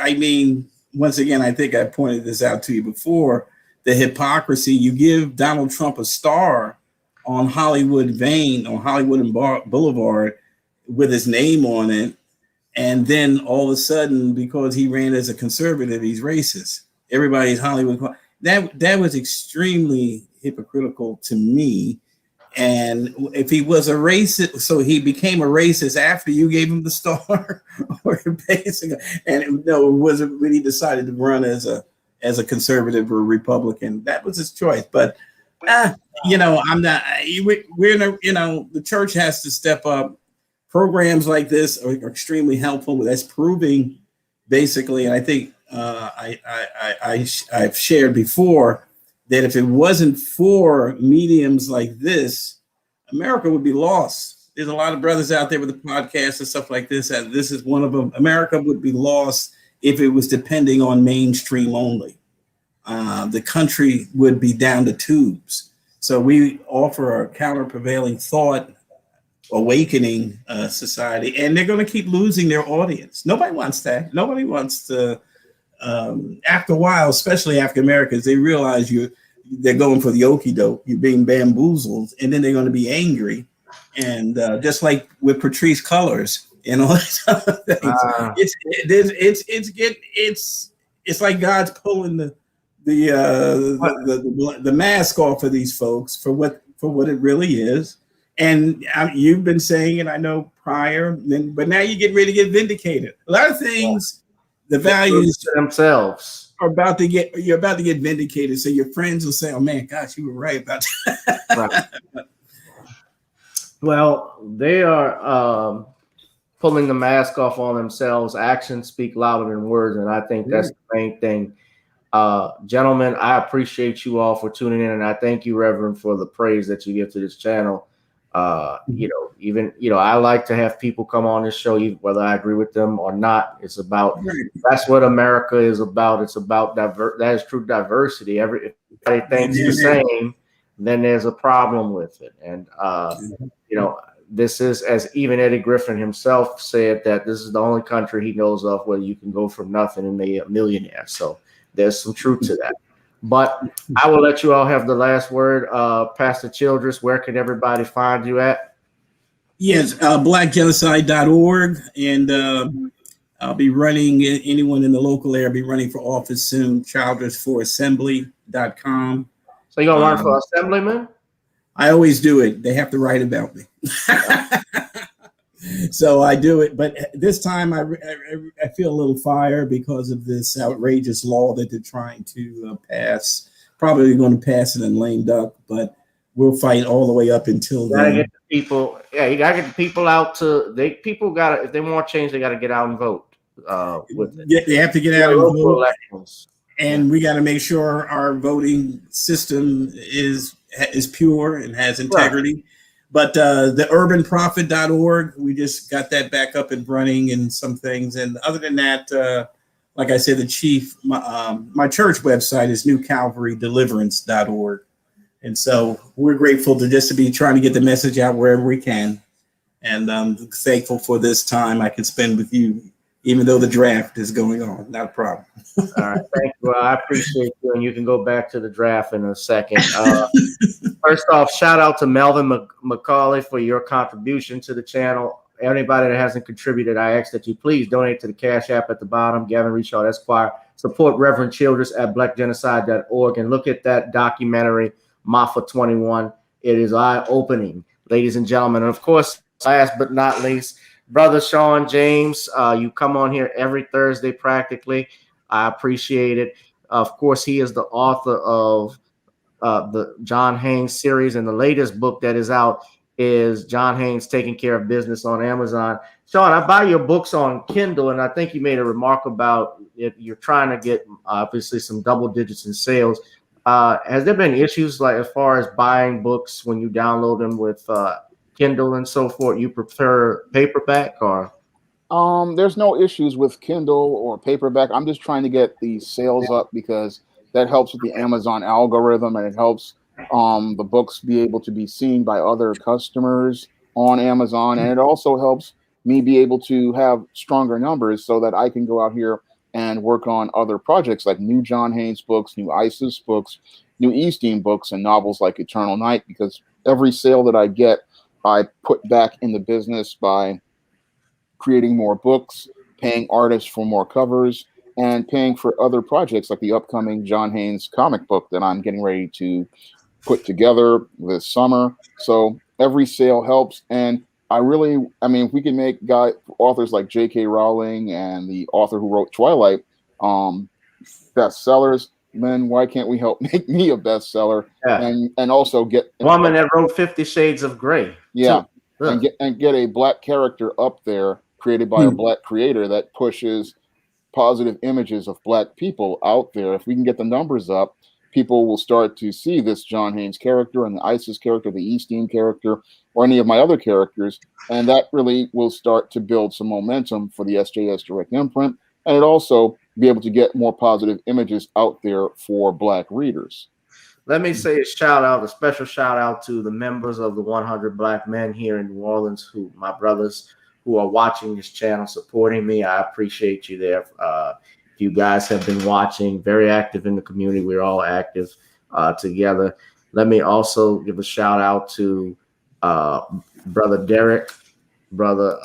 I mean, once again, I think I pointed this out to you before, the hypocrisy. You give Donald Trump a star on Hollywood Boulevard with his name on it. And then all of a sudden, because he ran as a conservative, he's racist. Everybody's Hollywood. That was extremely hypocritical to me. And if he was a racist, so he became a racist after you gave him the star, or basically, and it wasn't when he decided to run as a conservative or Republican. That was his choice. But I'm not. We're in a, the church has to step up. Programs like this are extremely helpful. That's proving, basically, and I think I've shared before that if it wasn't for mediums like this, America would be lost. There's a lot of brothers out there with the podcasts and stuff like this, and this is one of them. America would be lost if it was depending on mainstream only. The country would be down to tubes. So we offer a counter-prevailing thought, awakening society, and they're going to keep losing their audience. Nobody wants that. Nobody wants to. After a while, especially African Americans, they realize they're going for the okie doke. You're being bamboozled, and then they're going to be angry. And just like with Patrice Cullors and all these other things, it's like God's pulling the mask off of these folks for what it really is. And you've been saying it, I know, prior, but now you get ready to get vindicated. A lot of things, the values themselves are you're about to get vindicated. So your friends will say, "Oh man, gosh, you were right about that." Right. Well, they are pulling the mask off on themselves. Actions speak louder than words, and I think that's the main thing. Gentlemen, I appreciate you all for tuning in, and I thank you, Reverend, for the praise that you give to this channel. I like to have people come on this show, whether I agree with them or not. It's about, that's what America is about. It's about that is true diversity. If everybody thinks the same, then there's a problem with it. And, this is, as even Eddie Griffin himself said, that this is the only country he knows of where you can go from nothing and be a millionaire. So there's some truth to that. But I will let you all have the last word. Pastor Childress, where can everybody find you at? Yes, blackgenocide.org. And I'll be running, anyone in the local area, be running for office soon, childressforassembly.com. So you're going to run for assemblyman? I always do it. They have to write about me. So I do it. But this time I feel a little fire because of this outrageous law that they're trying to pass. Probably going to pass it in lame duck, but we'll fight all the way up until then. Get the people. Yeah, you got to get the people out if they want change, they got to get out and vote. With it. Yeah, they have to get out and vote. Elections. And we got to make sure our voting system is pure and has integrity. Right. But the urbanprophet.org, we just got that back up and running and some things. And other than that, like I said, my church website is newcalvarydeliverance.org. And so we're grateful to be trying to get the message out wherever we can. And I'm thankful for this time I can spend with you, even though the draft is going on. Not a problem. All right. Thank you. Well, I appreciate you. And you can go back to the draft in a second. First off, shout out to Melvin McCauley for your contribution to the channel. Anybody that hasn't contributed, I ask that you please donate to the Cash App at the bottom, GavinRichardEsq. Support Reverend Childress at blackgenocide.org and look at that documentary, Mafa 21. It is eye-opening, ladies and gentlemen. And of course, last but not least, Brother Shawn James, you come on here every Thursday practically. I appreciate it. Of course, he is the author of the John Haynes series, and the latest book that is out is John Haynes Taking Care of Business on Amazon. Shawn, I buy your books on Kindle, and I think you made a remark about it. You're trying to get obviously some double digits in sales. Has there been issues like as far as buying books when you download them with Kindle and so forth? You prefer paperback or? There's no issues with Kindle or paperback. I'm just trying to get the sales up because that helps with the Amazon algorithm, and it helps the books be able to be seen by other customers. on Amazon, and it also helps me be able to have stronger numbers so that I can go out here and work on other projects like new John Haynes books, new ISIS books, new Easting books, and novels like Eternal Night, because every sale that I get, I put back in the business by creating more books, paying artists for more covers, and paying for other projects like the upcoming John Haynes comic book that I'm getting ready to put together this summer. So every sale helps. And I mean, if we can make authors like J.K. Rowling and the author who wrote Twilight bestsellers, then why can't we help make me a bestseller? Yeah. And also get woman that wrote 50 Shades of Grey. Yeah. Too. And get a black character up there created by a black creator that pushes positive images of black people out there. If we can get the numbers up, people will start to see this John Haynes character and the ISIS character, the Easting character, or any of my other characters. And that really will start to build some momentum for the SJS Direct Imprint. And it also be able to get more positive images out there for black readers. Let me say a special shout out to the members of the 100 Black Men here in New Orleans, my brothers who are watching this channel, supporting me. I appreciate you there. You guys have been watching, very active in the community. We're all active together. Let me also give a shout out to Brother Derek, Brother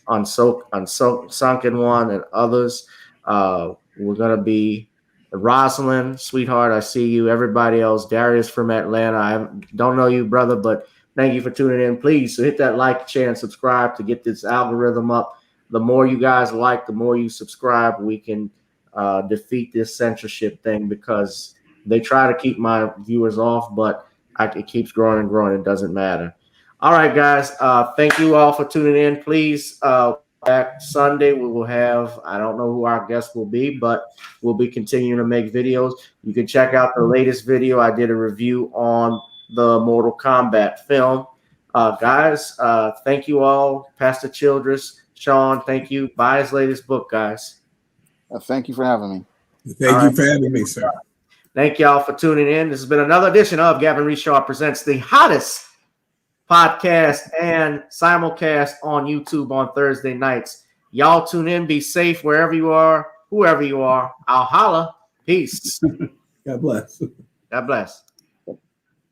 Unsunken One, and others. We're going to be Rosalind, sweetheart, I see you. Everybody else, Darius from Atlanta. I don't know you, brother, but thank you for tuning in. Please hit that like, share, and subscribe to get this algorithm up. The more you guys like, the more you subscribe, we can defeat this censorship thing, because they try to keep my viewers off, but it keeps growing and growing. It doesn't matter. All right, guys. Thank you all for tuning in. Please, back Sunday, we will have, I don't know who our guest will be, but we'll be continuing to make videos. You can check out the latest video. I did a review on the Mortal Kombat film. Guys, thank you all. Pastor Childress, Shawn, thank you. Buy his latest book, guys. Thank you for having me. Thank you for having me, sir. Thank y'all for tuning in. This has been another edition of Gavin Richard Presents, the hottest podcast and simulcast on YouTube on Thursday nights. Y'all tune in. Be safe wherever you are, whoever you are. I'll holla. Peace. God bless. God bless.